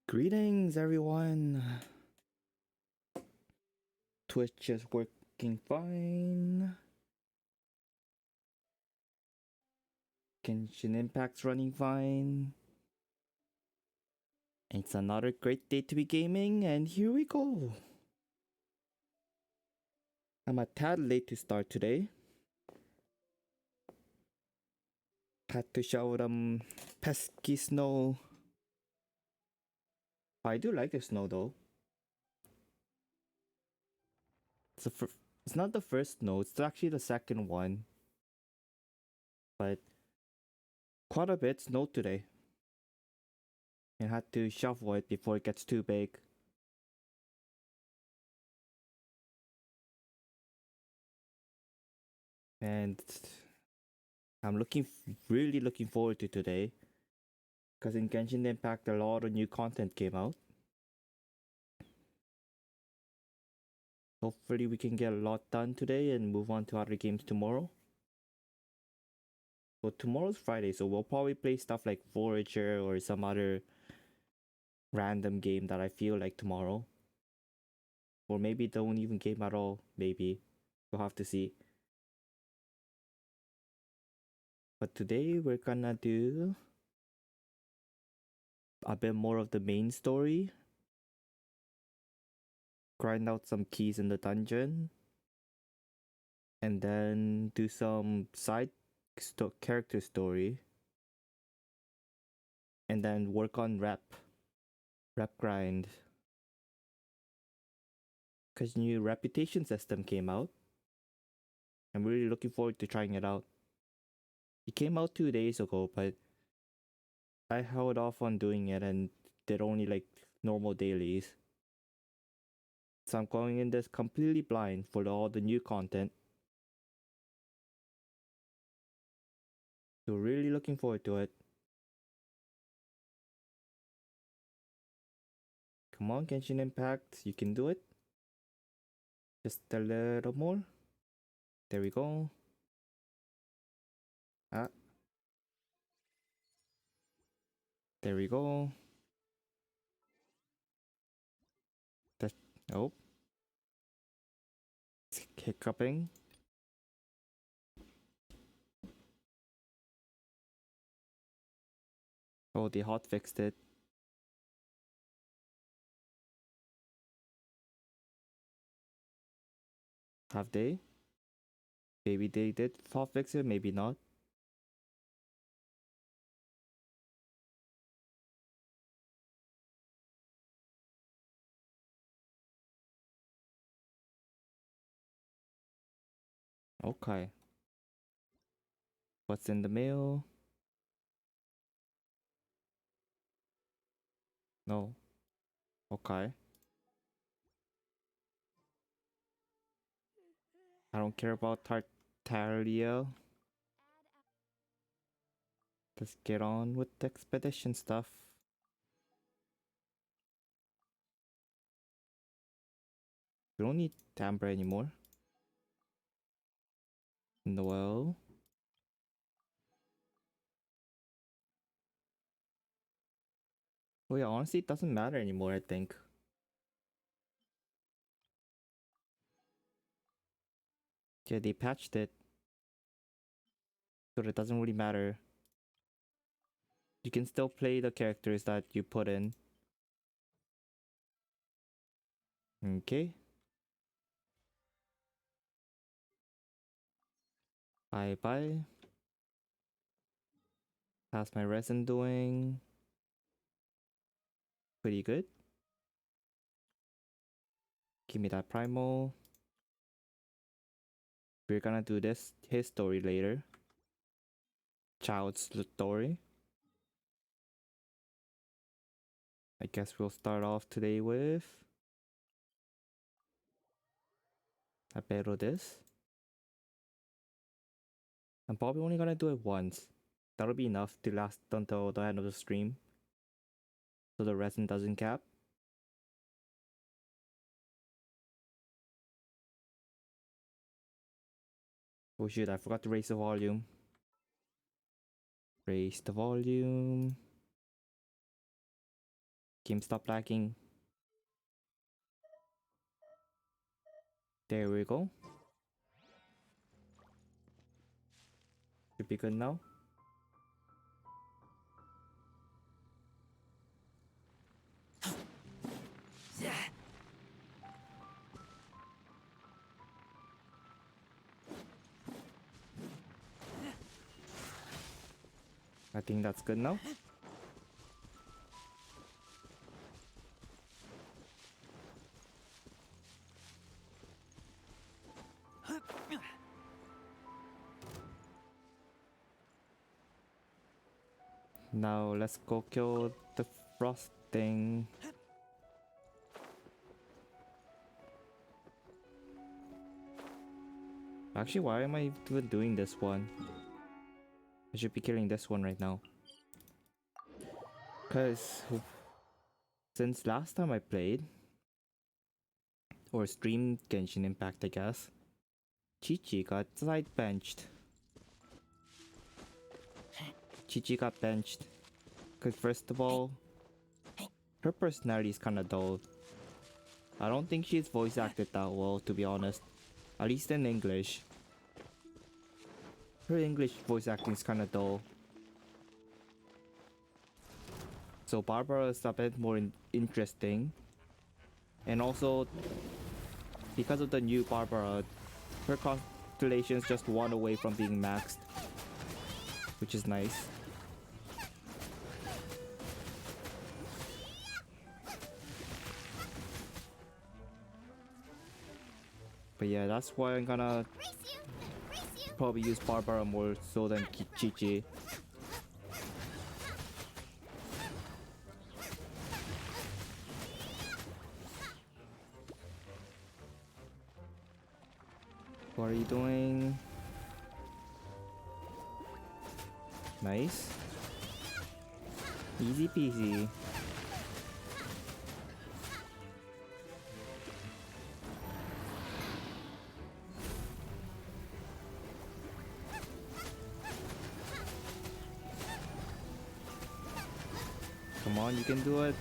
Greetings, everyone. Twitch is working fine. Genshin Impact's running fine. It's another great day to be gaming, and here we go. I'm a tad late to start today. Had to shower them pesky snow. I do like the snow though. It's not the first snow, it's actually the second one. But quite a bit snowed today. And had to shovel it before it gets too big. And I'm really looking forward to today. Because in Genshin Impact, a lot of new content came out. Hopefully we can get a lot done today and move on to other games tomorrow. Well, tomorrow's Friday, so we'll probably play stuff like Forager or some other random game that I feel like tomorrow. Or maybe don't even game at all, maybe. We'll have to see. But today we're gonna do a bit more of the main story. Grind out some keys in the dungeon. And then do some side character story. And then work on rep grind. Because new reputation system came out. I'm really looking forward to trying it out. It came out 2 days ago, but I held off on doing it and did only like normal dailies. So I'm going in this completely blind for all the new content. So really looking forward to it. Come on, Genshin Impact, you can do it. Just a little more. There we go. Ah. There we go. That, oh. It's hiccuping. Oh, they hot fixed it. Have they? Maybe they did hot fix it, maybe not. Okay. What's in the mail? No. Okay. I don't care about Tartaria. Let's get on with the expedition stuff. We don't need Amber anymore. Noel. Oh yeah, honestly, it doesn't matter anymore, I think. Yeah, they patched it. So it doesn't really matter. You can still play the characters that you put in. Okay. Bye bye. How's my resin doing? Pretty good. Give me that primal. We're gonna do his story later. Child's story. I guess we'll start off today with a bit of this. I'm probably only gonna do it once. That'll be enough to last until the end of the stream. So the resin doesn't cap. Oh shit, I forgot to raise the volume. Raise the volume. Game stop lagging. There we go. Should be good now. I think that's good now. Now let's go kill the frost thing. Actually, why am I even doing this one? I should be killing this one right now. Cause since last time I played or streamed Genshin Impact, I guess, Chi-Chi got side benched. Chi-Chi got benched. Cause first of all, her personality is kinda dull. I don't think she's voice acted that well, to be honest. At least in English. Her English voice acting is kinda dull. So Barbara is a bit more interesting. And also, because of the new Barbara, her constellation's just one away from being maxed. Which is nice. But yeah, that's why I'm gonna probably use Barbara more so than Chi-Chi. What are you doing? Nice. Easy peasy. Come on, you can do it.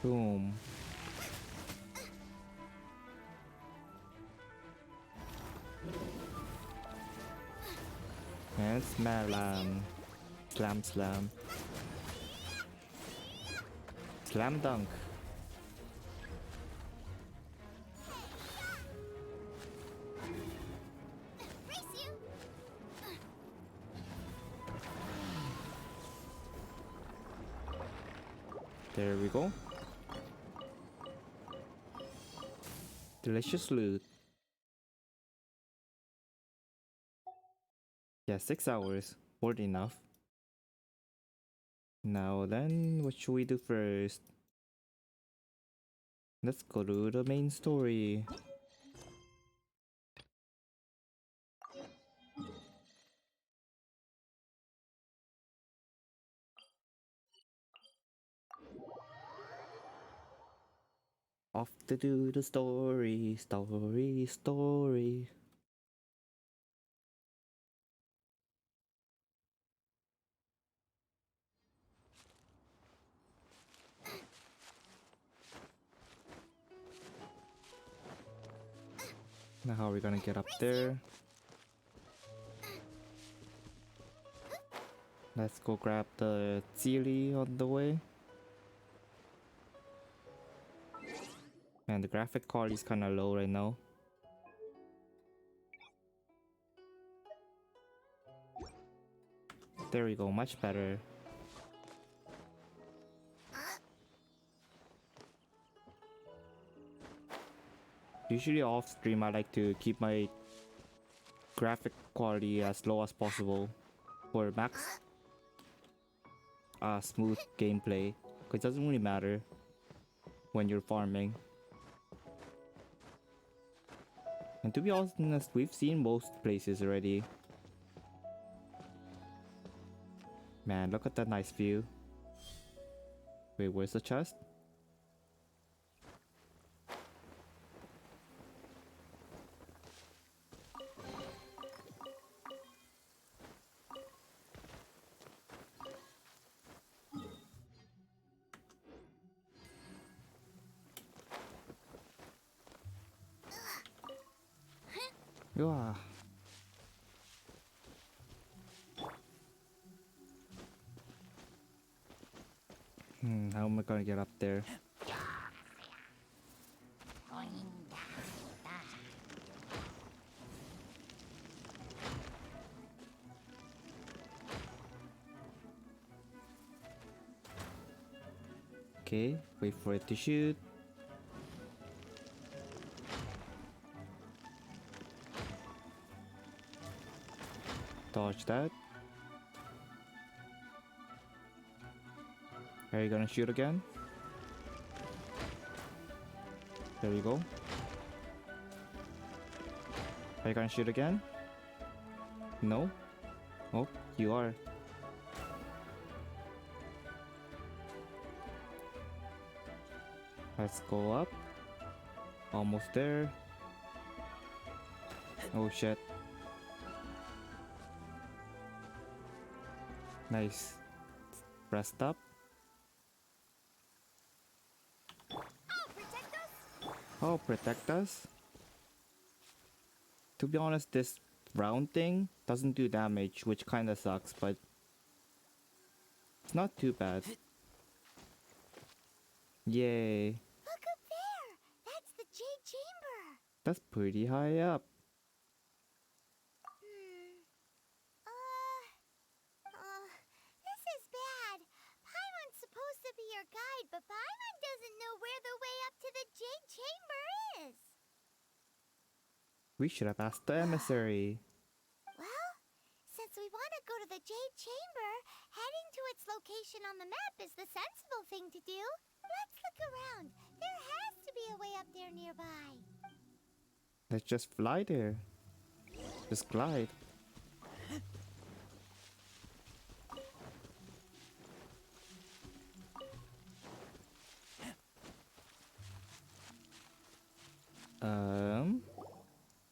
Boom. And slam. Slam slam. Slam dunk. There we go. Delicious loot. Yeah, 6 hours. More than enough. Now then, what should we do first? Let's go to the main story. Off to do the story. Now how are we gonna get up there? Let's go grab the Zili on the way. Man, the graphic quality is kinda low right now. There we go, much better. Usually off stream I like to keep my graphic quality as low as possible for max smooth gameplay, because it doesn't really matter when you're farming. And to be honest, we've seen most places already. Man, look at that nice view. Wait, where's the chest? Ah. How am I gonna get up there? Okay, wait for it to shoot. Dodge that. Are you gonna shoot again? There you go. Are you gonna shoot again? No? Oh, you are. Let's go up. Almost there. Oh shit. Nice. Pressed up. Oh, protect us? To be honest, this round thing doesn't do damage, which kinda sucks, but it's not too bad. Yay. Look up there! That's the Jade Chamber! That's pretty high up. This is bad. Paimon's supposed to be your guide, but Paimon doesn't know where the way up to the Jade Chamber is. We should have asked the emissary. Well, since we want to go to the Jade Chamber, heading to its location on the map is the sensible thing to do. Let's look around. There has to be a way up there nearby. Let's just fly there. Just glide.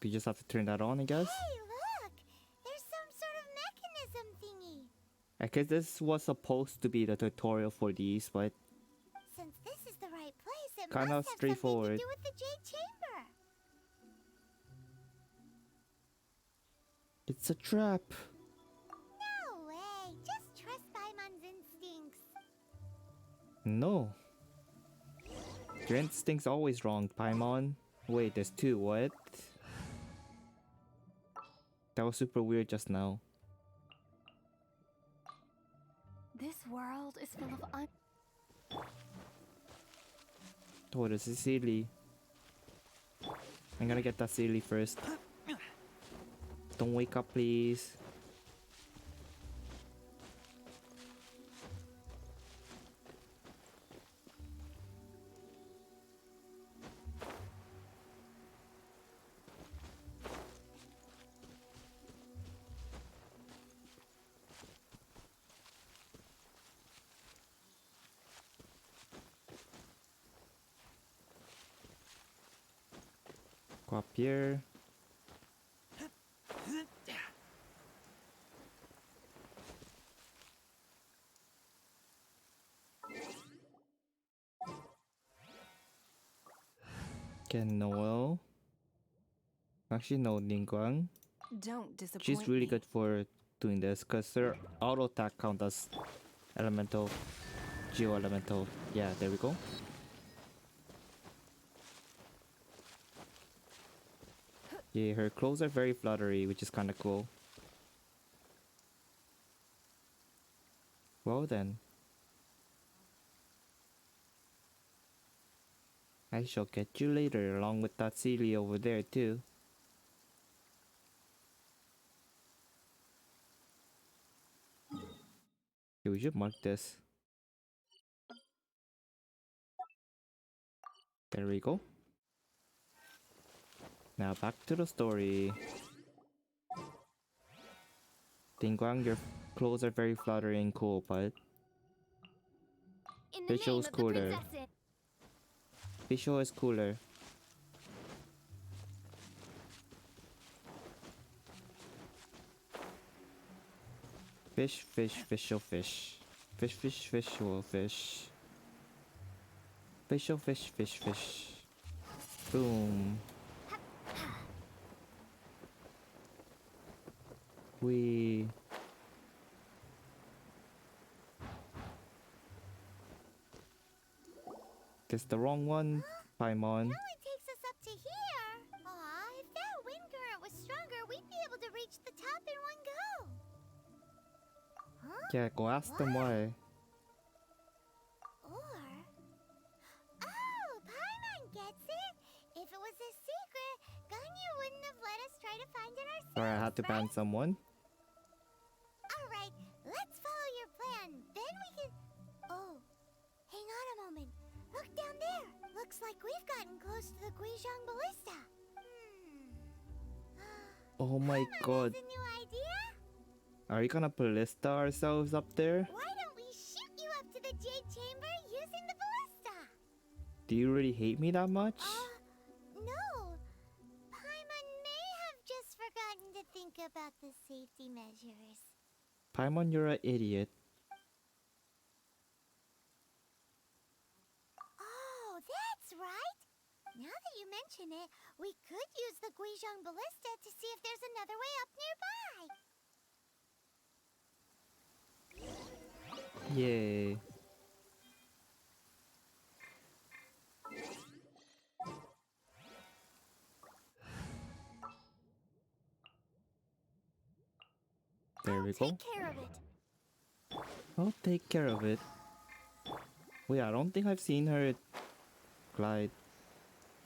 We just have to turn that on, I guess. Hey, look! There's some sort of mechanism thingy. I guess this was supposed to be the tutorial for these, but Since this is the right place, it Kinda must have straightforward. something to do with the Jade Chamber. it's a trap. No way! Just trust Paimon's instincts. No. Your instinct's always wrong, Paimon. Wait, there's two, what? That was super weird just now. This world is full of Oh, this is silly. I'm gonna get that silly first. Don't wake up, please. Go up here. Get Noel. Actually, no, Ningguang. Don't disappoint She's really me. good for doing this because her auto attack count as elemental, geo elemental. Yeah, there we go. Yeah, her clothes are very fluttery, which is kind of cool. Well then. I shall get you later along with that Sealy over there too. Okay, we should mark this. There we go. Now back to the story. Dingguang, your clothes are very fluttery and cool, but In the Visual name is of the cooler. princess. visual is cooler. Fish, fish, visual fish. Fish, fish, visual fish. Visual fish, fish, fish. Boom. We guess the wrong one, Paimon. It only takes us up to here. Aw, if that wind current was stronger, we'd be able to reach the top in one go. Huh? Yeah, go ask them why. Or... Oh, Paimon gets it. If it was a secret, Ganyu wouldn't have let us try to find it ourselves. Sorry, I had to ban right? someone. Alright, let's follow your plan. Then we can... Oh, hang on a moment. Look down there. Looks like we've gotten close to the Guizhong Ballista. Oh my Paimon god. has a new idea? Are we gonna ballista ourselves up there? Why don't we shoot you up to the Jade Chamber using the ballista? Do you really hate me that much? No. Paimon may have just forgotten to think about the safety measures. Paimon, you're an idiot. Oh, that's right. Now that you mention it, we could use the Guizhong Ballista to see if there's another way up nearby. Yay. There we go. Take care of it. I'll take care of it. Wait, I don't think I've seen her glide.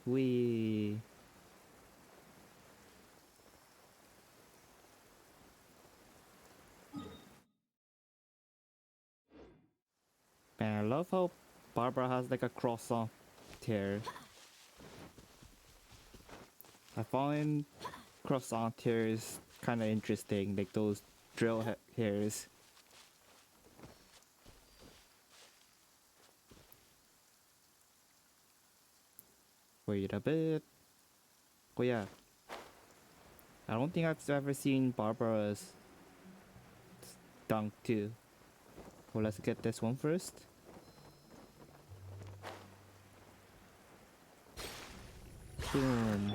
We. Man, I love how Barbara has like a croissant hair. I find croissant hairs kind of interesting, like those drill hairs. Wait a bit. Oh yeah. I don't think I've ever seen Barbara's dunk too. Well, let's get this one first. Boom.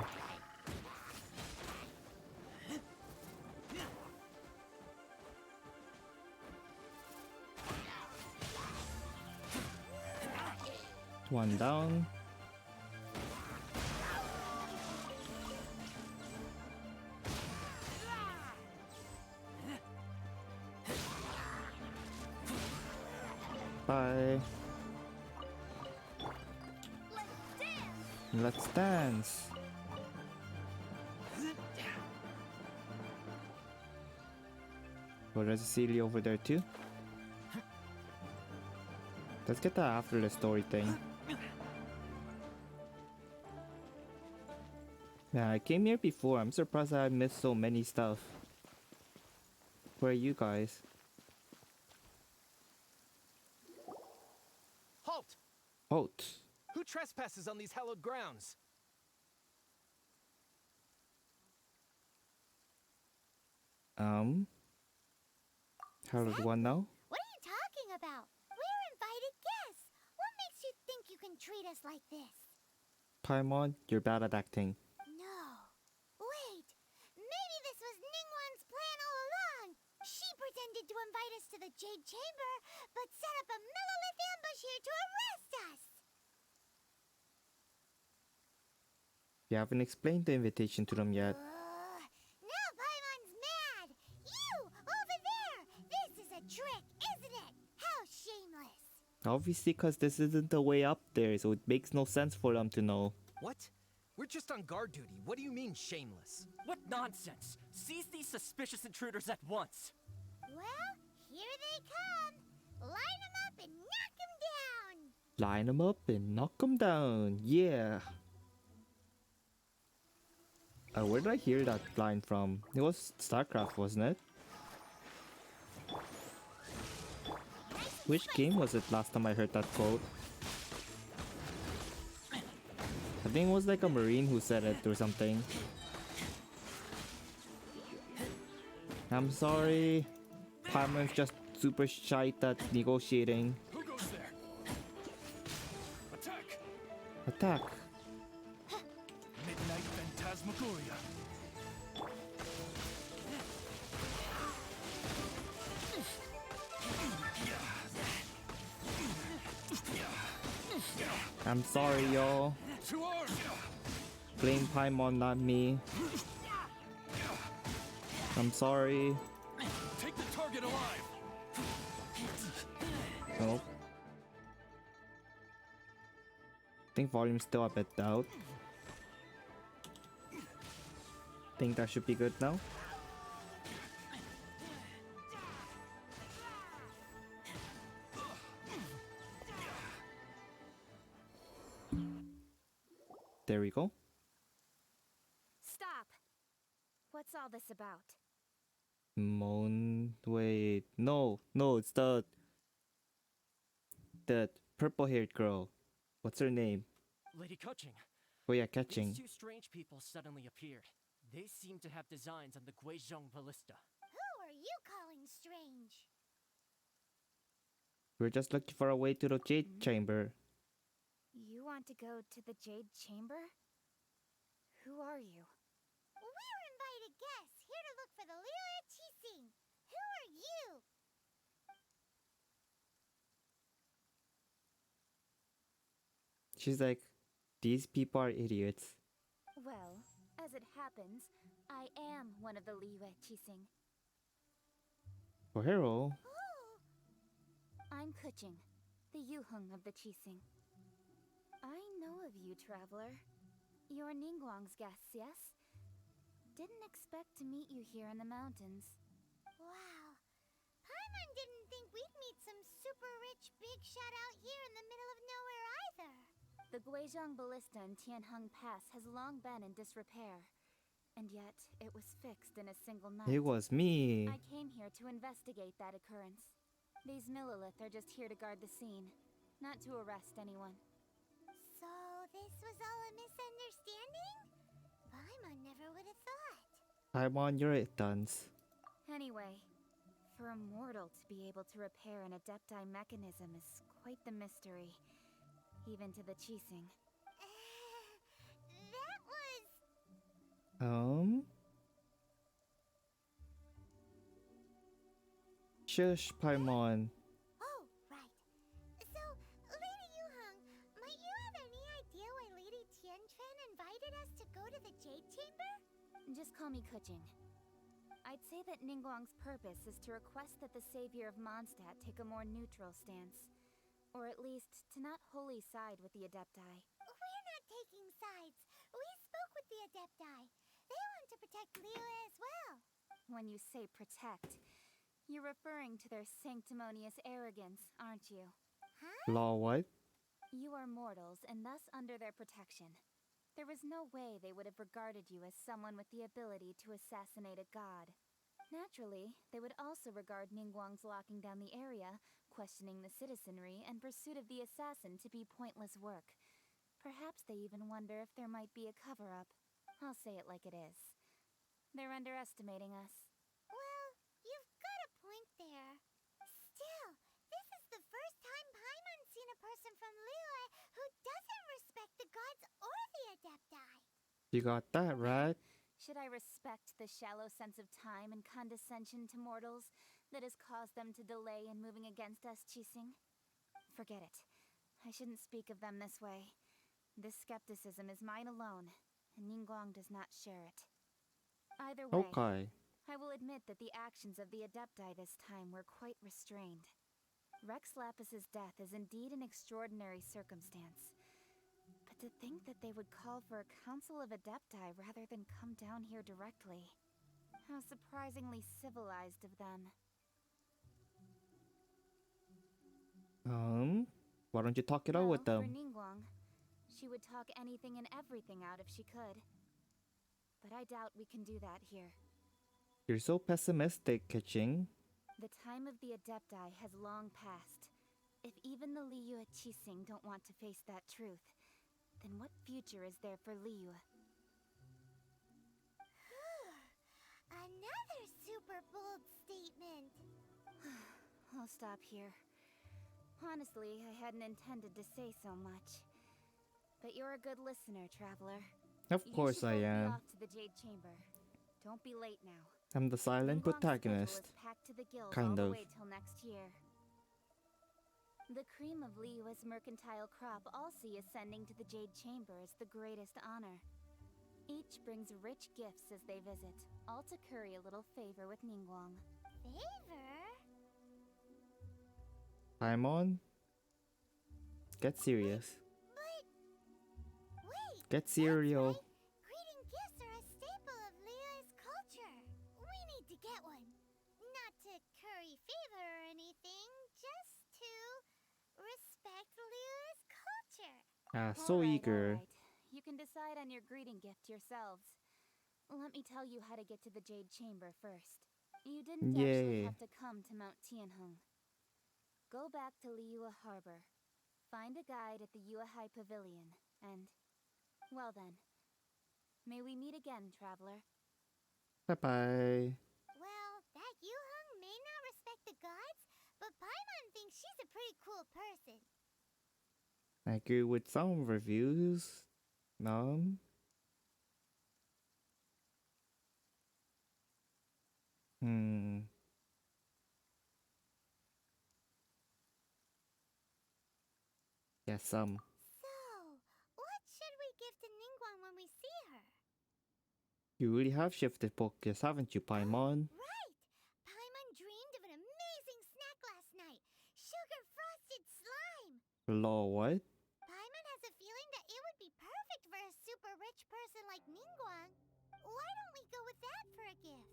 One down. Bye. Let's dance. Well, there's a Celia over there too. Let's get that after the story thing. Yeah, I came here before. I'm surprised I missed so many stuff. Where are you guys? Halt! Halt. Who trespasses on these hallowed grounds? Hallowed one now? What are you talking about? We're invited guests. What makes you think you can treat us like this? Paimon, you're bad at acting. No. Wait. Maybe this was Ningguang's plan all along. She pretended to invite us to the Jade Chamber, but set up a millilith ambush here to arrest us. You haven't explained the invitation to them yet. Now Paimon's mad. You, over there. This is a trick, isn't it? How shameless. Obviously, because this isn't the way up there, so it makes no sense for them to know. What? We're just on guard duty. What do you mean, shameless? What nonsense! Seize these suspicious intruders at once! Well, here they come. Line them up and knock them down. Line them up and knock them down. Yeah. Where did I hear that line from? It was StarCraft, wasn't it? Which game was it last time I heard that quote? I think it was like a Marine who said it or something. I'm sorry. Paimon's just super shite at negotiating. Who goes there? Attack! Attack. Midnight Phantasmagoria. I'm sorry, y'all. To arms! Blame Paimon, not me. I'm sorry. Take the target alive! Nope. Think volume's still a bit out. Think that should be good now. There we go. Stop! What's all this about? Wait, no, it's the purple-haired girl. What's her name? Lady Kuching, Oh yeah, catching. these two strange people suddenly appeared. They seem to have designs on the Guizhong Ballista. Who are you calling strange? We're just looking for a way to the Jade Chamber. You want to go to the Jade Chamber? Who are you? We're invited guests here to look for the Liyue Qixing. Who are you? She's like, these people are idiots. Well, as it happens, I am one of the Liyue Qixing. For hero, Oh, I'm Kuching, the Yuheng of the Qixing. I know of you, traveler. You're Ningguang's guests, yes? Didn't expect to meet you here in the mountains. wow. Paimon didn't think we'd meet some super rich big shot out here in the middle of nowhere either. The Guizhong Ballista in Tianheng Pass has long been in disrepair. And yet, it was fixed in a single night. it was me. I came here to investigate that occurrence. These Millilith are just here to guard the scene, not to arrest anyone. So this was all a misunderstanding? Paimon never would have thought. I'm on your tons. Anyway, for a mortal to be able to repair an Adepti mechanism is quite the mystery, even to the Qixing. That was... Shush, Paimon. Oh, right. So, Lady Yuheng, might you have any idea why Lady Tianquan invited us to go to the Jade Chamber? Just call me Kuching. I'd say that Ningguang's purpose is to request that the savior of Mondstadt take a more neutral stance. Or at least, to not wholly side with the Adepti. We're not taking sides. We spoke with the Adepti. They want to protect Liyue as well. When you say protect, you're referring to their sanctimonious arrogance, aren't you? Huh? Law what? You are mortals, and thus under their protection. There was no way they would have regarded you as someone with the ability to assassinate a god. Naturally, they would also regard Ningguang's locking down the area, questioning the citizenry, and pursuit of the assassin to be pointless work. Perhaps they even wonder if there might be a cover-up. I'll say it like it is. They're underestimating us. Well, you've got a point there. Still, this is the first time Paimon's seen a person from Liyue who doesn't respect the gods or the Adepti. You got that right. Should I respect the shallow sense of time and condescension to mortals that has caused them to delay in moving against us, Qixing? Forget it. I shouldn't speak of them this way. This skepticism is mine alone, and Ningguang does not share it. Either way, Okay. I will admit that the actions of the Adepti this time were quite restrained. Rex Lapis's death is indeed an extraordinary circumstance. But to think that they would call for a council of Adepti rather than come down here directly. How surprisingly civilized of them. Why don't you talk it out with For them? Ningguang, she would talk anything and everything out if she could. But I doubt we can do that here. You're so pessimistic, Kuching. The time of the Adepti has long passed. If even the Liyue Qixing don't want to face that truth, then what future is there for Liyue? Another super bold statement. I'll stop here. Honestly, I hadn't intended to say so much. But you're a good listener, traveler. Of course I You should go am. off to the Jade Chamber. Don't be late now. I'm the silent Ningguang's schedule protagonist. is packed to the gills Kind all of. the way till next year. The cream of Liyue's mercantile crop all see ascending to the Jade Chamber as the greatest honor. Each brings rich gifts as they visit, all to curry a little favor with Ningguang. Favor? Paimon, get serious. But... Wait! Get that's cereal. right. Greeting gifts are a staple of Liyue's culture. We need to get one. Not to curry favor or anything, just to respect Liyue's culture. So eager. Alright. You can decide on your greeting gift yourselves. Let me tell you how to get to the Jade Chamber first. You didn't actually Yay. have to come to Mount Tianheng. Go back to Liyue Harbor. Find a guide at the Yuehai Pavilion, and... well then. May we meet again, traveler. Bye-bye. Well, that Yuheng may not respect the gods, but Paimon thinks she's a pretty cool person. I agree with some reviews. Yes, some. So, what should we give to Ningguang when we see her? You really have shifted focus, haven't you, Paimon? Right! Paimon dreamed of an amazing snack last night. Sugar-frosted slime! Lol, what? Paimon has a feeling that it would be perfect for a super rich person like Ningguang. Why don't we go with that for a gift?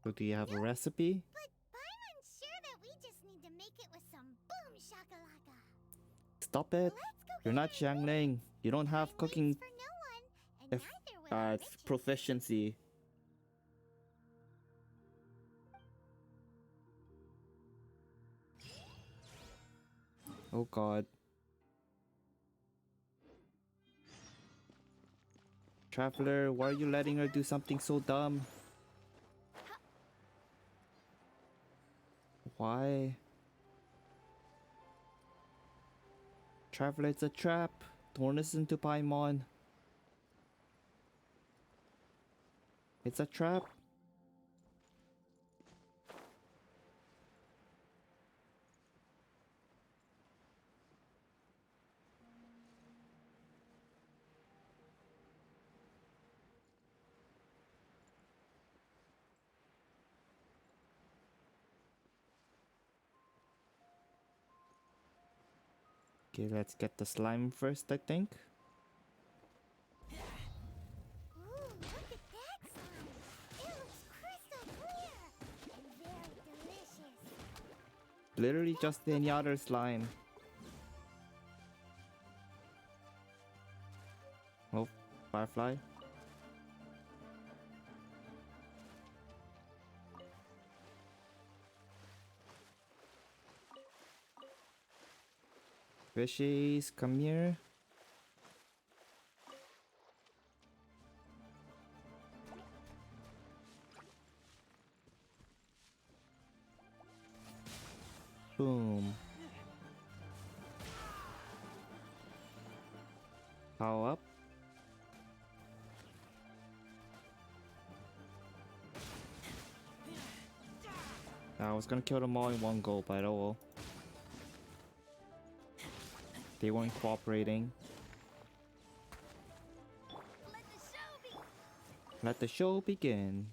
So do you have a recipe? But Paimon's sure that we just need to make it with some boom shakalaka. Stop it. Let's go You're get not our Xiangling. You don't Time have waits cooking for no one, and if- neither will our riches. proficiency. Oh god. Traveler, why are you letting her do something so dumb? Why? Traveler, it's a trap. Don't listen to Paimon. It's a trap. Okay, let's get the slime first, I think. Ooh, look at that slime. It looks crystal clear and very delicious. Literally just any other slime. Oh, firefly. Fishies, come here. Boom. Power up. I was gonna kill them all in one go, but oh well. They weren't cooperating. Let the show begin.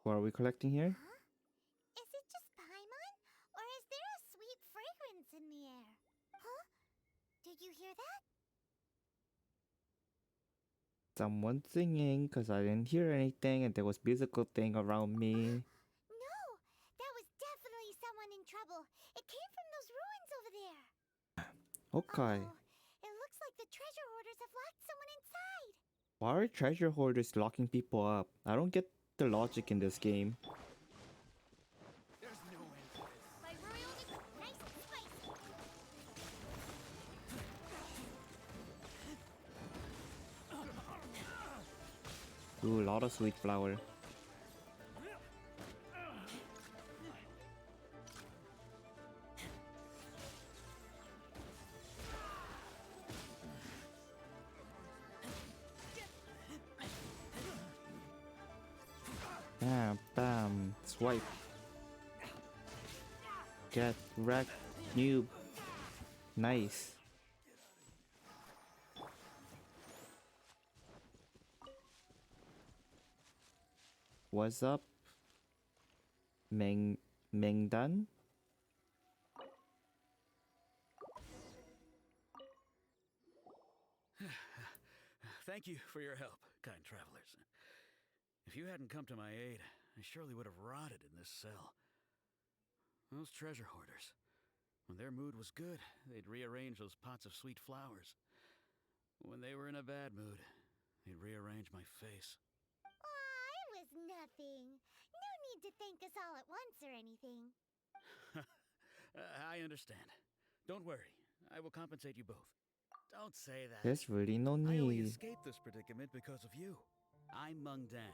What are we collecting here? Huh? Is it just Paimon? Or is there a sweet fragrance in the air? Huh? Did you hear that? Someone singing, cause I didn't hear anything and there was musical thing around me. No! That was definitely someone in trouble. It came from those ruins over there. Okay. Oh, it looks like the treasure hoarders have locked someone inside. Why are treasure hoarders locking people up? I don't get the logic in this game. There's no end to this. By royal nice and spicy. Ooh, a lot of sweet flower. Bam, bam, swipe. Get wrecked, noob. Nice. What's up? Mengdan? Thank you for your help, kind travelers. If you hadn't come to my aid, I surely would have rotted in this cell. Those treasure hoarders, when their mood was good, they'd rearrange those pots of sweet flowers. When they were in a bad mood, they'd rearrange my face. Aw, it was nothing. No need to thank us all at once or anything. I understand. Don't worry, I will compensate you both. Don't say that. There's really no I only need. escaped this predicament because of you. I'm Meng Dan,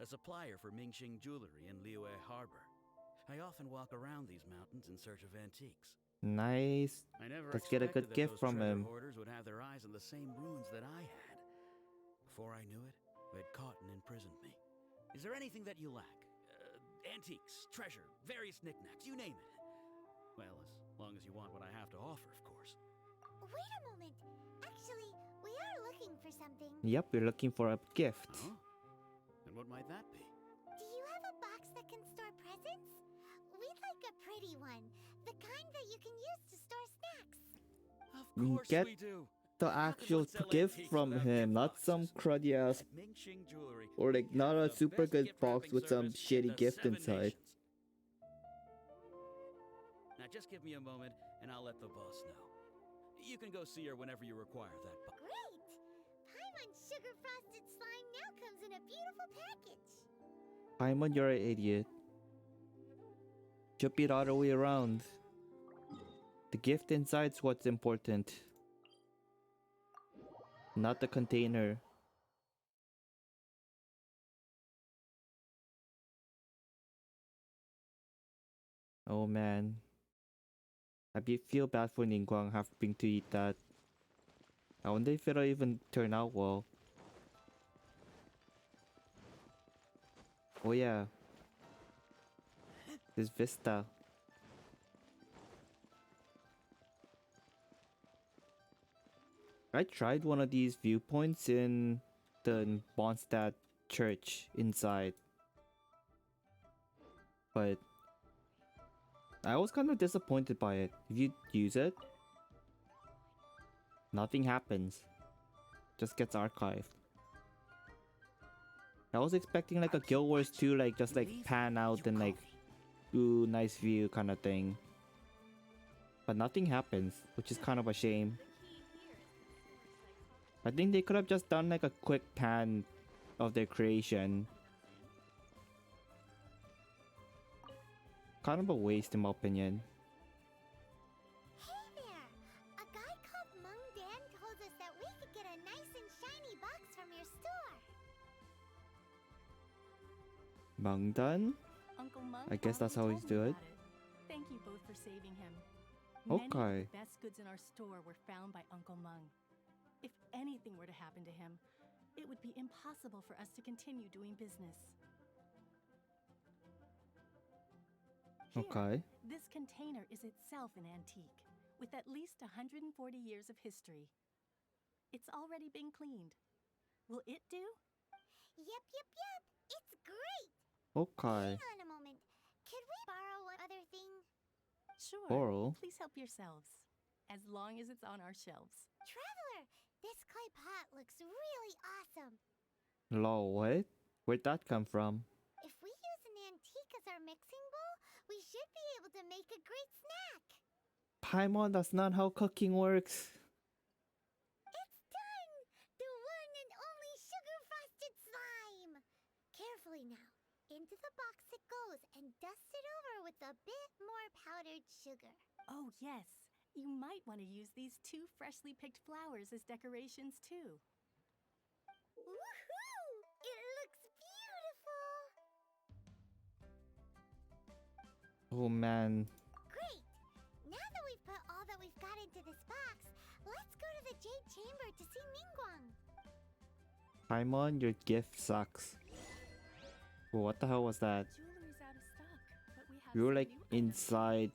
a supplier for Mingxing Jewelry in Liyue Harbor. I often walk around these mountains in search of antiques. Nice. I never Let's get a good expected that gift those from treasure him. hoarders would have their eyes on the same ruins that I had. Before I knew it, they'd caught and imprisoned me. Is there anything that you lack? Antiques, treasure, various knickknacks, you name it. Well, as long as you want what I have to offer, of course. Wait a moment. Actually, we are looking for something. Yep, we're looking for a gift. Huh? And what might that be? Do you have a box that can store presents? We'd like a pretty one. The kind that you can use to store snacks. Of course Get we do. The How can actual one sell gift antiques from without him, gift not some boxes? cruddy ass, At Mingxing Jewelry, or like we not have a the super best good gift box wrapping with some service in shitty the gift 7 inside. nations. Now just give me a moment and I'll let the boss know. You can go see her whenever you require that box. Great! Paimon Sugar Frosted Slime now comes in a beautiful package. Paimon, you're an idiot. Should be the other way around. The gift inside's what's important, not the container. Oh man. Feel bad for Ningguang having to eat that. I wonder if it'll even turn out well. Oh yeah. This vista. I tried one of these viewpoints in the Mondstadt church inside. But I was kind of disappointed by it. If you use it, nothing happens. Just gets archived. I was expecting like a Guild Wars 2 like just like pan out and like ooh nice view kind of thing. But nothing happens, which is kind of a shame. I think they could have just done like a quick pan of their creation. Kind of a waste in my opinion. Hey there! A guy called Meng Dan told us that we could get a nice and shiny box from your store. Mangdan? Uncle Meng I guess that's how already he's told me do it. about Thank you both for saving him. Okay. Many of the best goods in our store were found by Uncle Meng. If anything were to happen to him, it would be impossible for us to continue doing business. Here, Okay. this container is itself an antique, with at least 140 years of history. It's already been cleaned. Will it do? Yep. It's great! Okay. Hang on a moment. Could we borrow one other thing? Sure. Borrow? Please help yourselves, as long as it's on our shelves. Traveler, this clay pot looks really awesome. Lol, what? Where'd that come from? If we use an antique as our mixing bowl, we should be able to make a great snack. Paimon, that's not how cooking works. It's done! The one and only sugar-frosted slime! Carefully now. Into the box it goes and dust it over with a bit more powdered sugar. Oh, yes. You might want to use these 2 freshly picked flowers as decorations, too. Woohoo! It looks beautiful! Oh man. Great! Now that we've put all that we've got into this box, let's go to the Jade Chamber to see Ningguang. Paimon, your gift sucks. Well, what the hell was that? Jewelry's out of stock, but we have We were some like new items. inside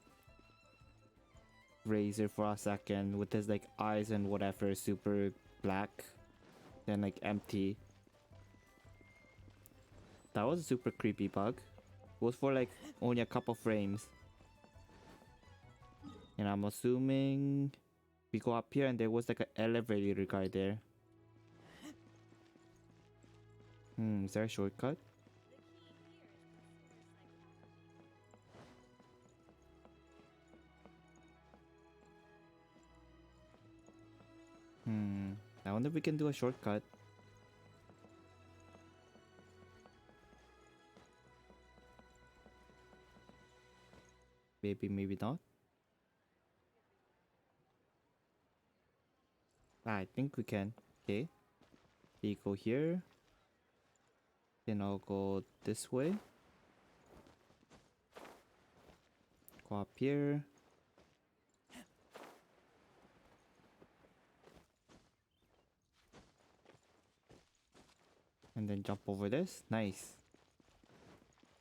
Razor for a second with his like eyes and whatever super black, then like empty. That was a super creepy bug. It was for like only a couple frames. And I'm assuming we go up here and there was like an elevator guy there. Is there a shortcut? I wonder if we can do a shortcut. Maybe, maybe not. I think we can. Okay. We go here. Then I'll go this way. Go up here. And then jump over this. Nice.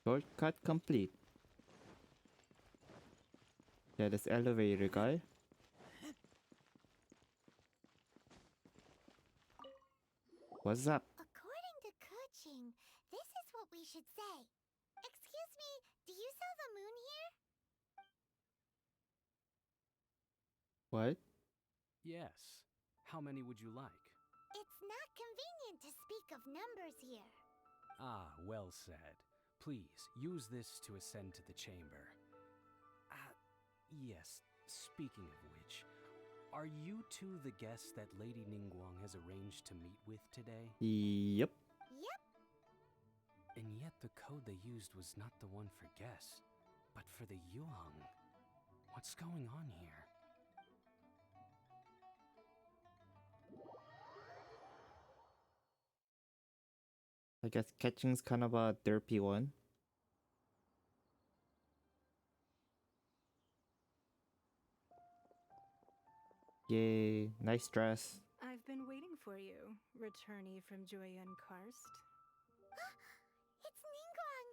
Shortcut complete. Yeah, this elevator guy. What's up? According to Kuching, this is what we should say. Excuse me, do you sell the moon here? What? Yes. How many would you like? It's not convenient to speak of numbers here. Ah, well said. Please, use this to ascend to the chamber. Yes, speaking of which, are you two the guests that Lady Ningguang has arranged to meet with today? Yep. Yep. And yet the code they used was not the one for guests, but for the Yuheng. What's going on here? I guess catching's kind of a derpy one. Yay, nice dress. I've been waiting for you, returnee from Joyun Karst. It's Ningguang.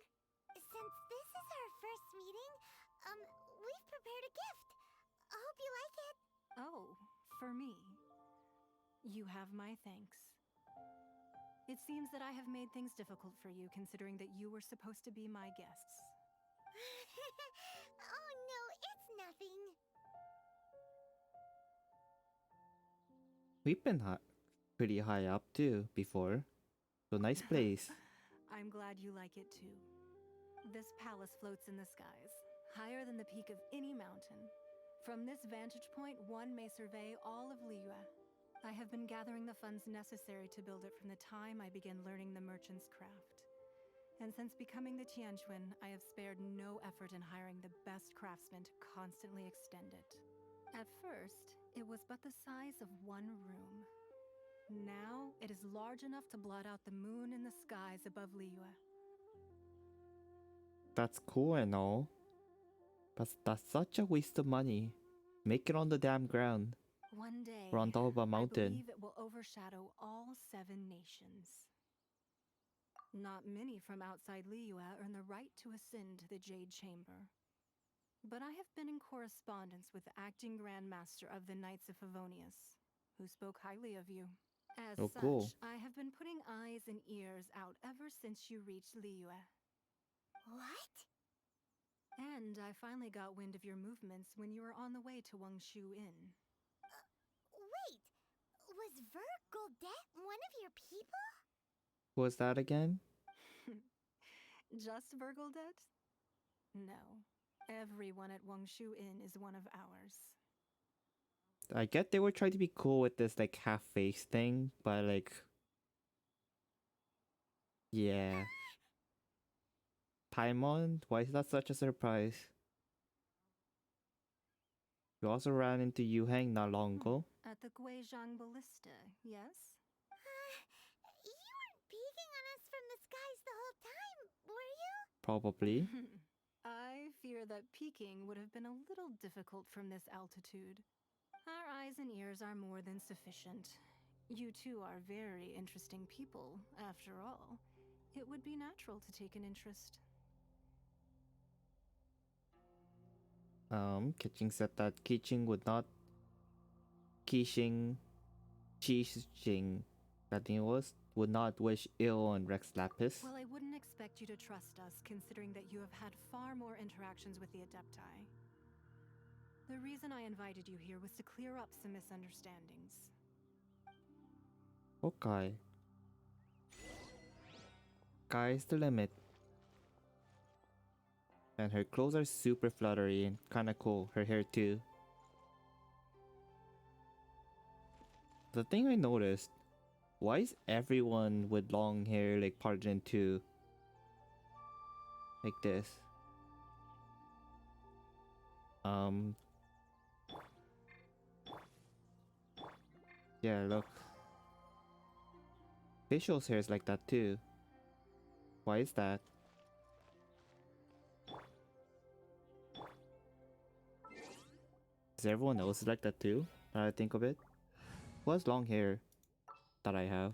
Since this is our first meeting, we've prepared a gift. I hope you like it. Oh, for me. You have my thanks. It seems that I have made things difficult for you, considering that you were supposed to be my guests. Oh no, it's nothing. We've been pretty high up too before. So nice place. I'm glad you like it too. This palace floats in the skies, higher than the peak of any mountain. From this vantage point, one may survey all of Liyue. I have been gathering the funds necessary to build it from the time I began learning the merchant's craft. And since becoming the Tianquan, I have spared no effort in hiring the best craftsmen to constantly extend it. At first, it was but the size of one room. Now, it is large enough to blot out the moon in the skies above Liyue. That's cool and all. But that's such a waste of money. Make it on the damn ground. One day, Or on top of a I mountain. believe it will overshadow all 7 nations. Not many from outside Liyue earn the right to ascend to the Jade Chamber. But I have been in correspondence with the acting Grand Master of the Knights of Favonius, who spoke highly of you. As Oh, such, cool. I have been putting eyes and ears out ever since you reached Liyue. What? And I finally got wind of your movements when you were on the way to Wangshu Inn. Wait, was Ver Goldet one of your people? Who was that again? Just Virgoldet? No. Everyone at Wangshu Inn is one of ours. I get they were trying to be cool with this like half face thing, but like yeah. Paimon? Why is that such a surprise? You also ran into Yuheng not long ago. At the Guizhang Ballista, yes? You weren't peeking on us from the skies the whole time, were you? Probably. I fear that peeking would have been a little difficult from this altitude. Our eyes and ears are more than sufficient. You two are very interesting people, after all. it would be natural to take an interest. Kitching said that Kiching would not. Kishing. Chishing. I think it was. Would not wish ill on Rex Lapis. Well, I wouldn't expect you to trust us, considering that you have had far more interactions with the Adepti. The reason I invited you here was to clear up some misunderstandings. Okay. Sky's the limit. And her clothes are super fluttery and kinda cool. Her hair too. The thing I noticed, why is everyone with long hair like parted into like this? Yeah, look. Facial's hair is like that too. Why is that? Is everyone else like that too? Now I think of it. Who has long hair that I have?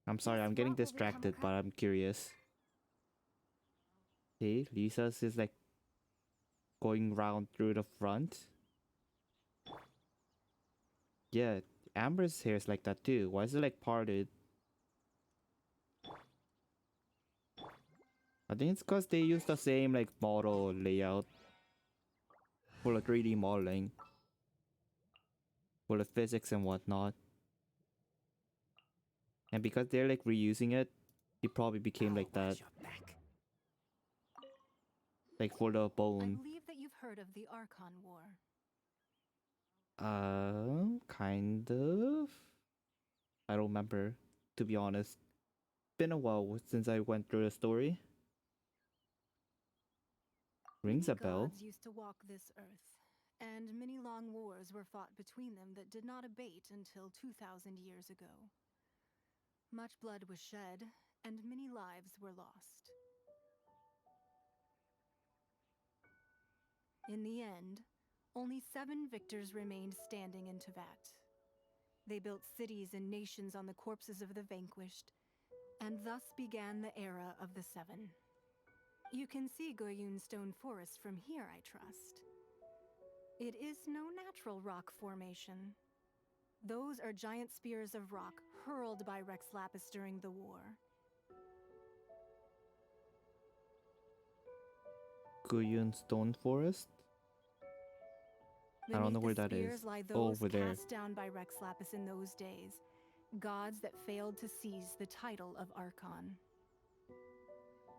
I'm sorry, Yes, I'm getting what will we come distracted, but across? I'm curious. See, Lisa's is like going round through the front. Yeah, Amber's hair is like that too. Why is it like parted? I think it's because they use the same like model layout for the 3D modeling, for the physics and whatnot. And because they're like reusing it, it probably became like that. Watch your back. Like for the I bone. believe that you've heard of the Archon War. Kind of. I don't remember, to be honest. Been a while since I went through the story. Rings a Many bell. gods used to walk this earth, and many long wars were fought between them that did not abate until 2,000 years ago. Much blood was shed, and many lives were lost. In the end, only 7 victors remained standing in Tevat. They built cities and nations on the corpses of the vanquished, and thus began the era of the 7. You can see Goyun Stone Forest from here, I trust. It is no natural rock formation. Those are giant spears of rock hurled by Rex Lapis during the war. Guyun Stone Forest? I don't know Beneath where the that is. spears lie Oh, those over there. cast down by Rex Lapis in those days, gods that failed to seize the title of Archon.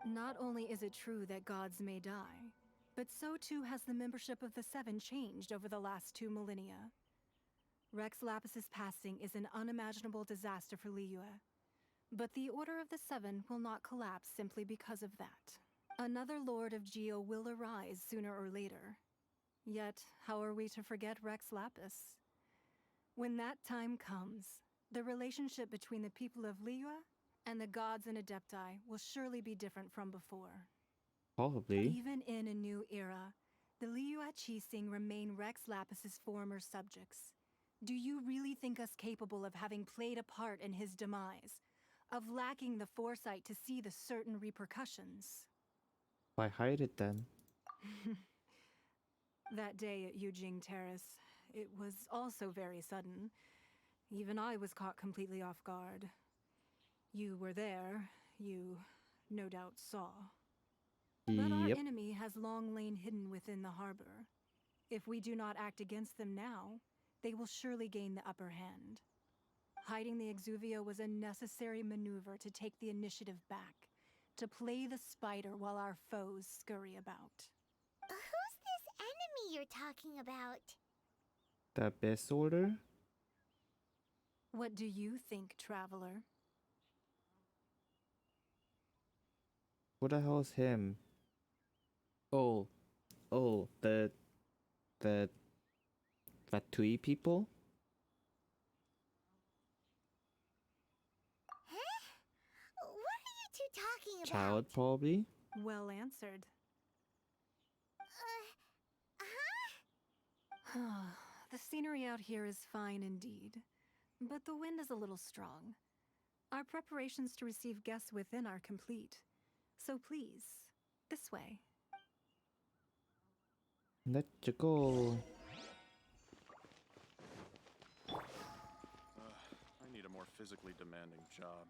Not only is it true that gods may die, but so too has the membership of the 7 changed over the last 2 millennia. Rex Lapis's passing is an unimaginable disaster for Liyue, but the Order of the 7 will not collapse simply because of that. Another Lord of Geo will arise sooner or later. Yet, how are we to forget Rex Lapis? When that time comes, the relationship between the people of Liyue and the gods and Adepti will surely be different from before. Probably. Even in a new era, the Liyue Qixing remain Rex Lapis's former subjects. Do you really think us capable of having played a part in his demise? Of lacking the foresight to see the certain repercussions? Why hide it then? That day at Yujing Terrace, it was also very sudden. Even I was caught completely off guard. You were there, you no doubt saw. But our Yep. enemy has long lain hidden within the harbor. If we do not act against them now, they will surely gain the upper hand. Hiding the Exuvia was a necessary maneuver to take the initiative back, to play the spider while our foes scurry about. Who's this enemy you're talking about? The best order? What do you think, Traveler? What the hell is him? Oh. Oh, the Fatui people? Huh? What are you two talking about? Child, probably? Well answered. The scenery out here is fine indeed, but the wind is a little strong. Our preparations to receive guests within are complete. So please, this way. Let's go. I need a more physically demanding job.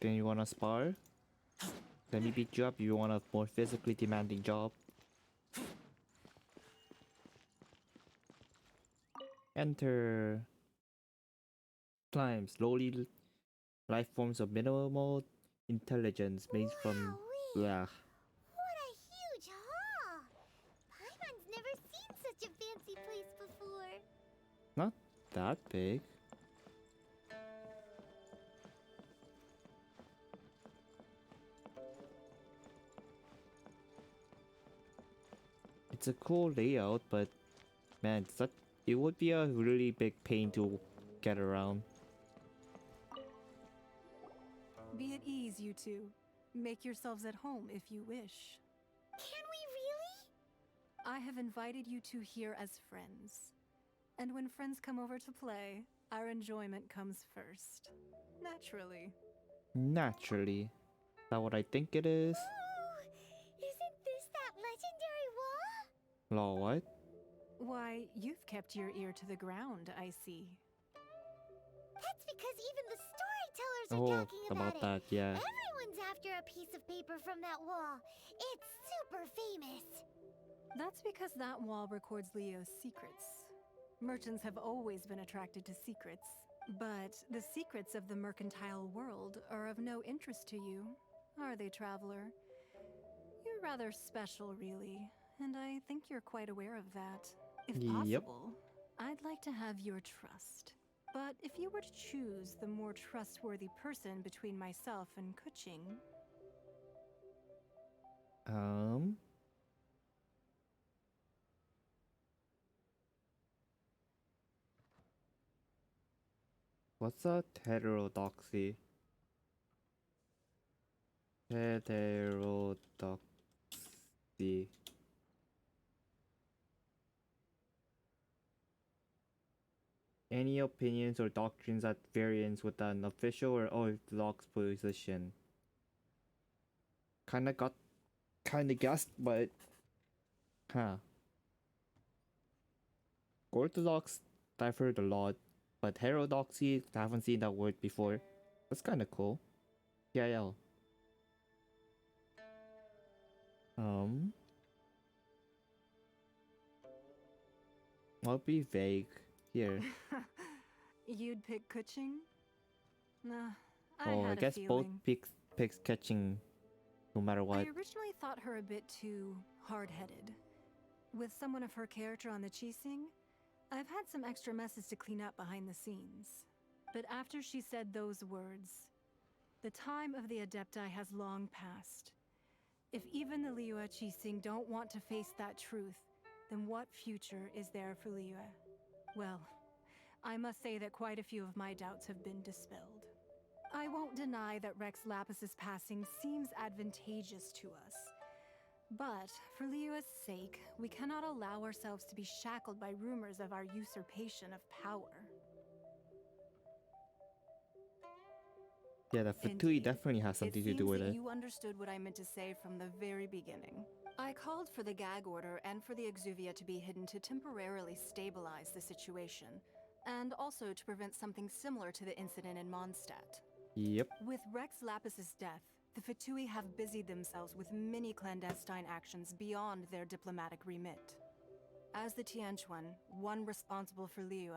Then you wanna spar? Let me beat you up. You want a more physically demanding job? Enter. Slimes, lowly life forms of minimal intelligence made from. Wowee. Yeah. What a huge hall! Paimon's never seen such a fancy place before. Not that big. It's a cool layout, but man, it would be a really big pain to get around. Be at ease, you two. Make yourselves at home if you wish. Can we really? I have invited you two here as friends. And when friends come over to play, our enjoyment comes first. Naturally. Naturally. Is that what I think it is? Oh, isn't this that legendary wall? Law, what? Why, you've kept your ear to the ground, I see. That's because even the storytellers are Oh, talking about about it. that, yeah. Everyone's after a piece of paper from that wall. It's super famous. That's because that wall records Liyue's secrets. Merchants have always been attracted to secrets, but the secrets of the mercantile world are of no interest to you, are they, traveler? You're rather special, really, and I think you're quite aware of that. If Yep. possible, I'd like to have your trust. But if you were to choose the more trustworthy person between myself and Kuching, What's a heterodoxy? Heterodoxy. Any opinions or doctrines at variance with an official or orthodox position. Kinda guessed, but huh. Orthodox, I've heard a lot, but heterodoxy, I haven't seen that word before. That's kinda cool. PIL. I'll be vague here. you'd pick Kuching? Nah, I guess both picks catching no matter what. I originally thought her a bit too hard-headed. With someone of her character on the Qixing, I've had some extra messes to clean up behind the scenes. But after she said those words, the time of the Adepti has long passed. If even the Liyue Qixing don't want to face that truth, then what future is there for Liyue? Well, I must say that quite a few of my doubts have been dispelled. I won't deny that Rex Lapis's passing seems advantageous to us. But for Liyue's sake, we cannot allow ourselves to be shackled by rumors of our usurpation of power. Yeah, the Fatui Indeed. definitely has something to do with It it. seems that you understood what I meant to say from the very beginning. I called for the gag order and for the Exuvia to be hidden to temporarily stabilize the situation, and also to prevent something similar to the incident in Mondstadt. Yep. With Rex Lapis's death, the Fatui have busied themselves with many clandestine actions beyond their diplomatic remit. As the Tianquan, one responsible for Liyue,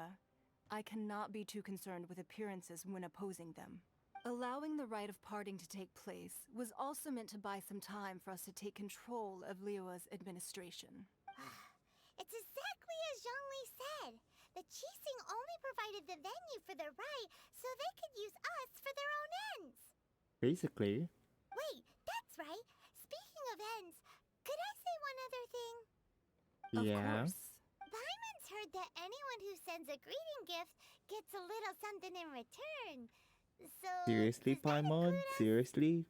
I cannot be too concerned with appearances when opposing them. Allowing the rite of parting to take place was also meant to buy some time for us to take control of Liyue's administration. It's exactly as Zhongli said. The Qixing only provided the venue for their rite so they could use us for their own ends. Basically. Wait, that's right. Speaking of ends, could I say one other thing? Yeah. Of course. Paimon's heard that anyone who sends a greeting gift gets a little something in return. So Seriously, does that Paimon? include us? Seriously?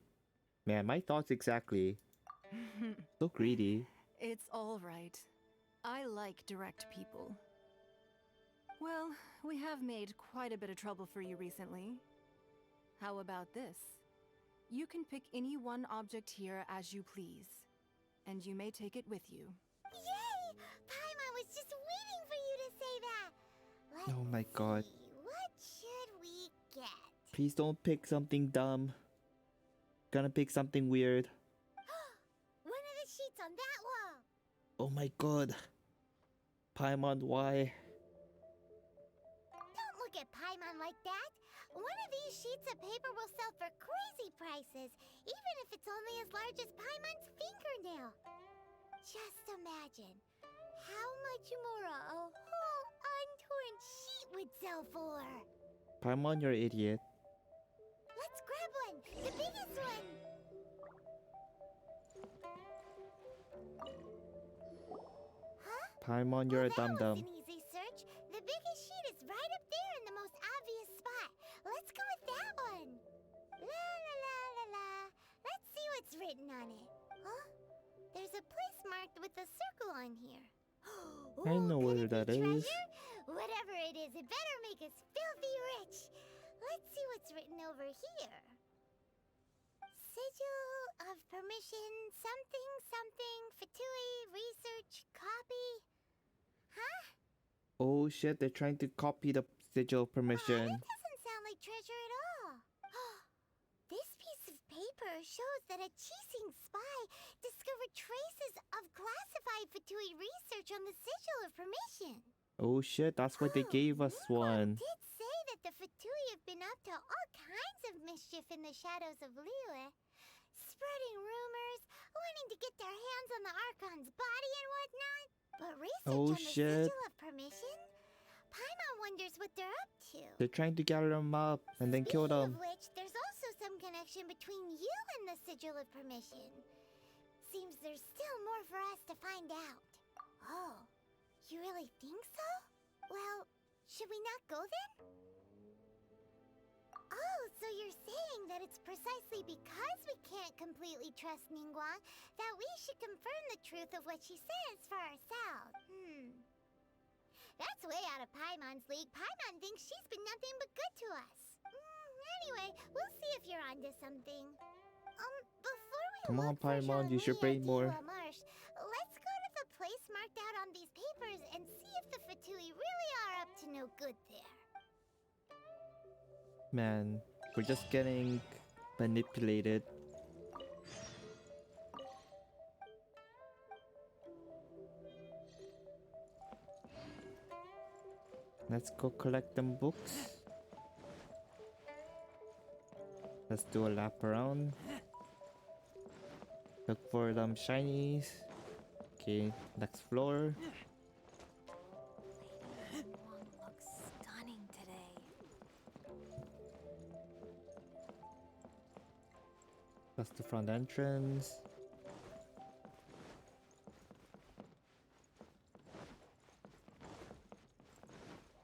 Man, my thoughts exactly. So greedy. It's all right. I like direct people. Well, we have made quite a bit of trouble for you recently. How about this? You can pick any one object here as you please, and you may take it with you. Yay! Paimon was just waiting for you to say that. Let's Oh my god. see, what should we get? Please don't pick something dumb. Gonna pick something weird. One of the sheets on that wall. Oh my god. Paimon, why? Don't look at Paimon like that. One of these sheets of paper will sell for crazy prices, even if it's only as large as Paimon's fingernail. Just imagine how much more a whole untorn sheet would sell for. Paimon, you're an idiot. Let's grab one, the biggest one. Huh? Paimon, you're a That dum-dum. was an easy search. The biggest sheet is right up there in the most obvious spot. Let's go with that one. La la la la la. Let's see what's written on it. Huh? There's a place marked with a circle on here. I know Ooh, where could it that be is. treasure? Whatever it is, it better make us filthy rich. Let's see what's written over here. Sigil of permission, something, something, Fatui, research, copy. Huh? Oh shit, they're trying to copy the sigil permission. That doesn't sound like treasure at all. This piece of paper shows that a Chising spy discovered traces of classified Fatui research on the sigil of permission. Oh shit, that's why they gave us Ningguang one. did say that the Fatui have been up to all kinds of mischief in the shadows of Liyue, spreading rumors, wanting to get their hands on the Archon's body and whatnot. But research Oh on the shit. sigil of permission? Paimon wonders what they're up to. They're trying to gather them up and then kill Speaking them. of which, there's also some connection between you and the sigil of permission. Seems there's still more for us to find out. Oh, you really think so? Well, should we not go then? Oh, so you're saying that it's precisely because we can't completely trust Ningguang that we should confirm the truth of what she says for ourselves. That's way out of Paimon's league. Paimon thinks she's been nothing but good to us. Anyway, we'll see if you're onto something. Before we Come on, look for Paimon, use your Zhongli or brain more. Diwa Marsh, let's go to the place marked out on these papers and see if the Fatui really are up to no good there. Man, we're just getting manipulated. Let's go collect them books. Let's do a lap around. Look for them shinies. Okay, next floor. Wong looks stunning today. That's the front entrance.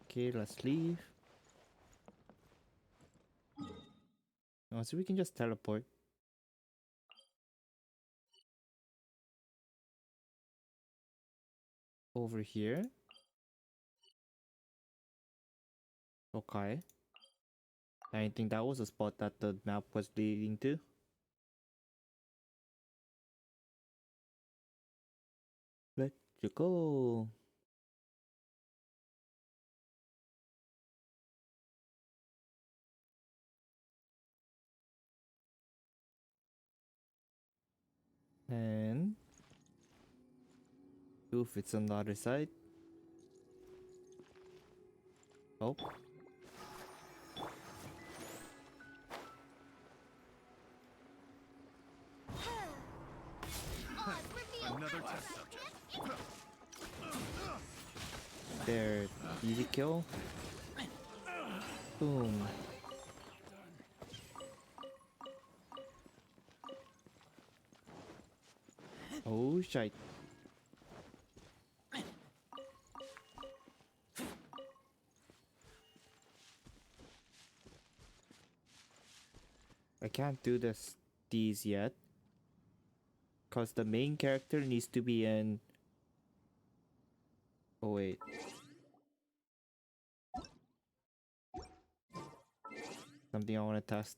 Okay, let's leave. Oh, so we can just teleport. Over here. Okay. I think that was a spot that the map was leading to. Let's go. And oof, it's on the other side. Oh. Another test subject. There, easy kill. Boom. Oh shit. I can't do these yet. because the main character needs to be in. Oh wait. Something I want to test.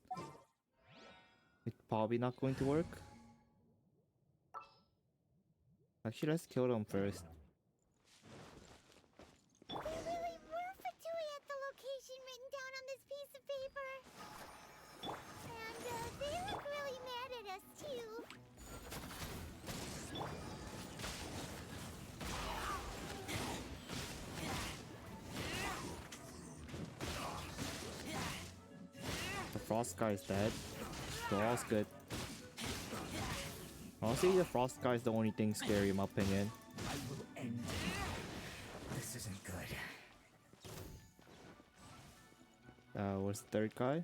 It's probably not going to work. Actually, let's kill them first. There really were Fatui at the location written down on this piece of paper. And they look really mad at us too. The frost guy's dead. So all's good. Honestly, the frost guy's the only thing scary in my opinion. I will end it. This isn't good. What's the third guy?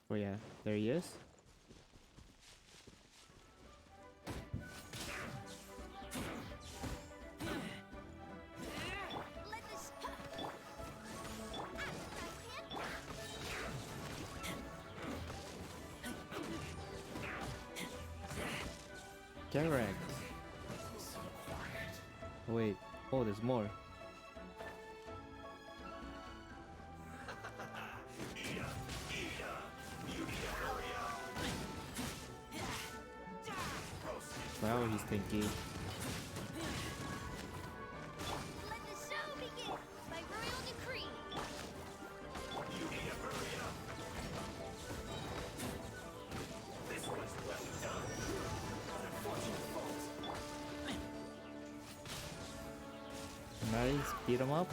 Oh yeah, there he is. Correct. Oh, wait. Oh, there's more. Wow, he's thinking. Let the show begin by royal decree. Nice, beat him up.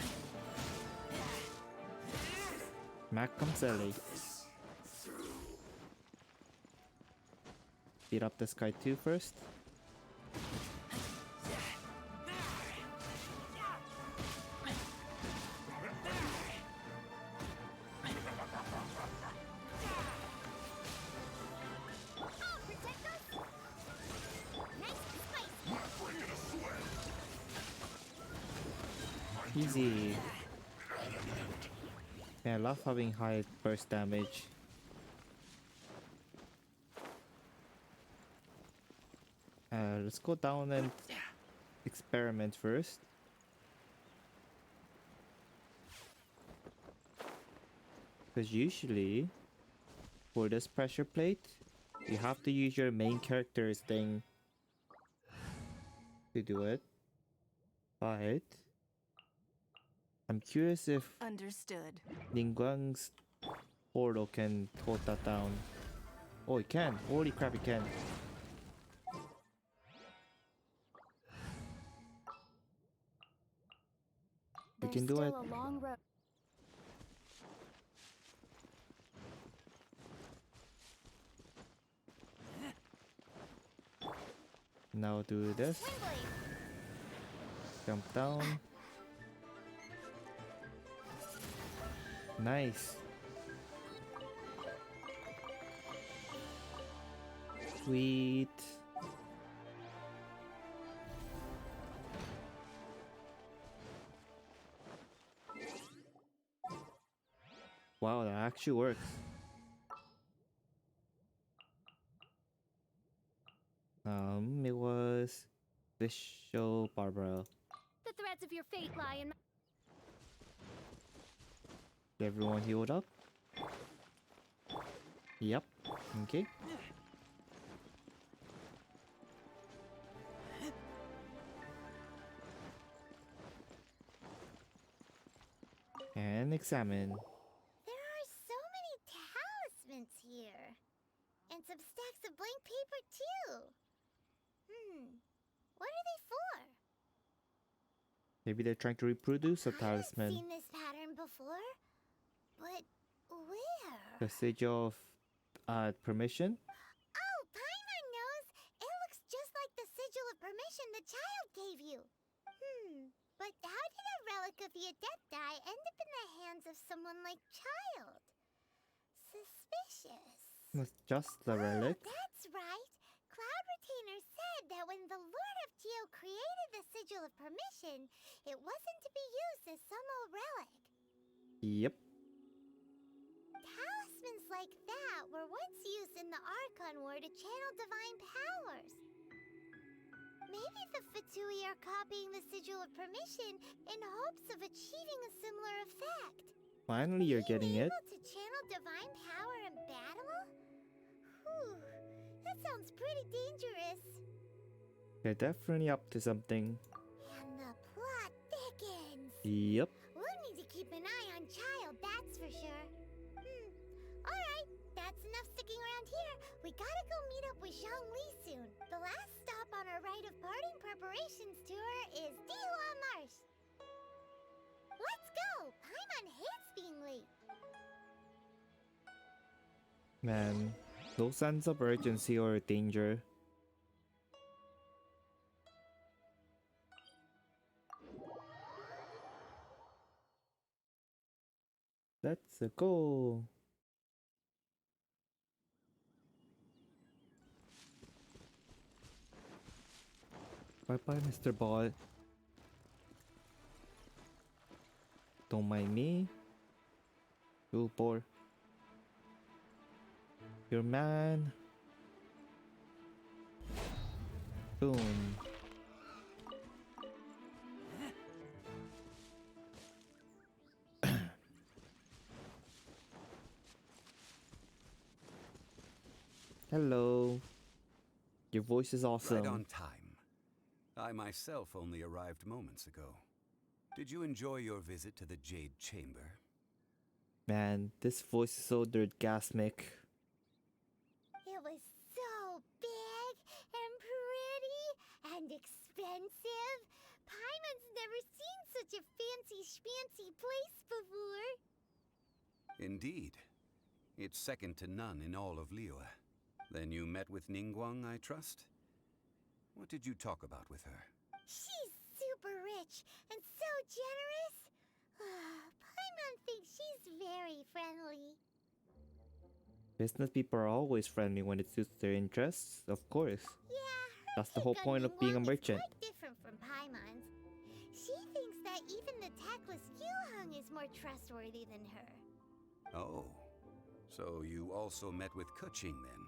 Mac comes early. Beat up this guy too first. Easy. Yeah, I love having high burst damage. Let's go down and experiment first. Because usually, for this pressure plate, you have to use your main character's thing to do it. But I'm curious if Understood. Ningguang's portal can hold that down. Oh, it can. Holy crap, it can. We can do it. A long road. Now do this. Jump down. Nice. Sweet. Wow, that actually works. It was this show, Barbara. The threads of your fate lie in. Everyone healed up? Yep. Okay. And examine. There are so many talismans here. And some stacks of blank paper too. What are they for? Maybe they're trying to reproduce a I haven't talisman. seen this pattern before. But where? The sigil of permission? Oh, Paimon knows! It looks just like the sigil of permission the child gave you. But how did a relic of the Adepti end up in the hands of someone like Child? Suspicious. It's just the relic. Oh, that's right. Cloud Retainer said that when the Lord of Geo created the sigil of permission, it wasn't to be used as some old relic. Yep. Talisman talismans like that were once used in the Archon War to channel divine powers. Maybe the Fatui are copying the Sigil of Permission in hopes of achieving a similar effect. Finally, you're getting it. Able to channel divine power in battle? Whew, that sounds pretty dangerous. They're definitely up to something. And the plot thickens. Yep. We'll need to keep an eye on Child, that's for sure. Alright, that's enough sticking around here. We gotta go meet up with Zhongli soon. The last stop on our rite of parting preparations tour is Dihua Marsh. Let's go! Paimon hates being late. Man, no sense of urgency or danger. Let's go. Bye bye, Mr. Ball. Don't mind me. You poor. Your man. Boom. Hello. Your voice is awesome. Right on time. I myself only arrived moments ago. Did you enjoy your visit to the Jade Chamber? Man, this voice is so dirtgasmic. It was so big and pretty and expensive. Paimon's never seen such a fancy schmancy place before. Indeed. It's second to none in all of Liyue. Then you met with Ningguang, I trust? What did you talk about with her? She's super rich and so generous. Paimon thinks she's very friendly. Business people are always friendly when it suits their interests, of course. Yeah, That's the whole point of being a merchant. Quite different from Paimon's. She thinks that even the tactless Yuheng is more trustworthy than her. Oh. So you also met with Keqing then?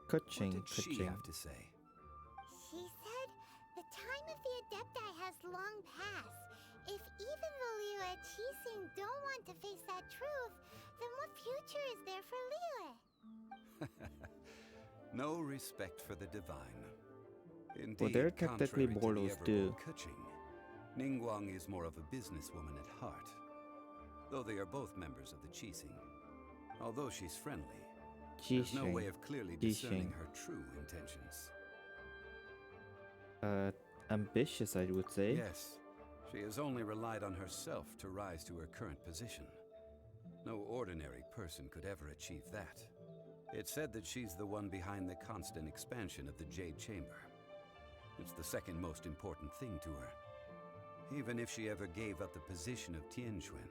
Keqing, What did she have to say? She said the time of the Adepti has long passed. If even the Liyue Qixing don't want to face that truth, then what future is there for Liyue? No respect for the divine. Indeed, Well, they're technically contrary to the mortals too. ever-bold Keqing, Ningguang is more of a businesswoman at heart. Though they are both members of the Qixing. Although she's friendly, there's no way of clearly discerning her true intentions. Ambitious, I would say. Yes, she has only relied on herself to rise to her current position. No ordinary person could ever achieve that. It's said that she's the one behind the constant expansion of the Jade Chamber. It's the second most important thing to her. Even if she ever gave up the position of Tianquan,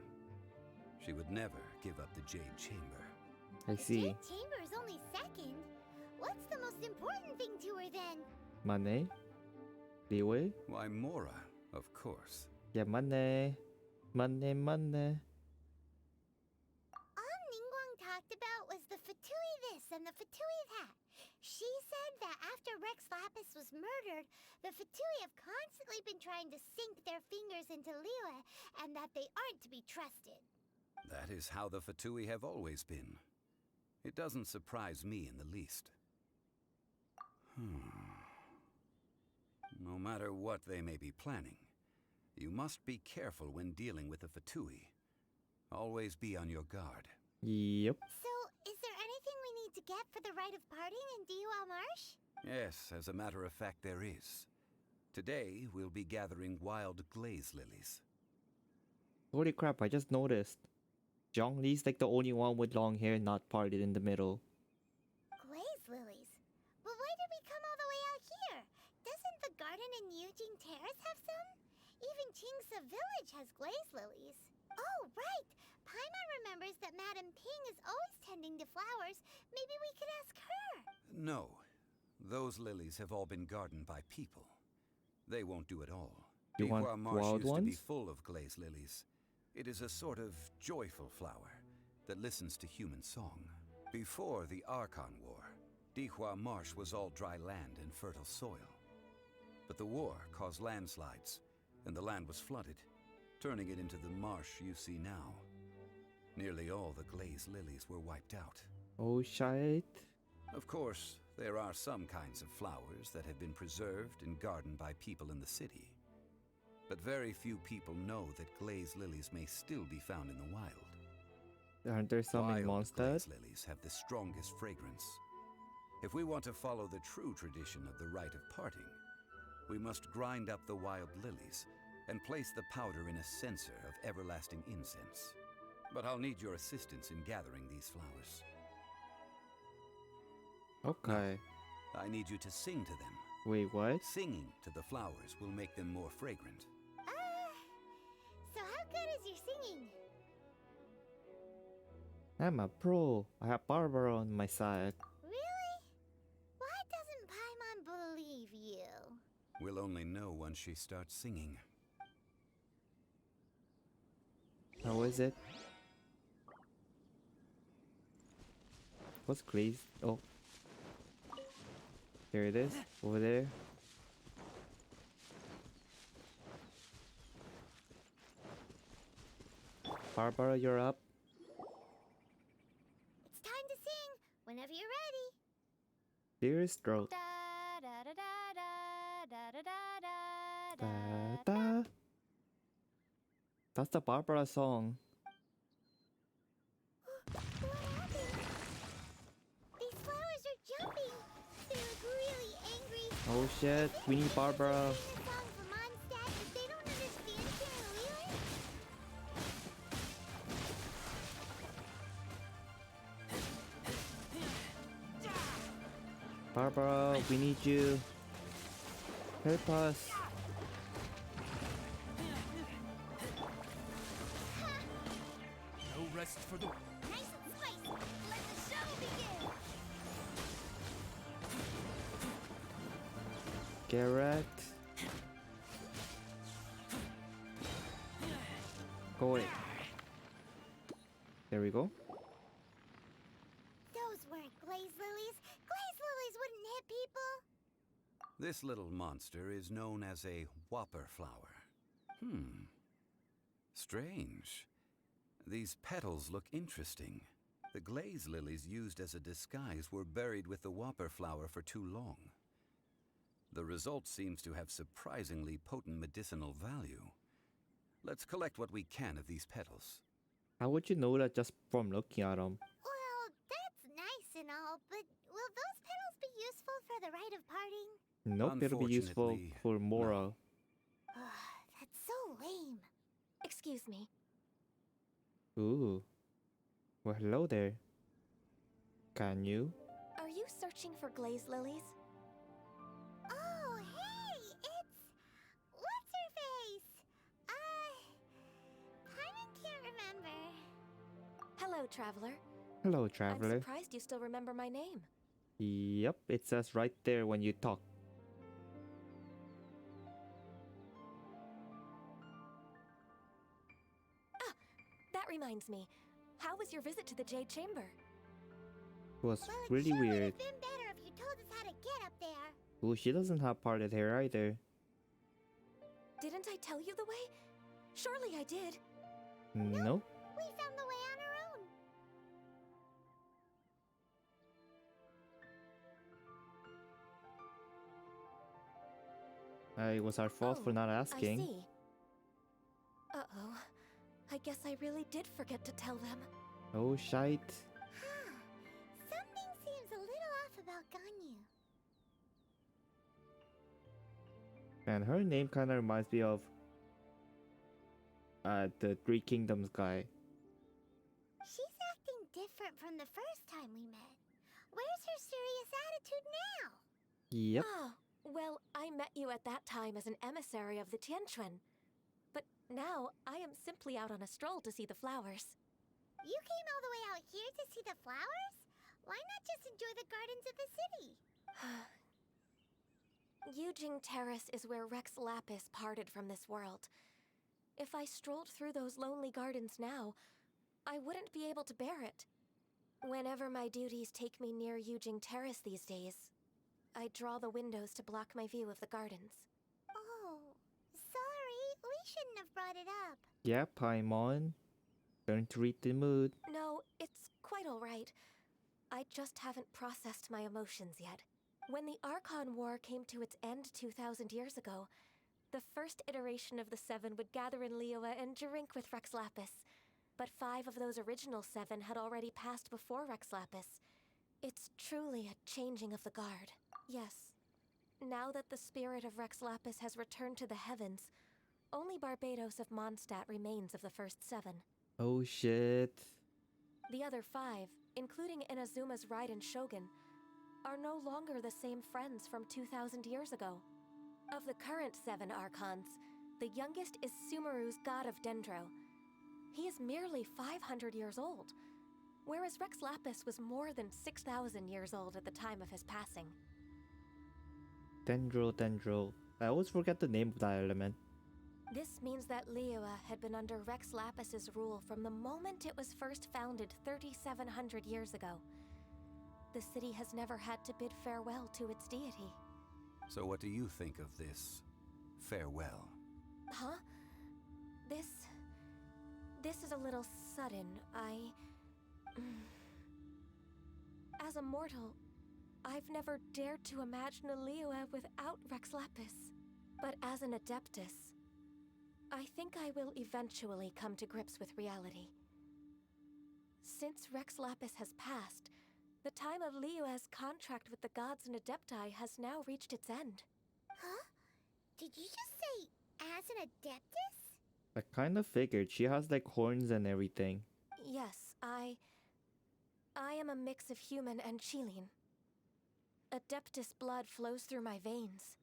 she would never give up the Jade Chamber. I see. The Jade Chamber is only second. What's the most important thing to her then? Money? Liyue? Why, Mora, of course. Yeah, money. Money, money. All Ningguang talked about was the Fatui this and the Fatui that. She said that after Rex Lapis was murdered, the Fatui have constantly been trying to sink their fingers into Liyue, and that they aren't to be trusted. That is how the Fatui have always been. It doesn't surprise me in the least. No matter what they may be planning, you must be careful when dealing with the Fatui. Always be on your guard. Yep. So, is there anything we need to get for the rite of parting in Dihua Marsh? Yes, as a matter of fact, there is. Today, we'll be gathering wild glaze lilies. Holy crap, I just noticed. Zhongli's like the only one with long hair not parted in the middle. Glaze lilies? But why did we come all the way out here? Doesn't the garden in Yujing Terrace have some? Even Qingsa Village has glaze lilies. Oh, right! Paimon remembers that Madame Ping is always tending to flowers. Maybe we could ask her. No. Those lilies have all been gardened by people. They won't do it all. You want Dihua Marsh wild used to be ones? full of glaze lilies. It is a sort of joyful flower, that listens to human song. Before the Archon War, Dihua Marsh was all dry land and fertile soil. But the war caused landslides, and the land was flooded, turning it into the marsh you see now. Nearly all the glazed lilies were wiped out. Oh shit. Of course, there are some kinds of flowers that have been preserved and gardened by people in the city. But very few people know that glazed lilies may still be found in the wild. Aren't there some in Wild Mondstadt? glazed lilies have the strongest fragrance. If we want to follow the true tradition of the rite of parting, we must grind up the wild lilies and place the powder in a censer of everlasting incense. But I'll need your assistance in gathering these flowers. Okay. I need you to sing to them. Wait, what? Singing to the flowers will make them more fragrant. So how good is your singing? I'm a pro. I have Barbara on my side. Really? Why doesn't Paimon believe you? We'll only know once she starts singing. How is it? What's glazed? Oh. There it is. Over there. Barbara, you're up. It's time to sing whenever you're ready. Dearest throat. Da da da da da da da da Da, da. That's the Barbara song. What happened? These flowers are jumping. They look really angry. Oh shit, we need Barbara. Sing a song for Mondstadt if they don't understand Sarah Liyue? Barbara, we need you. Help us. No rest for the... Nice and spicy. Let the show begin. Garrett. Go away. There we go. Those weren't glazed lilies. Glazed lilies wouldn't hit people. This little monster is known as a Whopper Flower. Strange. These petals look interesting. The glaze lilies used as a disguise were buried with the Whopper Flower for too long. The result seems to have surprisingly potent medicinal value. Let's collect what we can of these petals. How would you know that just from looking at them? Well, that's nice and all, but will those petals be useful for the rite of parting? Nope, it'll be useful Unfortunately, for Mora. That's so lame. Excuse me. Ooh. Well, hello there. Can you? Are you searching for glazed lilies? Oh, hey, it's... What's her face? Paimon can't remember. Hello, traveler. Hello, I'm traveler. surprised you still remember my name. Yep, it says right there when you talk. That reminds me. How was your visit to the Jade Chamber? It was Well, it really sure would weird. have been better if you told us how to get up there. Ooh, she doesn't have parted hair either. Didn't I tell you the way? Surely I did. Nope. We found the way on our own. It was our fault for not I asking. see. Uh-oh. I guess I really did forget to tell them. Oh, shite. Something seems a little off about Ganyu. And her name kind of reminds me of the Three Kingdoms guy. She's acting different from the first time we met. Where's her serious attitude now? Yep. Ah, well, I met you at that time as an emissary of the Tianquan. But now, I am simply out on a stroll to see the flowers. You came all the way out here to see the flowers? Why not just enjoy the gardens of the city? Yujing Terrace is where Rex Lapis parted from this world. If I strolled through those lonely gardens now, I wouldn't be able to bear it. Whenever my duties take me near Yujing Terrace these days, I draw the windows to block my view of the gardens. Oh, sorry. We shouldn't have brought it up. Yeah, Paimon. Learn to read the mood. No, it's quite alright. I just haven't processed my emotions yet. When the Archon War came to its end 2,000 years ago, the first iteration of the Seven would gather in Liyue and drink with Rex Lapis. But 5 of those original 7 had already passed before Rex Lapis. It's truly a changing of the guard. Yes. Now that the spirit of Rex Lapis has returned to the heavens, only Barbados of Mondstadt remains of the first 7. Oh shit. The other 5, including Inazuma's Raiden Shogun, are no longer the same friends from 2,000 years ago. Of the current 7 Archons, the youngest is Sumeru's god of Dendro. He is merely 500 years old, whereas Rex Lapis was more than 6,000 years old at the time of his passing. Dendro. I always forget the name of that element. This means that Liyue had been under Rex Lapis's rule from the moment it was first founded 3,700 years ago. The city has never had to bid farewell to its deity. So what do you think of this farewell? Huh? This is a little sudden. As a mortal, I've never dared to imagine a Liyue without Rex Lapis. But as an Adeptus, I think I will eventually come to grips with reality. Since Rex Lapis has passed, the time of Liyue's contract with the gods and Adepti has now reached its end. Huh? Did you just say, as an Adeptus? I kind of figured. She has like horns and everything. Yes, I am a mix of human and Chilean. Adeptus blood flows through my veins.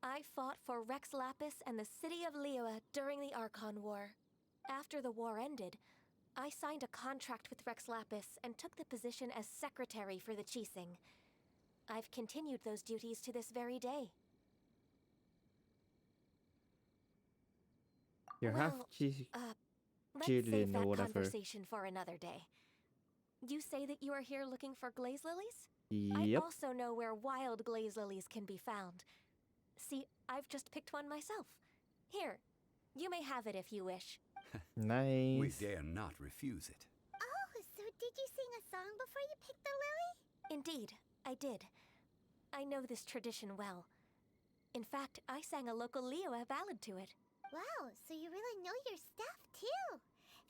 I fought for Rex Lapis and the city of Liyue during the Archon War. After the war ended, I signed a contract with Rex Lapis and took the position as secretary for the Qixing. I've continued those duties to this very day. You're Well, half let's Chilean save or that whatever. conversation for another day. You say that you are here looking for glaze lilies? I Yep. also know where wild glaze lilies can be found. See, I've just picked one myself. Here, you may have it if you wish. Nice. We dare not refuse it. Oh, so did you sing a song before you picked the lily? Indeed, I did. I know this tradition well. In fact, I sang a local Liyue ballad to it. Wow, so you really know your stuff, too.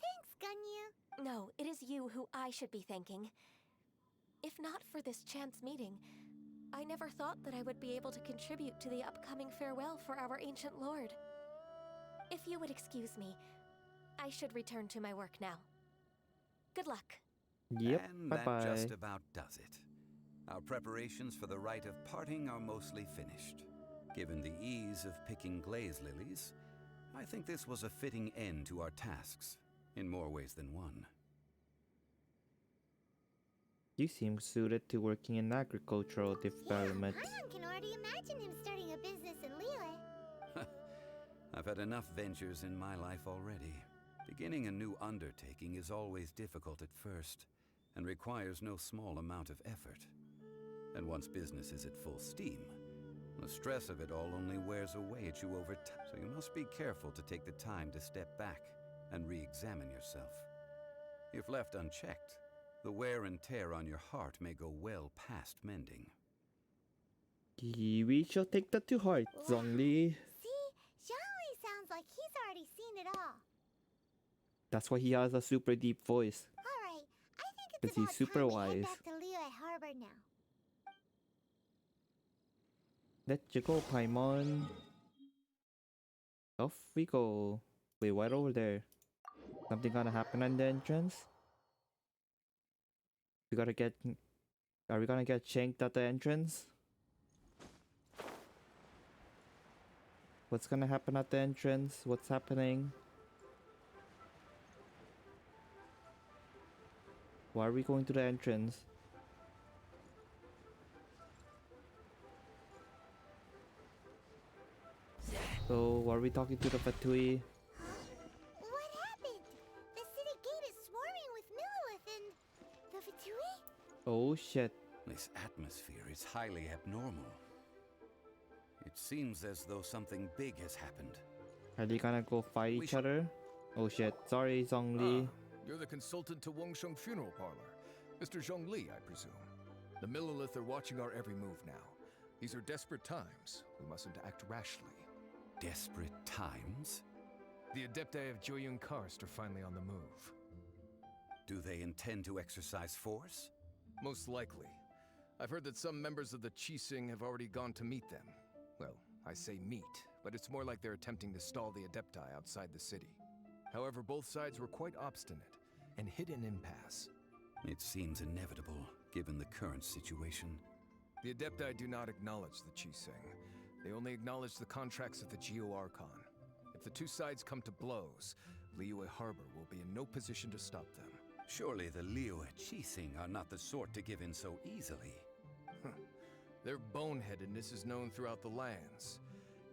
Thanks, Gunyu. No, it is you who I should be thanking. If not for this chance meeting, I never thought that I would be able to contribute to the upcoming farewell for our ancient lord. If you would excuse me, I should return to my work now. Good luck. Yep. And Bye-bye. that just about does it. Our preparations for the rite of parting are mostly finished. Given the ease of picking glaze lilies, I think this was a fitting end to our tasks, in more ways than one. You seem suited to working in agricultural development. Yeah, Paimon can already imagine him starting a business in Liyue. I've had enough ventures in my life already. Beginning a new undertaking is always difficult at first, and requires no small amount of effort. And once business is at full steam, the stress of it all only wears away at you over time. So you must be careful to take the time to step back and re-examine yourself. If left unchecked, the wear and tear on your heart may go well past mending. We shall take that to heart, Zhongli. See, Zhongli sounds like he's already seen it all. That's why he has a super deep voice. Alright, I think it's 'Cause he's about super time we wise. head back to Liyue Harbor now. Let you go, Paimon. Off we go. Wait, what over there? Something gonna happen on the entrance? Are we gonna get shanked at the entrance? What's gonna happen at the entrance? What's happening? Why are we going to the entrance? So, why are we talking to the Fatui? What happened? The city gate is Oh shit. This atmosphere is highly abnormal. It seems as though something big has happened. Are they gonna go fight each other? Oh shit. Sorry, Zhongli. You're the consultant to Wangsheng Funeral Parlor. Mr. Zhongli, I presume. The Millelith are watching our every move now. These are desperate times. We mustn't act rashly. Desperate times? The Adepti of Joyun Karst are finally on the move. Do they intend to exercise force? Most likely. I've heard that some members of the Qixing have already gone to meet them. Well, I say meet, but it's more like they're attempting to stall the Adepti outside the city. However, both sides were quite obstinate and hit an impasse. It seems inevitable, given the current situation. The Adepti do not acknowledge the Qixing. They only acknowledge the contracts of the Geo Archon. If the two sides come to blows, Liyue Harbor will be in no position to stop them. Surely the Liyue Qixing are not the sort to give in so easily. Their boneheadedness is known throughout the lands.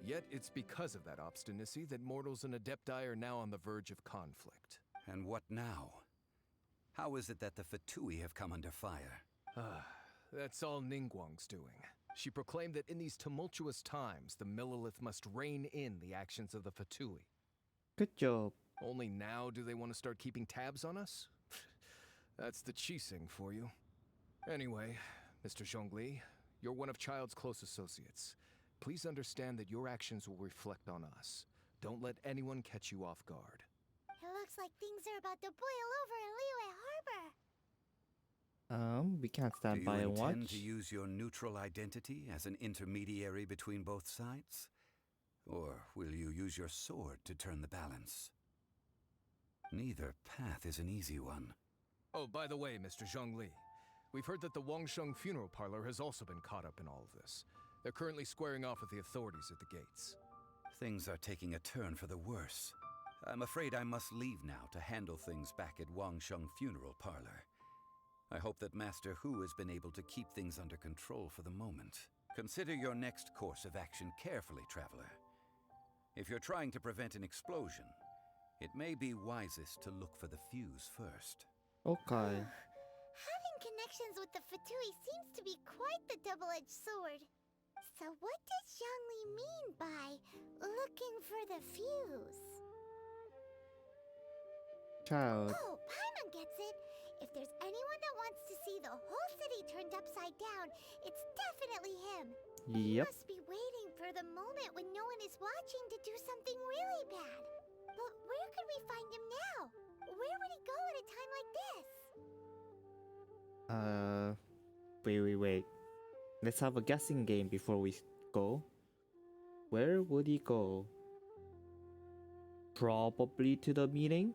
Yet it's because of that obstinacy that mortals and Adepti are now on the verge of conflict. And what now? How is it that the Fatui have come under fire? That's all Ningguang's doing. She proclaimed that in these tumultuous times, the Millelith must rein in the actions of the Fatui. Good job. Only now do they want to start keeping tabs on us? That's the Qixing for you. Anyway, Mr. Zhongli, you're one of Child's close associates. Please understand that your actions will reflect on us. Don't let anyone catch you off guard. It looks like things are about to boil over in Liyue Harbor. We can't stand by and Do you intend watch. to use your neutral identity as an intermediary between both sides? Or will you use your sword to turn the balance? Neither path is an easy one. Oh, by the way, Mr. Zhongli, we've heard that the Wangsheng Funeral Parlor has also been caught up in all of this. They're currently squaring off with the authorities at the gates. Things are taking a turn for the worse. I'm afraid I must leave now to handle things back at Wangsheng Funeral Parlor. I hope that Master Hu has been able to keep things under control for the moment. Consider your next course of action carefully, Traveler. If you're trying to prevent an explosion, it may be wisest to look for the fuse first. Okay. Having connections with the Fatui seems to be quite the double-edged sword. So what does Zhongli mean by looking for the fuse? Child. Oh, Paimon gets it. If there's anyone that wants to see the whole city turned upside down, it's definitely him. He Yep. must be waiting for the moment when no one is watching to do something really bad. But where could we find him now? Where would he go at a time like this? Wait. Let's have a guessing game before we go. Where would he go? Probably to the meeting?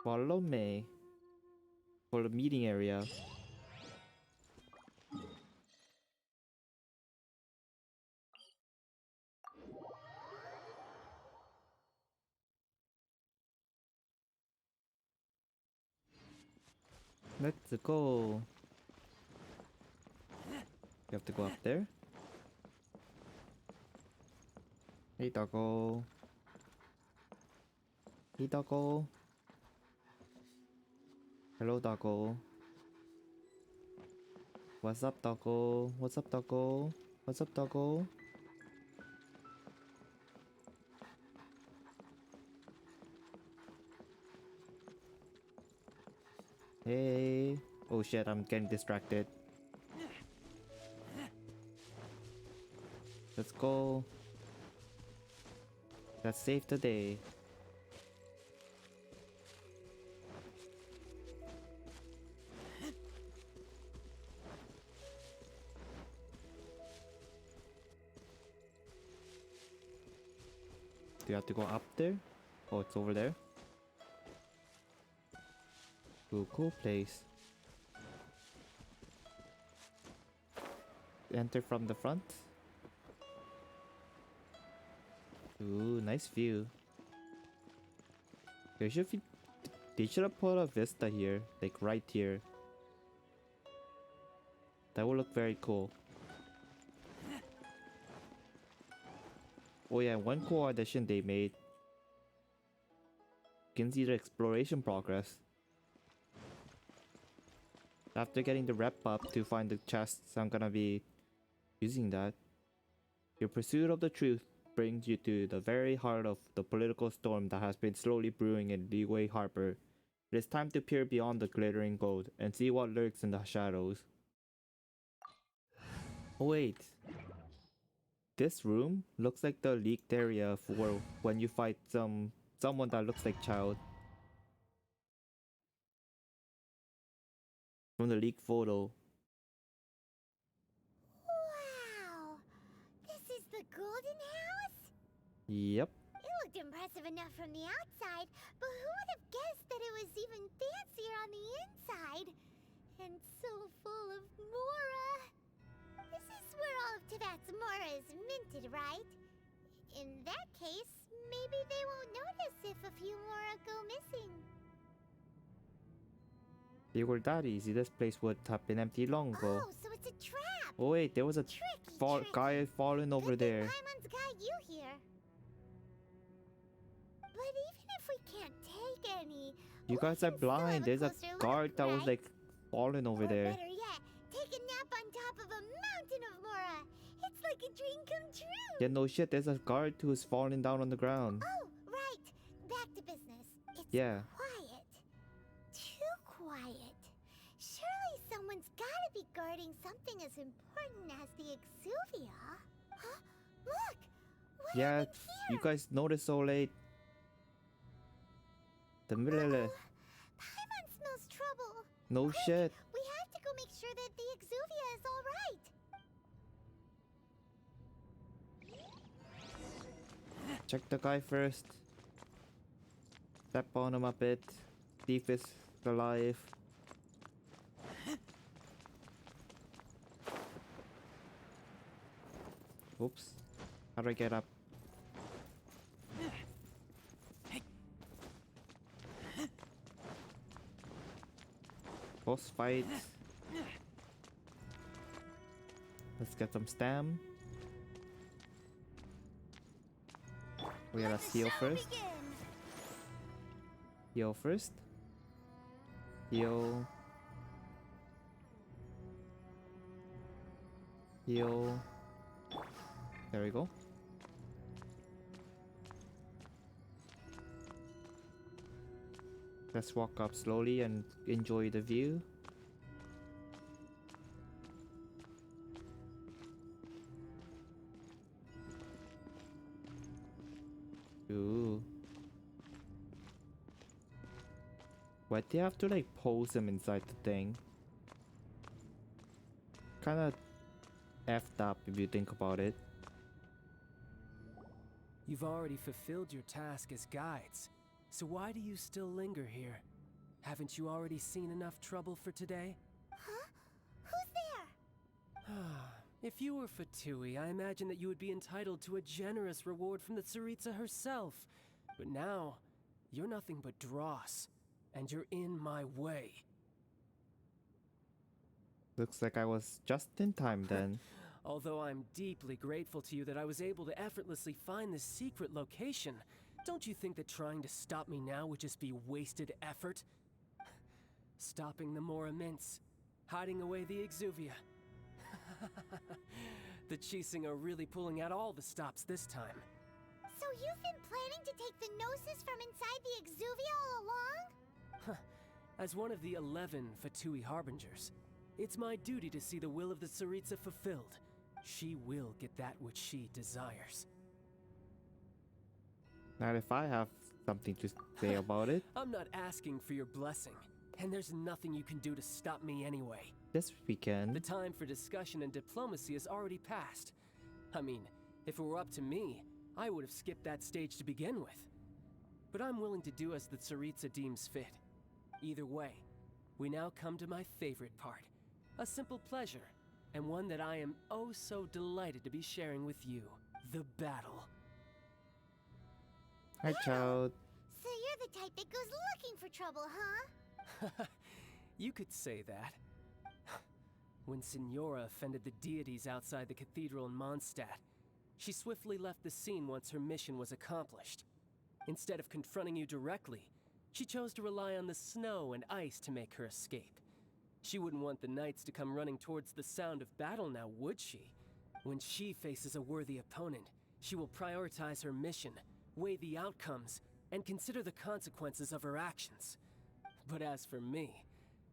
Follow me. For the meeting area. Let's go. You have to go up there. Hey, doggo. Hey, doggo. Hello, doggo. What's up, doggo? What's up, doggo? What's up, doggo? Hey. Oh shit, I'm getting distracted. Let's go. Let's save the day. Do you have to go up there? Oh, it's over there. Cool place. Enter from the front. Ooh, nice view. They should have put a vista here, like right here. That would look very cool. Oh yeah, one cool addition they made. You can see the exploration progress. After getting the rep up to find the chests, I'm gonna be using that. Your pursuit of the truth brings you to the very heart of the political storm that has been slowly brewing in Liyue Harbor. It is time to peer beyond the glittering gold and see what lurks in the shadows. Oh wait. This room looks like the leaked area for when you fight someone that looks like Child. From the leaked photo. Wow! This is the Golden House? Yep. It looked impressive enough from the outside, but who would have guessed that it was even fancier on the inside? And so full of Mora. This is where all of Teyvat's Mora is minted, right? In that case, maybe they won't notice if a few Mora go missing. If it were that easy, this place would have been empty long ago. Oh, so it's a trap! Oh wait, there was a Tricky. guy falling over Good thing there. Paimon's got you here. But even if we can't take any, You we guys are can still have blind. There's a closer guard look, that was right? like falling over Or there. better yet, take a nap on top of a mountain of Mora. It's like a dream come true. Yeah, no shit. There's a guard who's falling down on the ground. Oh, right. Back to business. It's Yeah. quiet. Too quiet. Surely someone's gotta be guarding something as important as the Exuvia. Huh? Look! What Yeah, happened here? you guys noticed so late. The middle. Paimon smells trouble. No Quick, shit. We have to go make sure that the Exuvia is all right. Check the guy first. Step on him a bit. See if he's alive. Oops. How do I get up? Boss fight. Let's get some stam. We gotta heal first. Heal first. Heal. Heal. There we go. Let's walk up slowly and enjoy the view. Ooh. Why'd they have to like pose him inside the thing? Kinda effed up if you think about it. You've already fulfilled your task as guides, so why do you still linger here? Haven't you already seen enough trouble for today? Huh? Who's there? If you were Fatui, I imagine that you would be entitled to a generous reward from the Tsaritsa herself. But now, you're nothing but dross, and you're in my way. Looks like I was just in time then. Although I'm deeply grateful to you that I was able to effortlessly find this secret location, don't you think that trying to stop me now would just be wasted effort? Stopping the Mora Mints, hiding away the Exuvia. The Chising are really pulling out all the stops this time. So you've been planning to take the Gnosis from inside the Exuvia all along? As one of the 11 Fatui Harbingers, it's my duty to see the will of the Tsaritsa fulfilled. She will get that which she desires. Not if I have something to say about it. I'm not asking for your blessing, and there's nothing you can do to stop me anyway. This weekend. The time for discussion and diplomacy has already passed. I mean, if it were up to me, I would have skipped that stage to begin with. But I'm willing to do as the Tsaritsa deems fit. Either way, we now come to my favorite part. A simple pleasure, and one that I am oh so delighted to be sharing with you. The battle. Hi, child. So you're the type that goes looking for trouble, huh? You could say that. When Signora offended the deities outside the cathedral in Mondstadt, she swiftly left the scene once her mission was accomplished. Instead of confronting you directly, she chose to rely on the snow and ice to make her escape. She wouldn't want the knights to come running towards the sound of battle now, would she? When she faces a worthy opponent, she will prioritize her mission, weigh the outcomes, and consider the consequences of her actions. But as for me,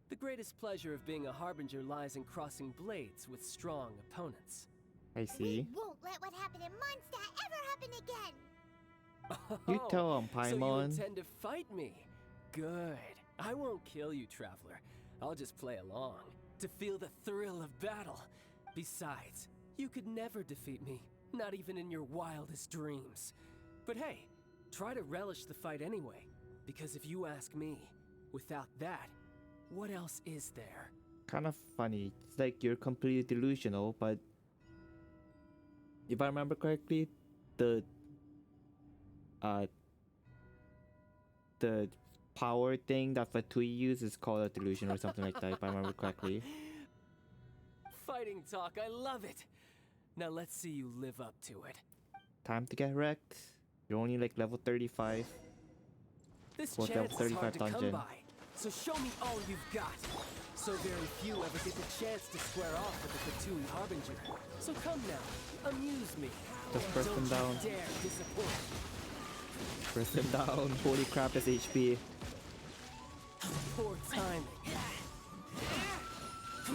the greatest pleasure of being a harbinger lies in crossing blades with strong opponents. I see. We won't let what happened in Mondstadt ever happen again. You tell him, So you Paimon. intend to fight me? Good. I won't kill you, Traveler. I'll just play along, to feel the thrill of battle. Besides, you could never defeat me, not even in your wildest dreams. But hey, try to relish the fight anyway, because if you ask me, without that, what else is there? Kind of funny. It's like you're completely delusional, but if I remember correctly, the power thing that Fatui uses is called a delusion or something like that, if I remember correctly. Fighting talk, I love it! Now let's see you live up to it. Time to get wrecked. You're only like level 35. This Well, chance level is hard 35 to come dungeon. by, so show me all you've got. So very few ever get the chance to square off with the Fatui Harbinger. So come now, amuse me. Just press them Don't down. you dare disappoint. Press him down. Holy crap, his HP. Poor timing.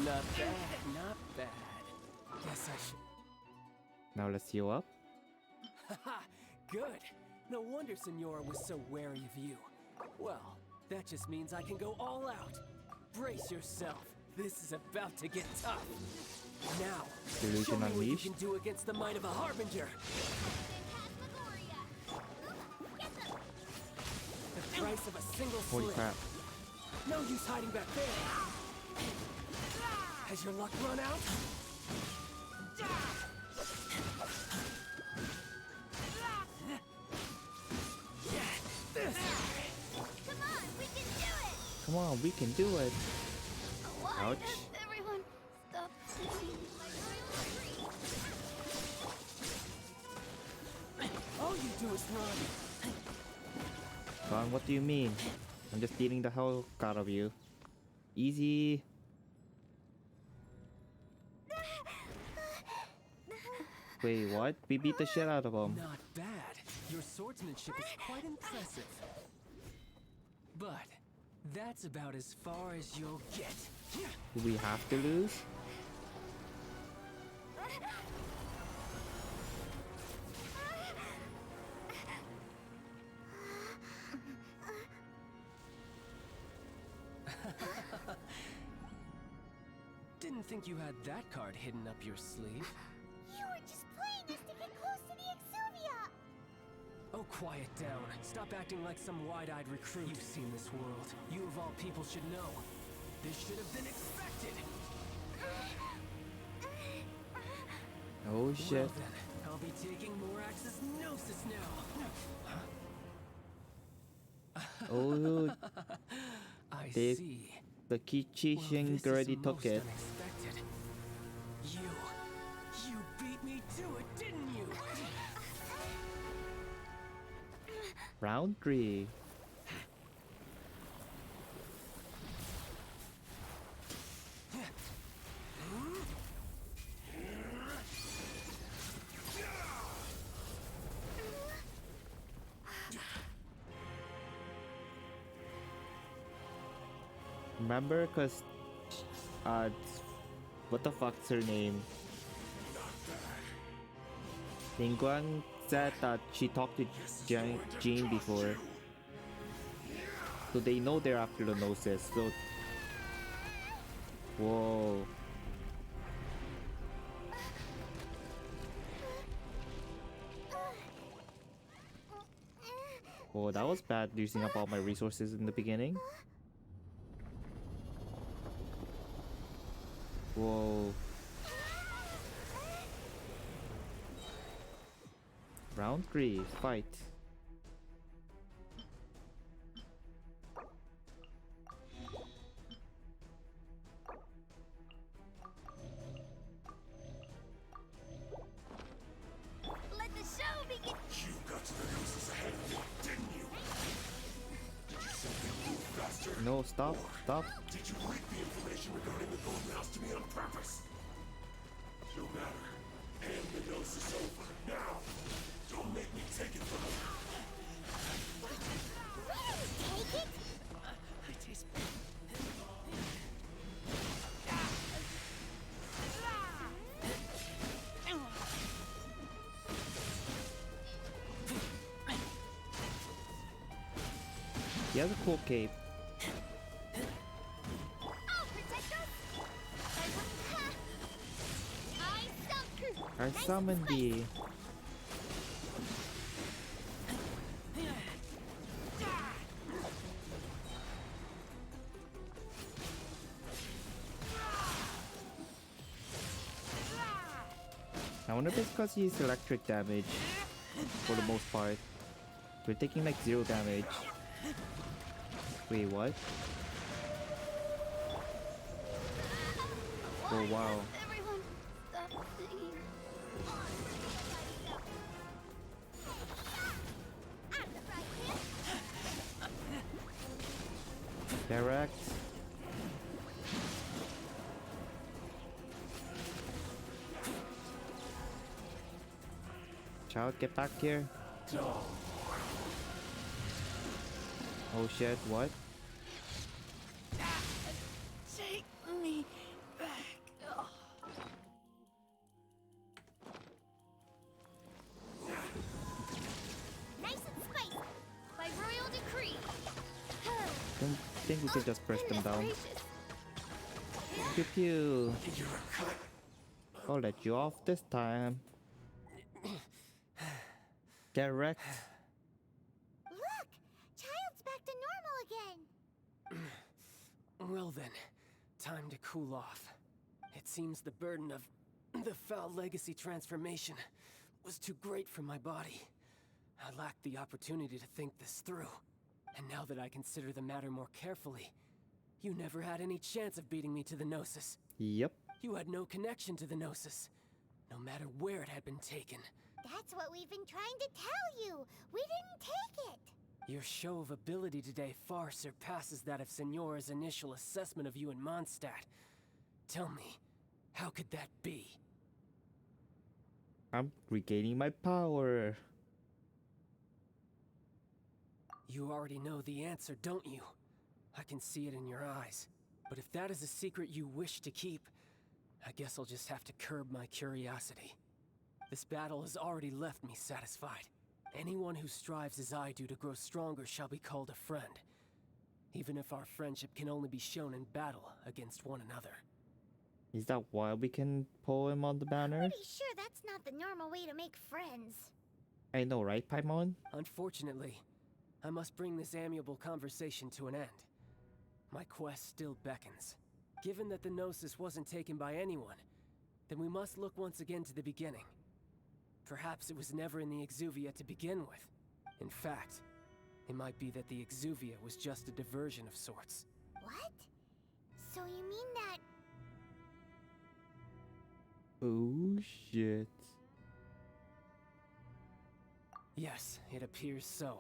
Not bad, not bad. Guess I should... Now let's heal up. Haha, good. No wonder Senora was so wary of you. Well, that just means I can go all out. Brace yourself. This is about to get tough. Now, Delusion show me what you unleashed. can do against the might of a Harbinger. The price of a single Holy slip. crap. No use hiding back there. Has your luck run out? Come on, we can do it. Why Ouch. does everyone stop singing? All you do is run. Ron, what do you mean? I'm just beating the hell out of you. Easy. Wait, what? We beat the shit out of him. Not bad. Your swordsmanship is quite impressive. But that's about as far as you'll get. Do we have to lose? Didn't think you had that card hidden up your sleeve. You were just playing us to get close to the Exuvia! Oh, quiet down. Stop acting like some wide-eyed recruit. You've seen this world. You of all people should know. This should have been expected. Oh shit. Well then, I'll be taking Morax's gnosis now. Oh, I they- see. the Kichi Well, Shing this already is took most it. unexpected. You beat me to it, didn't you? Round 3. Remember, cause what the fuck's her name? Ningguang said that she talked to Jean before, so they know they're after the gnosis. So, whoa. Oh, that was bad using up all my resources in the beginning. Whoa. Round 3, fight. Let the show begin! You got to the gnosis ahead of me, didn't you? Did you simply move faster? No, stop, stop. Did you leak the information regarding the gold mouse to me on purpose? No matter. And the dose is over. Now! Don't make me take it from you. Take it? I taste. He has a cool cape. I'll protect us! I summoned thee. I wonder if it's because he's electric damage for the most part. We're taking like 0 damage. Wait, what? Oh wow. Everyone, stop singing. Direct. Child, get back here. Oh shit, what? Take me back. Oh. Nice and spicy. By royal decree. Don't think we could just press them down. Pew pew. I'll let you off this time. Get wrecked. Look! Child's back to normal again. Well then, time to cool off. It seems the burden of the foul legacy transformation was too great for my body. I lacked the opportunity to think this through. And now that I consider the matter more carefully, you never had any chance of beating me to the Gnosis. Yep. You had no connection to the Gnosis, no matter where it had been taken. That's what we've been trying to tell you. We didn't take it. Your show of ability today far surpasses that of Signora's initial assessment of you in Mondstadt. Tell me, how could that be? I'm regaining my power. You already know the answer, don't you? I can see it in your eyes. But if that is a secret you wish to keep, I guess I'll just have to curb my curiosity. This battle has already left me satisfied. Anyone who strives as I do to grow stronger shall be called a friend. Even if our friendship can only be shown in battle against one another. Is that why we can pull him on the banner? Pretty sure that's not the normal way to make friends. I know, right, Paimon? Unfortunately, I must bring this amiable conversation to an end. My quest still beckons. Given that the Gnosis wasn't taken by anyone, then we must look once again to the beginning. Perhaps it was never in the Exuvia to begin with. In fact, it might be that the Exuvia was just a diversion of sorts. What? So you mean that... Oh shit. Yes, it appears so.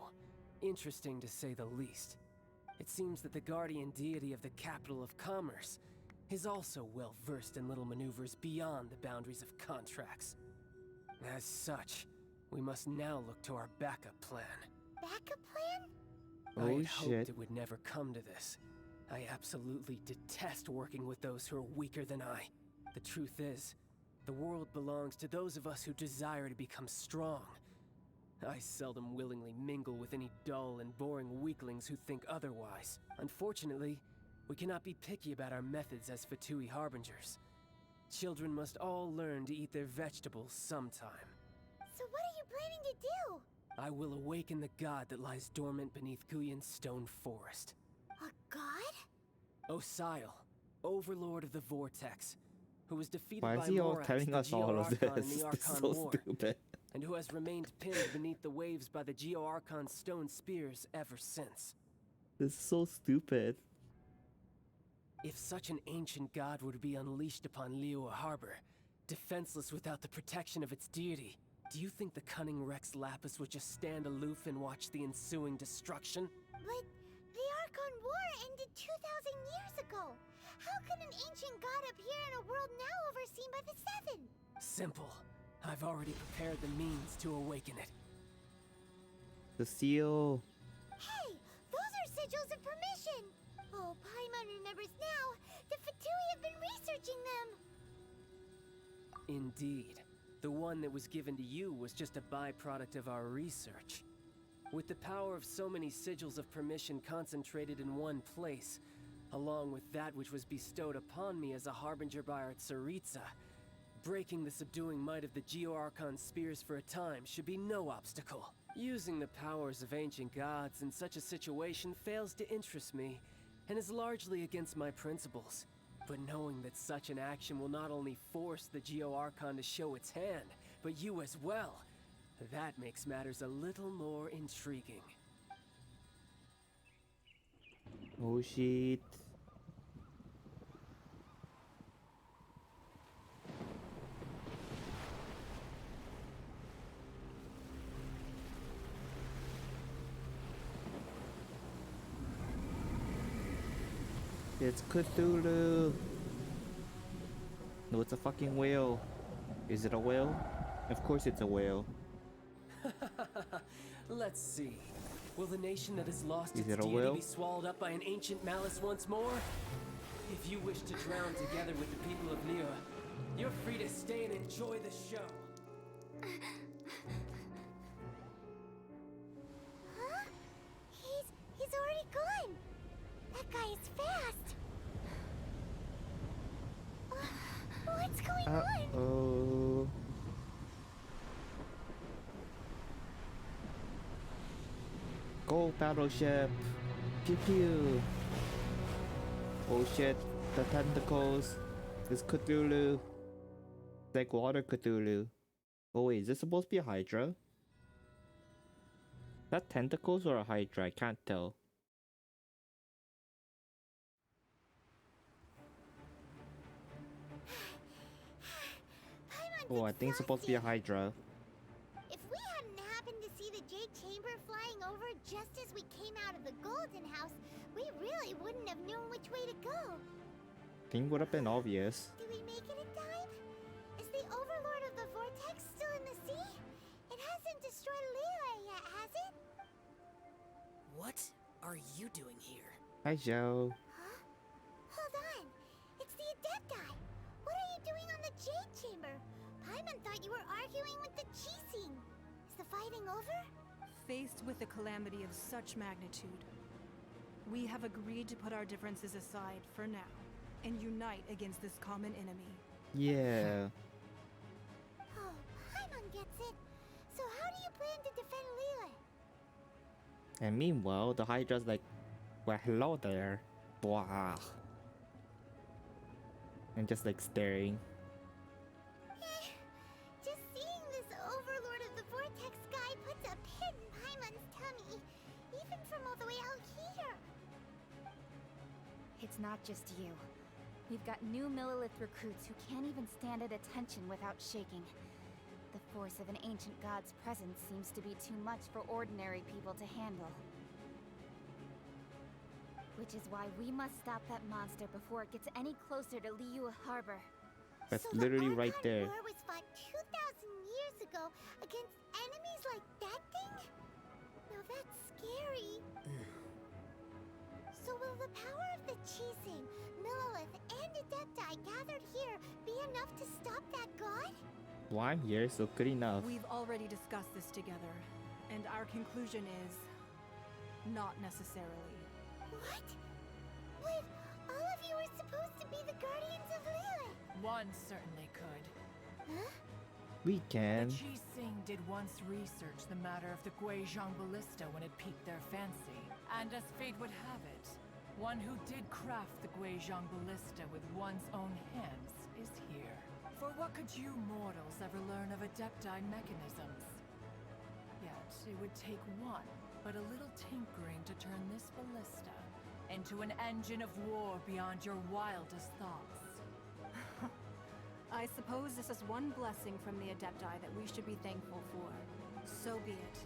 Interesting to say the least. It seems that the guardian deity of the capital of commerce is also well versed in little maneuvers beyond the boundaries of contracts. As such, we must now look to our backup plan. Backup plan? Oh I had shit. hoped it would never come to this. I absolutely detest working with those who are weaker than I. The truth is, the world belongs to those of us who desire to become strong. I seldom willingly mingle with any dull and boring weaklings who think otherwise. Unfortunately, we cannot be picky about our methods as Fatui Harbingers. Children must all learn to eat their vegetables sometime. So what are you planning to do? I will awaken the god that lies dormant beneath Guyon's stone forest. A god? Osial, overlord of the Vortex, who was defeated Why by is he all Morax, telling the us all of Geo-Archon in this? the This is Archon so War, stupid. and who has remained pinned beneath the waves by the Geo-Archon stone spears ever since. This is so stupid. If such an ancient god were to be unleashed upon Liyue Harbor, defenseless without the protection of its deity, do you think the cunning Rex Lapis would just stand aloof and watch the ensuing destruction? But the Archon War ended 2,000 years ago. How can an ancient god appear in a world now overseen by the Seven? Simple. I've already prepared the means to awaken it. The seal. Hey, those are sigils of permission. Oh, Paimon remembers now. The Fatui have been researching them. Indeed. The one that was given to you was just a byproduct of our research. With the power of so many sigils of permission concentrated in one place, along with that which was bestowed upon me as a harbinger by our Tsaritsa, breaking the subduing might of the Geo-Archon spears for a time should be no obstacle. Using the powers of ancient gods in such a situation fails to interest me, and is largely against my principles. But knowing that such an action will not only force the Geo-Archon to show its hand, but you as well, that makes matters a little more intriguing. Oh shit. It's Cthulhu. No, it's a fucking whale. Is it a whale? Of course it's a whale. Let's see. Will the nation that has lost Is its it a deity whale? be swallowed up by an ancient malice once more? If you wish to drown together with the people of Liyue, you're free to stay and enjoy the show. Huh? He's already gone. That guy is fast. What's going on? Oh. Go battleship. Pew pew. Oh shit. The tentacles. It's Cthulhu. It's like water Cthulhu. Oh wait, is this supposed to be a Hydra? Is that tentacles or a Hydra? I can't tell. Oh, I think it's supposed to be a Hydra. If we hadn't happened to see the Jade Chamber flying over just as we came out of the Golden House, we really wouldn't have known which way to go. Think would have been obvious. Did we make it in time? Is the Overlord of the Vortex still in the sea? It hasn't destroyed Liyue yet, has it? What are you doing here? Hi, Joe. Huh? Hold on. It's the Adepti. What are you doing on the Jade Chamber? Paimon thought you were arguing with the Chising. Is the fighting over? Faced with a calamity of such magnitude, we have agreed to put our differences aside for now and unite against this common enemy. Yeah. Oh, Paimon gets it. So how do you plan to defend Liyue? And meanwhile, the Hydra's like, well, hello there. Blah. And just like staring. Just seeing this Overlord of the Vortex guy puts a pit in Paimon's tummy, even from all the way out here. It's not just you. We've got new Millilith recruits who can't even stand at attention without shaking. The force of an ancient god's presence seems to be too much for ordinary people to handle. Which is why we must stop that monster before it gets any closer to Liyue Harbor. That's So literally the right Archon there. War was fought 2,000 years ago against enemies like that thing? Now that's scary. So will the power of the Chising, Millilith, and Adepti gathered here be enough to stop that god? Well, I'm here, so good enough. We've already discussed this together, and our conclusion is not necessarily. What? But all of you are supposed to be the guardians of Liyue. One certainly could. Huh? We can. The Chising did once research the matter of the Guizhong Ballista when it piqued their fancy. And as fate would have it, one who did craft the Guizhong Ballista with one's own hands is here. For what could you mortals ever learn of Adepti mechanisms? Yet, it would take one, but a little tinkering to turn this ballista into an engine of war beyond your wildest thoughts. I suppose this is one blessing from the Adepti that we should be thankful for. So be it.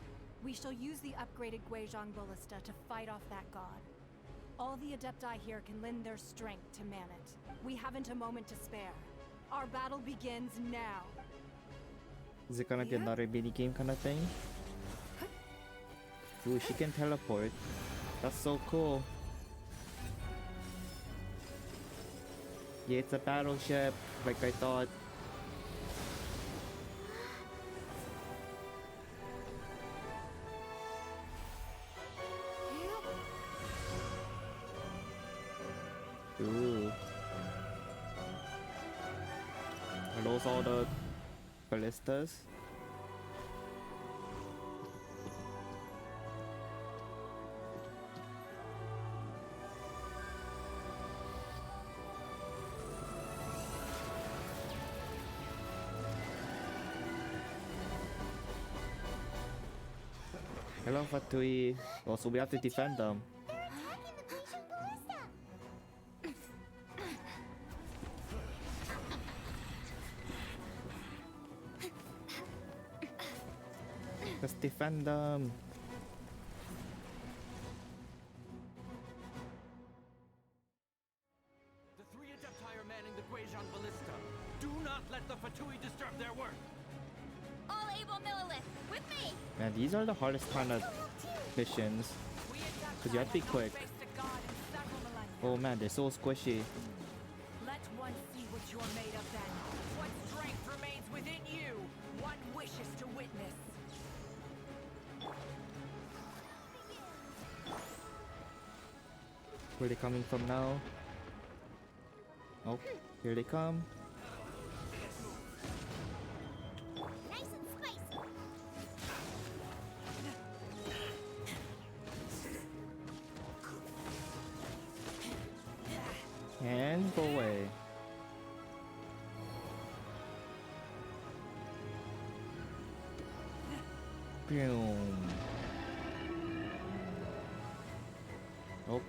We shall use the upgraded Guizhong Ballista to fight off that god. All the Adepti here can lend their strength to man it. We haven't a moment to spare. Our battle begins now. Is it gonna be another mini game kind of thing? Ooh, she can teleport. That's so cool. Yeah, it's a battleship, like I thought. Ooh. Are those all the ballistas? Hello, Fatui. Also, we have to defend them. Let's defend them. The three Adepti are manning the Guizhong Ballista. Do not let the Fatui disturb their work. All able Millilith, with me! Man, these are the hardest kind of missions. Because you have to be quick. Oh man, they're so squishy. Let one see what you're made of then. What strength remains within you? One wishes to witness. Where are they coming from now? Oh, here they come. Nice and spicy. And go away. Boom. Oh,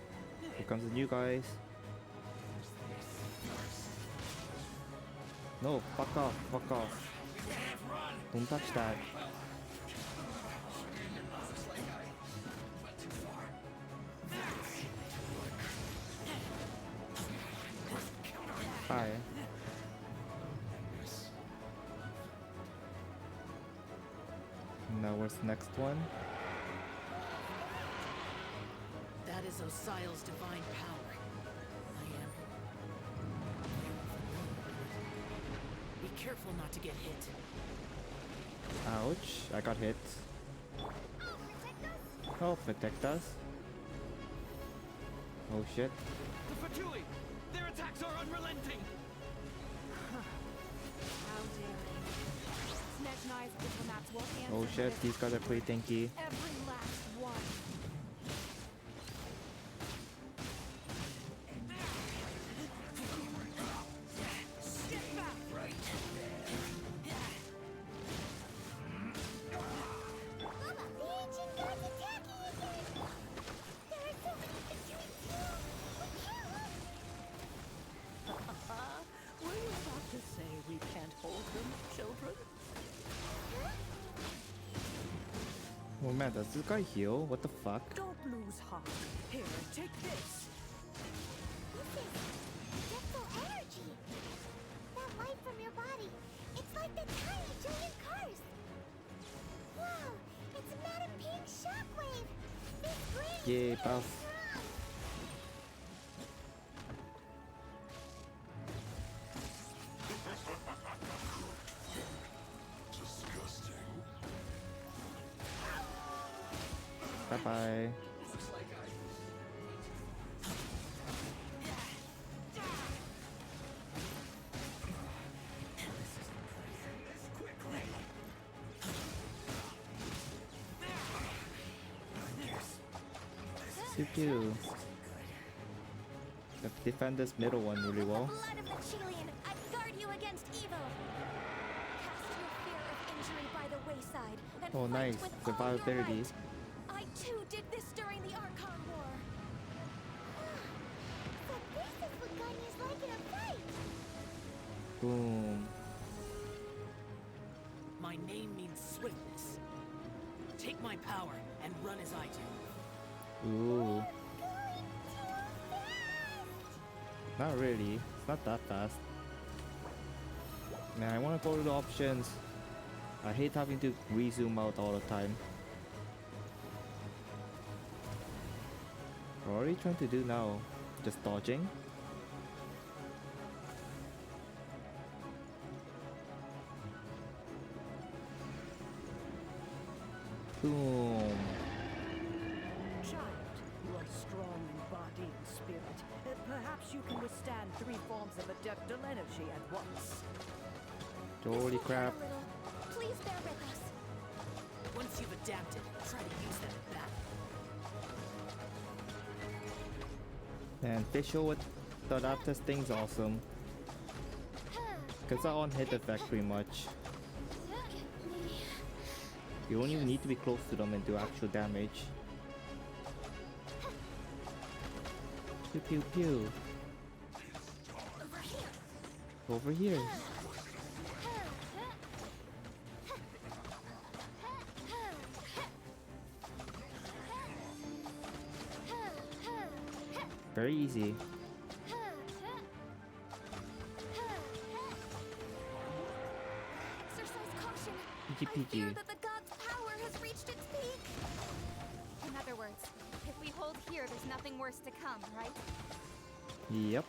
here comes the new guys. No, fuck off, fuck off. Don't touch that. Hi. Now where's the next one? That is Osial's divine power. I am. Be careful not to get hit. Ouch, I got hit. Oh, protect us. Oh shit. The Fatui! Their attacks are unrelenting! How dare they? Snedge Knives diplomats will answer Oh for shit, this. these guys are pretty tanky. Every last one. Step back! Mama, the ancient god's attacking again! There are so many Fatui too! We can't! Were you about to say we can't hold them, children? Oh man, does this guy heal? What the fuck? Don't lose heart. Here, take this. This is Depthal energy! That light from your body, it's like the tiny giant cars! Wow, it's Madam Pink's shockwave! This green Yay, is buff. strong! Disgusting. Bye bye. Pew. Have to defend this middle one really well. Blood of the Chilean, I guard you against evil. Cast your fear of injury by the wayside and Oh, fight nice. with all your Survivability. might. I too did this during the Archon War. So this is what Ganya's like in a fight! Boom. My name means swiftness. Take my power and run as I do. Ooh. Not really. It's not that fast. Man, I want to go to the options. I hate having to re-zoom out all the time. What are you trying to do now? Just dodging? Boom. Child, you are strong in body and spirit. Perhaps you can withstand 3 forms of adeptal energy at once. Holy crap. Please bear with us. Once you've adapted, try to use them in battle. Man, Fischl with the Adaptus thing's awesome. Cause that on hit effect pretty much. You don't even need to be close to them and do actual damage. Pew pew pew. Over here. Very easy. Exercise caution. Peachy I fear peachy. that the god's power has reached its peak. In other words, if we hold here, there's nothing worse to come, right? Yep.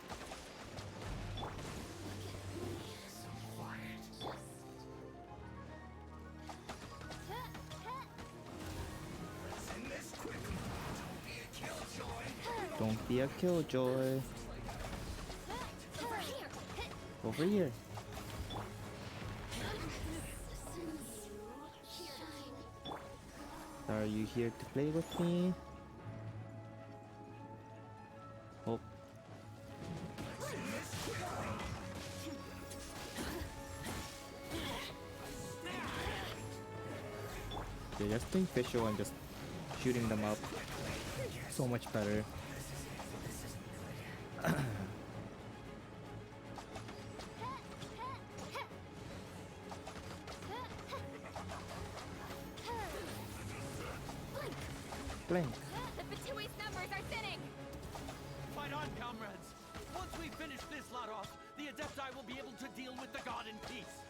Don't be a killjoy. Over here. Are you here to play with me? Oh. Yeah, just doing Fischl and just shooting them up. So much better. Blink. The Fatui's numbers are thinning! Fight on, comrades! Once we finish this lot off, the Adepti will be able to deal with the god in peace.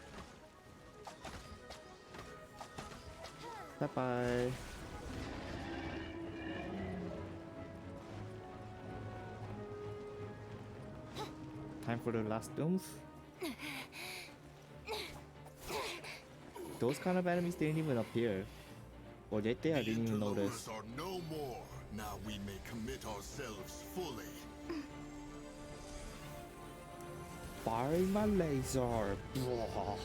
Bye bye. Time for the last oomph. Those kind of enemies didn't even appear. Or did they? I didn't even notice. Are no more. Now we may commit ourselves fully. Firing my laser. Blah.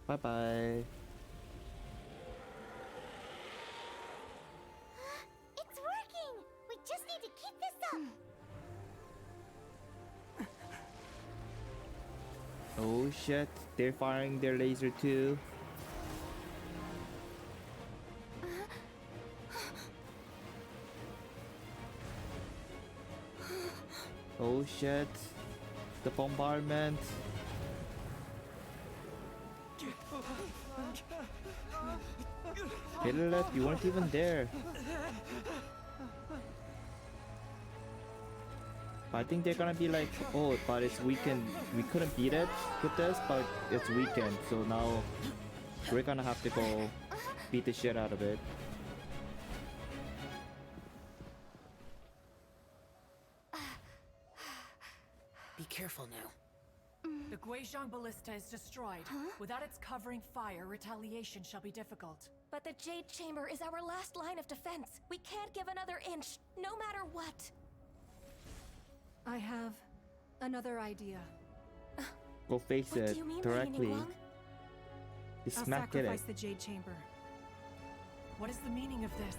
Bye bye. It's working! We just need to keep this up! Oh shit, they're firing their laser too. Oh shit, the bombardment. Philip, you weren't even there. I think they're gonna be like, oh, but it's weakened. We couldn't beat it with this, but it's weakened. So now we're gonna have to go beat the shit out of it. Be careful now. The Guizhong Ballista is destroyed. Without its covering fire, retaliation shall be difficult. But the Jade Chamber is our last line of defense. We can't give another inch, no matter what. I have another idea. Go face What it do you mean, directly. Lady Ningguang? You I'll smack it. sacrifice the Jade Chamber. What is the meaning of this?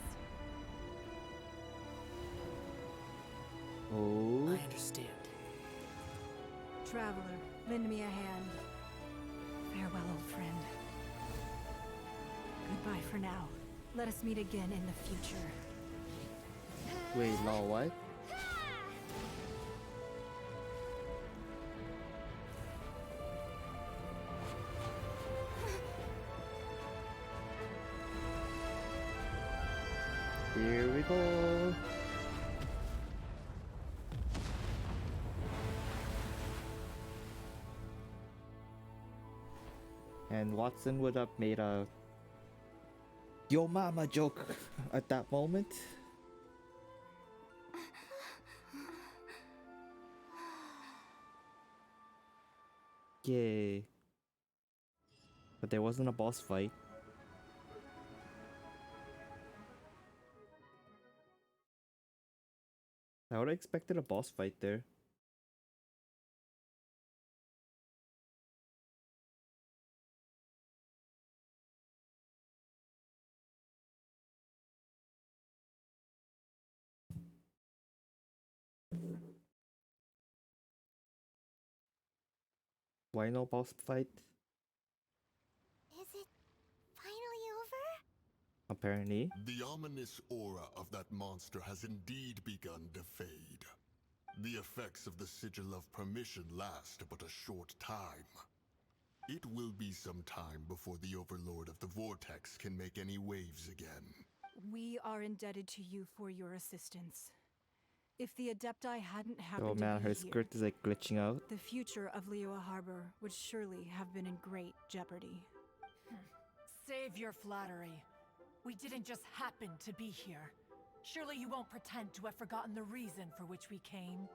Oh. I understand. Traveler, lend me a hand. Farewell, old friend. Goodbye for now. Let us meet again in the future. Wait, no, what? Here we go. And Watson would have made a yo mama joke at that moment. Yay. But there wasn't a boss fight. I would have expected a boss fight there. Why no boss fight? Is it finally over? Apparently. The ominous aura of that monster has indeed begun to fade. The effects of the Sigil of Permission last but a short time. It will be some time before the Overlord of the Vortex can make any waves again. We are indebted to you for your assistance. If the Adepti hadn't happened Oh man, to her be skirt here, is like glitching out. the future of Liyue Harbor would surely have been in great jeopardy. Save your flattery. We didn't just happen to be here. Surely you won't pretend to have forgotten the reason for which we came.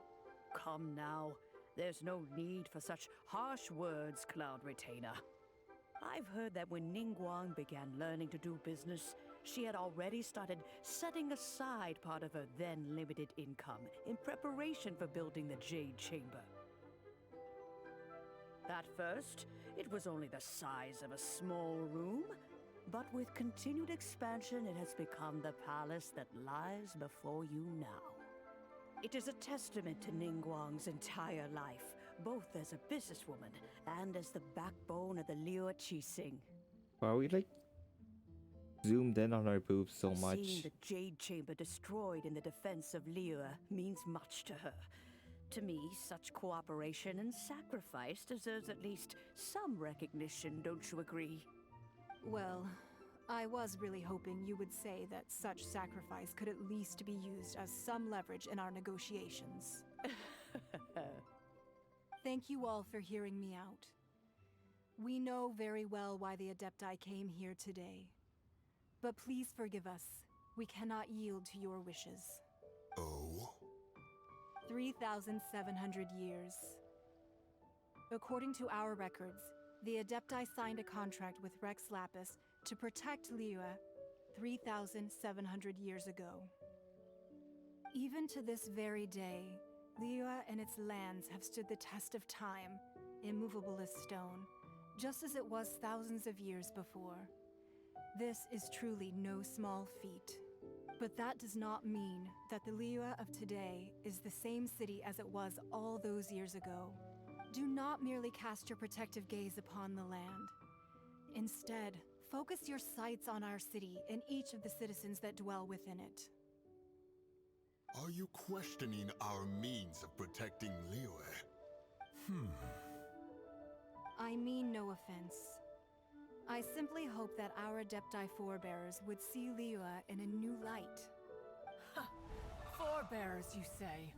Come now. There's no need for such harsh words, Cloud Retainer. I've heard that when Ningguang began learning to do business, she had already started setting aside part of her then limited income in preparation for building the Jade Chamber. At first, it was only the size of a small room, but with continued expansion, it has become the palace that lies before you now. It is a testament to Ningguang's entire life, both as a businesswoman and as the backbone of the Liyue Qixing. Why are we like zoomed in on our boobs so much? Seeing the Jade Chamber destroyed in the defense of Liyue means much to her. To me, such cooperation and sacrifice deserves at least some recognition, don't you agree? Well, I was really hoping you would say that such sacrifice could at least be used as some leverage in our negotiations. Thank you all for hearing me out. We know very well why the Adepti came here today. But please forgive us. We cannot yield to your wishes. Oh? 3,700 years. According to our records, the Adepti signed a contract with Rex Lapis to protect Liyue 3,700 years ago. Even to this very day, Liyue and its lands have stood the test of time, immovable as stone, just as it was thousands of years before. This is truly no small feat. But that does not mean that the Liyue of today is the same city as it was all those years ago. Do not merely cast your protective gaze upon the land. Instead, focus your sights on our city and each of the citizens that dwell within it. Are you questioning our means of protecting Liyue? I mean no offense. I simply hope that our Adepti forebears would see Liyue in a new light. Forebears, you say?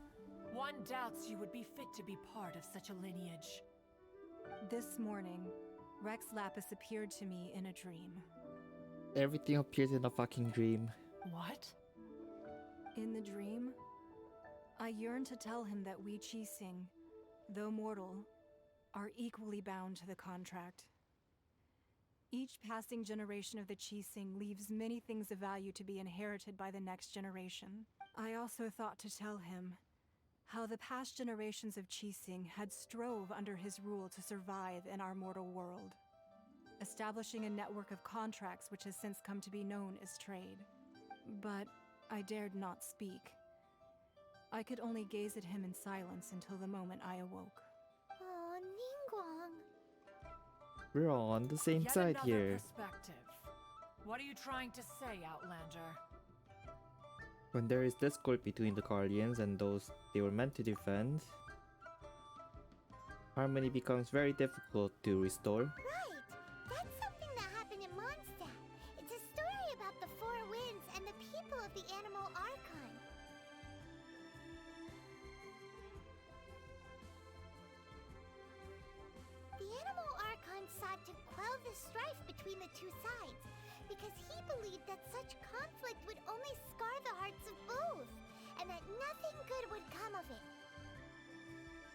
One doubts you would be fit to be part of such a lineage. This morning, Rex Lapis appeared to me in a dream. Everything appears in a fucking dream. What? In the dream, I yearned to tell him that we Qixing, though mortal, are equally bound to the contract. Each passing generation of the Qixing leaves many things of value to be inherited by the next generation. I also thought to tell him how the past generations of Qixing had strove under his rule to survive in our mortal world, establishing a network of contracts which has since come to be known as trade. But I dared not speak. I could only gaze at him in silence until the moment I awoke. Oh, Ningguang. We're all on the same Yet side another here. perspective. What are you trying to say, Outlander? When there is discord between the Guardians and those they were meant to defend, harmony becomes very difficult to restore. Right! That's something that happened in Mondstadt. It's a story about the four winds and the people example of the Animal Archon. The Animal Archon sought to quell the strife between the two sides, because he believed that such conflict would only scar the hearts of both, and that nothing good would come of it.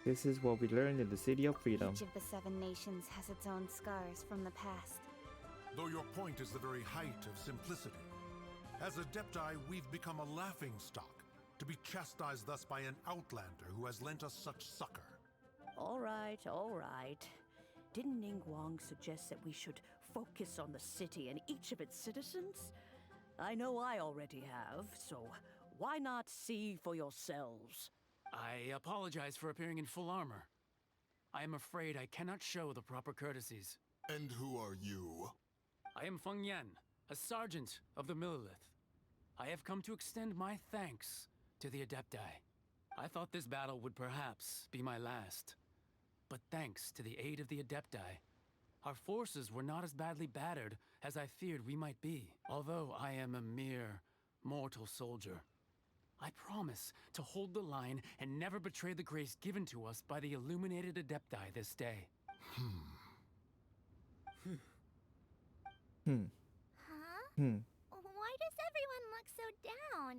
This is what we learned in the City of Freedom. Each of the 7 nations has its own scars from the past. Though your point is the very height of simplicity. As Adepti, we've become a laughingstock, to be chastised thus by an outlander who has lent us such succor. All right, all right. Didn't Ningguang suggest that we should focus on the city and each of its citizens? I know I already have, so why not see for yourselves? I apologize for appearing in full armor. I am afraid I cannot show the proper courtesies. And who are you? I am Feng Yan, a sergeant of the Millelith. I have come to extend my thanks to the Adepti. I thought this battle would perhaps be my last. But thanks to the aid of the Adepti, our forces were not as badly battered as I feared we might be, although I am a mere mortal soldier. I promise to hold the line and never betray the grace given to us by the illuminated Adepti this day. Huh? Why does everyone look so down?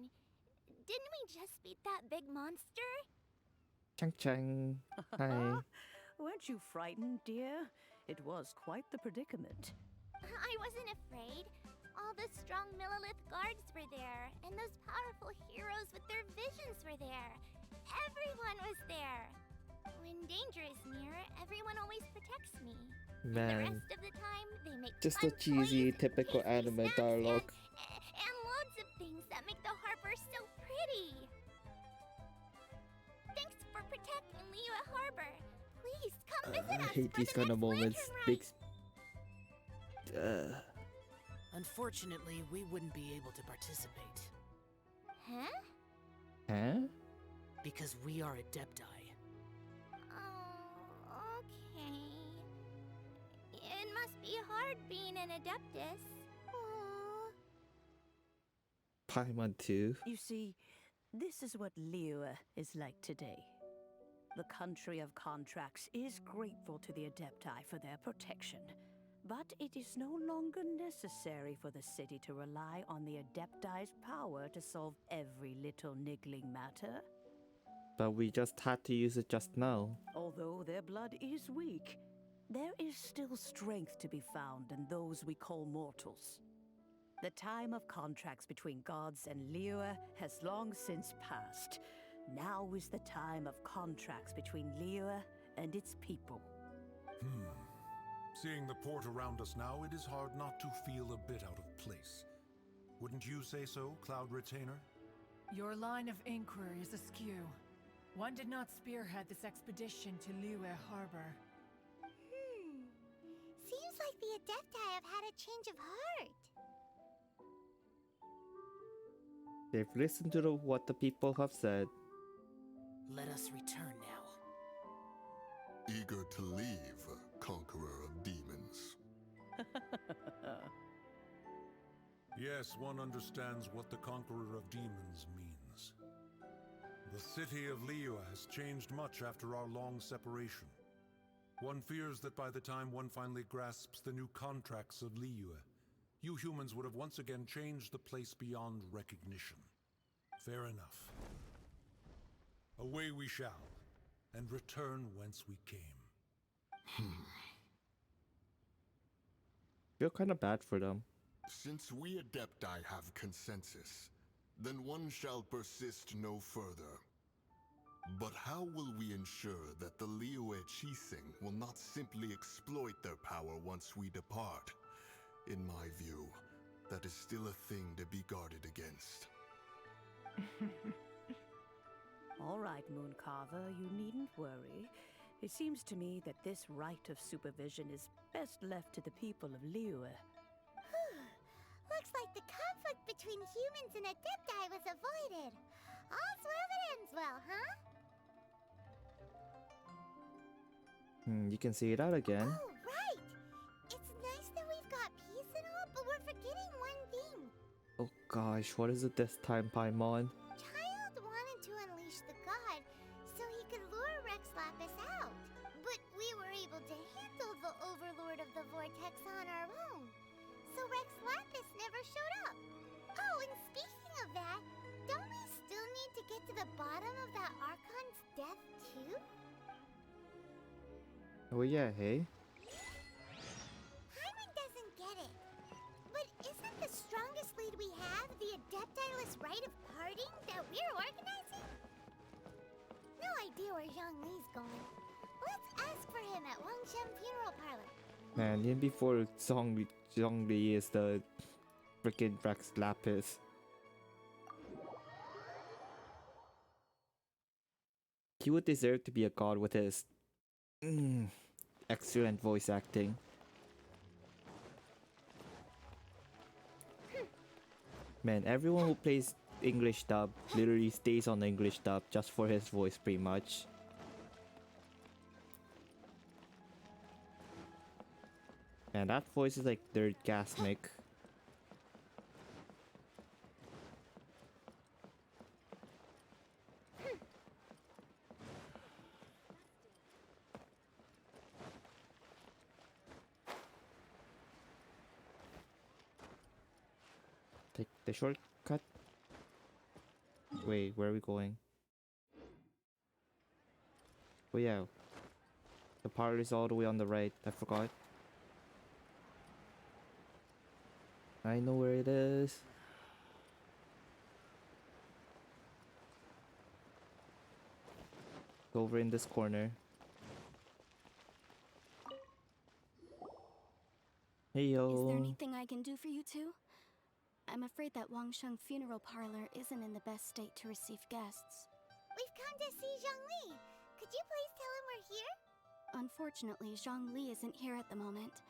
Didn't we just beat that big monster? Chang Chang. Hi. Weren't you frightened, dear? It was quite the predicament. I wasn't afraid. All the strong Millelith guards were there, and those powerful heroes with their visions were there. Everyone was there. When danger is near, everyone always protects me. The Man, rest of the time, they make just fun the cheesy, toys, typical tasty anime snacks, dialogue. and loads of things that make the harbor so pretty. Thanks for protecting Liyue Harbor. Please come visit I us hate for these the kind of next moments. lantern rite. Unfortunately, we wouldn't be able to participate. Huh? Huh? Because we are Adepti. Oh, okay. It must be hard being an Adeptus. Aww. Paimon 2. You see, this is what Liyue is like today. The country of contracts is grateful to the Adepti for their protection. But it is no longer necessary for the city to rely on the Adepti's power to solve every little niggling matter. But we just had to use it just now. Although their blood is weak, there is still strength to be found in those we call mortals. The time of contracts between gods and Liyue has long since passed. Now is the time of contracts between Liyue and its people. Seeing the port around us now, it is hard not to feel a bit out of place. Wouldn't you say so, Cloud Retainer? Your line of inquiry is askew. One did not spearhead this expedition to Liyue Harbor. Seems like the Adepti have had a change of heart. They've listened to what the people have said. Let us return now. Eager to leave, Conqueror of Demons. Yes, one understands what the Conqueror of Demons means. The city of Liyue has changed much after our long separation. One fears that by the time one finally grasps the new contracts of Liyue, you humans would have once again changed the place beyond recognition. Fair enough. Away we shall, and return whence we came. Feel kind of bad for them. Since we Adepti have consensus, then one shall persist no further. But how will we ensure that the Liyue Chising will not simply exploit their power once we depart? In my view, that is still a thing to be guarded against. All right, Mooncarver, you needn't worry. It seems to me that this right of supervision is best left to the people of Liyue. Looks like the conflict between humans and Adepti was avoided. All's well that ends well, huh? You can see it out again. Oh, right! It's nice that we've got peace and all, but we're forgetting one thing. Oh, gosh, what is it this time, Paimon? Child wanted to unleash the god so he could lure Rex Lapis out. But we were able to handle the Overlord of the Vortex on our own. So Rex Lapis never showed up. Oh, and speaking of that, don't we still need to get to the bottom of that Archon's death too? Oh yeah, hey? Hyman doesn't get it. But isn't the strongest lead we have the Adeptilus Rite of Parting that we're organizing? No idea where Zhongli's going. Let's ask for him at Wangshan Funeral Parlor. Man, even before Zhongli is the freaking Rex Lapis. He would deserve to be a god with his excellent voice acting. Man, everyone who plays English dub literally stays on the English dub just for his voice pretty much. And that voice is like nerdgasmic. Take the shortcut. Wait, where are we going? Oh yeah. The parlor is all the way on the right. I forgot. I know where it is. It's over in this corner. Hey yo. Is there anything I can do for you two? I'm afraid that Wangsheng Funeral Parlor isn't in the best state to receive guests. We've come to see Zhongli. Could you please tell him we're here? Unfortunately, Zhongli isn't here at the moment.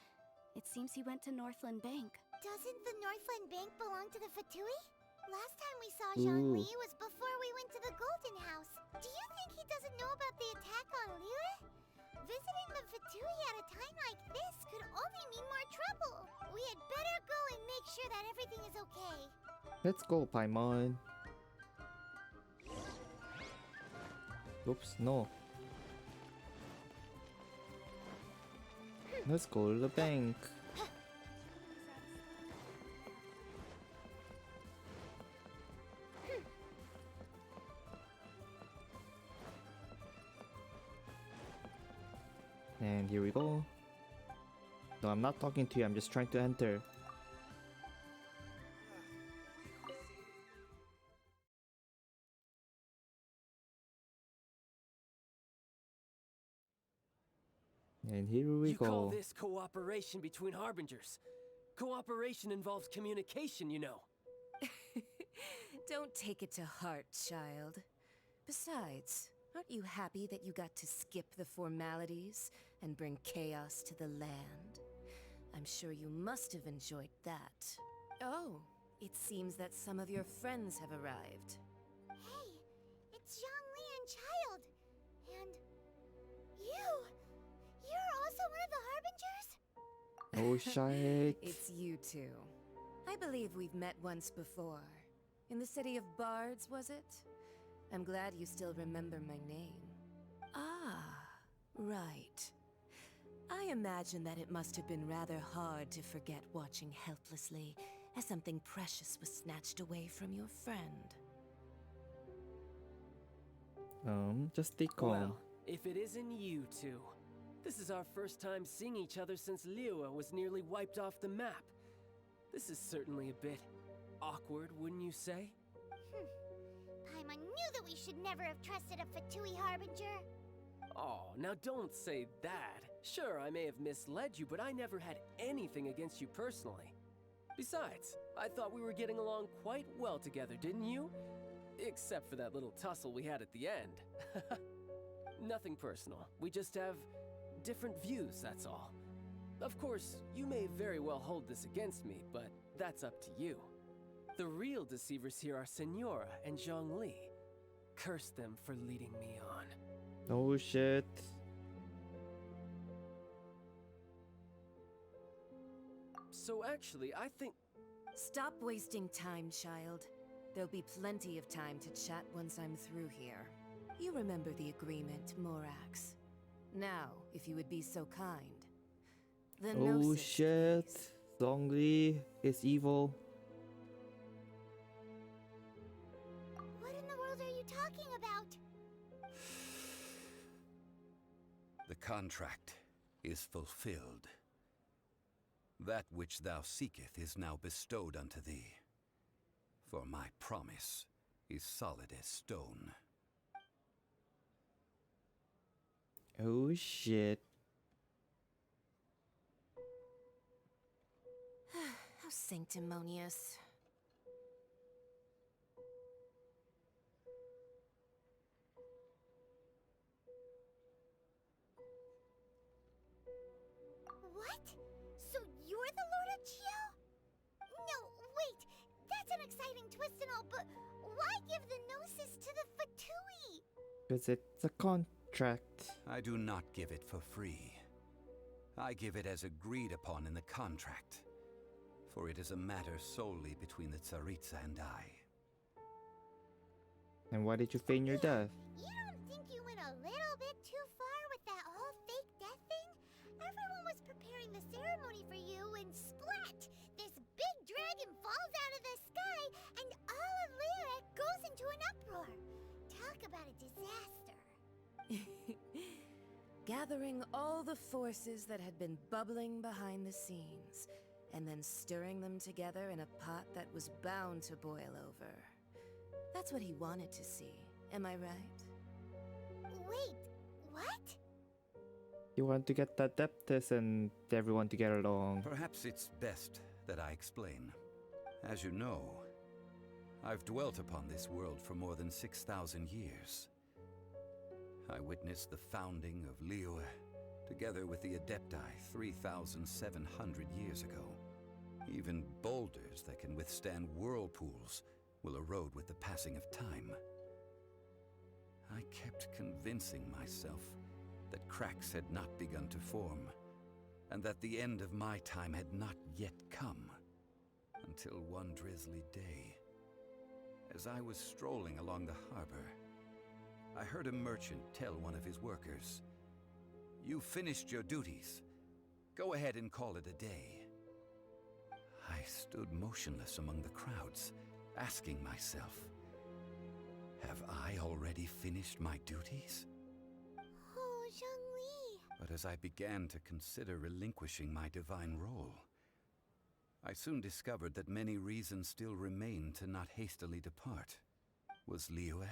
It seems he went to Northland Bank. Doesn't the Northland Bank belong to the Fatui? Last time we saw Zhongli was before we went to the Golden House. Do you think he doesn't know about the attack on Liyue? Visiting the Fatui at a time like this could only mean more trouble. We had better go and make sure that everything is okay. Let's go, Paimon. Oops, no. Let's go to the bank. And here we go. No, I'm not talking to you, I'm just trying to enter. And here we go. You call this cooperation between harbingers? Cooperation involves communication, you know. Don't take it to heart, child. Besides, aren't you happy that you got to skip the formalities and bring chaos to the land? I'm sure you must have enjoyed that. Oh, it seems that some of your friends have arrived. Hey, it's Zhongli and Child. And you! You're also one of the Harbingers? Oh, shite. It's you two. I believe we've met once before. In the city of Bards, was it? I'm glad you still remember my name. Ah, right. I imagine that it must have been rather hard to forget watching helplessly as something precious was snatched away from your friend. Just stay calm. Well, if it isn't you two. This is our first time seeing each other since Liyue was nearly wiped off the map. This is certainly a bit awkward, wouldn't you say? Paimon knew that we should never have trusted a Fatui Harbinger. Oh, now don't say that. Sure, I may have misled you, but I never had anything against you personally. Besides, I thought we were getting along quite well together, didn't you? Except for that little tussle we had at the end. Nothing personal. We just have different views, that's all. Of course, you may very well hold this against me, but that's up to you. The real deceivers here are Senora and Zhongli. Curse them for leading me on. Oh shit. So actually, I think... Stop wasting time, child. There'll be plenty of time to chat once I'm through here. You remember the agreement, Morax. Now, if you would be so kind. The Oh Gnosis, shit. please. Zhongli is evil. What in the world are you talking about? The contract is fulfilled. That which thou seeketh is now bestowed unto thee. For my promise is solid as stone. Oh shit. How sanctimonious. What? So you're the Lord of Chio? No, wait. That's an exciting twist and all, but why give the Gnosis to the Fatui? Because it's a contract. I do not give it for free. I give it as agreed upon in the contract. For it is a matter solely between the Tsaritsa and I. And why did you feign your death? You don't think you went a little bit too far with that whole fake death thing? Everyone was preparing the ceremony for you and splat! This big dragon falls out of the sky and all of Liyue goes into an uproar. Talk about a disaster. Gathering all the forces that had been bubbling behind the scenes, and then stirring them together in a pot that was bound to boil over. That's what he wanted to see, am I right? Wait, what? You want to get the Adeptus and everyone to get along. Perhaps it's best that I explain. As you know, I've dwelt upon this world for more than 6,000 years. I witnessed the founding of Liyue, together with the Adepti 3,700 years ago. Even boulders that can withstand whirlpools will erode with the passing of time. I kept convincing myself that cracks had not begun to form, and that the end of my time had not yet come. Until one drizzly day, as I was strolling along the harbor, I heard a merchant tell one of his workers, "You finished your duties. Go ahead and call it a day." I stood motionless among the crowds, asking myself, have I already finished my duties? Oh, Zhongli. But as I began to consider relinquishing my divine role, I soon discovered that many reasons still remained to not hastily depart. Was Liyue,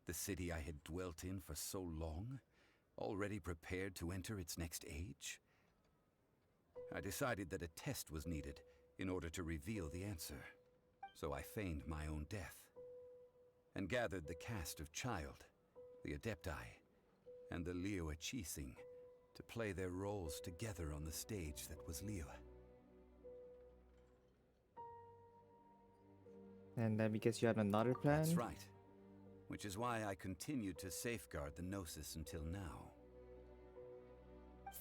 the city I had dwelt in for so long, already prepared to enter its next age? I decided that a test was needed in order to reveal the answer. So I feigned my own death, and gathered the cast of Child, the Adepti, and the Liyue Chising to play their roles together on the stage that was Liyue. And then because you had another plan? That's right. Which is why I continued to safeguard the Gnosis until now.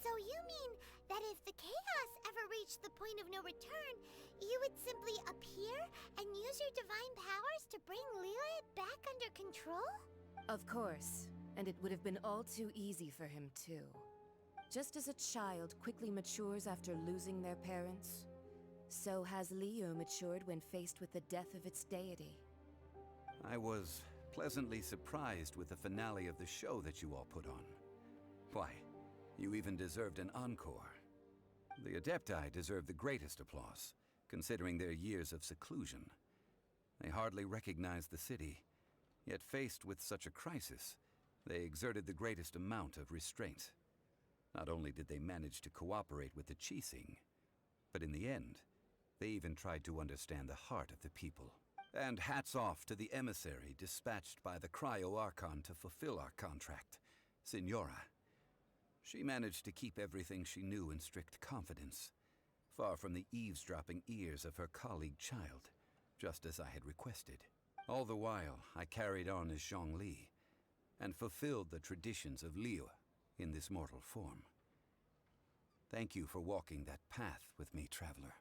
So you mean that if the chaos ever reached the point of no return, you would simply appear and use your divine powers to bring Liyue back under control? Of course, and it would have been all too easy for him too. Just as a child quickly matures after losing their parents, so has Liyue matured when faced with the death of its deity. I was pleasantly surprised with the finale of the show that you all put on. Why, you even deserved an encore. The Adepti deserve the greatest applause, considering their years of seclusion. They hardly recognized the city, yet faced with such a crisis, they exerted the greatest amount of restraint. Not only did they manage to cooperate with the Chising, but in the end, they even tried to understand the heart of the people. And hats off to the emissary dispatched by the Cryo-Archon to fulfill our contract, Signora. She managed to keep everything she knew in strict confidence, far from the eavesdropping ears of her colleague Child, just as I had requested. All the while, I carried on as Zhongli, and fulfilled the traditions of Liyue in this mortal form. Thank you for walking that path with me, traveler.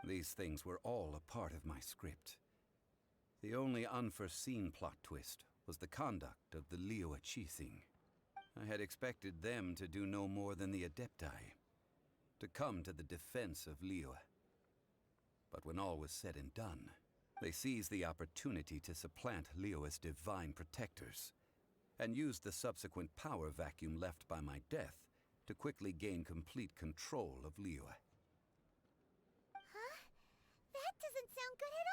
These things were all a part of my script. The only unforeseen plot twist was the conduct of the Liyue Qixing. I had expected them to do no more than the Adepti, to come to the defense of Liyue. But when all was said and done, they seized the opportunity to supplant Liyue's divine protectors, and used the subsequent power vacuum left by my death to quickly gain complete control of Liyue. Huh? That doesn't sound good at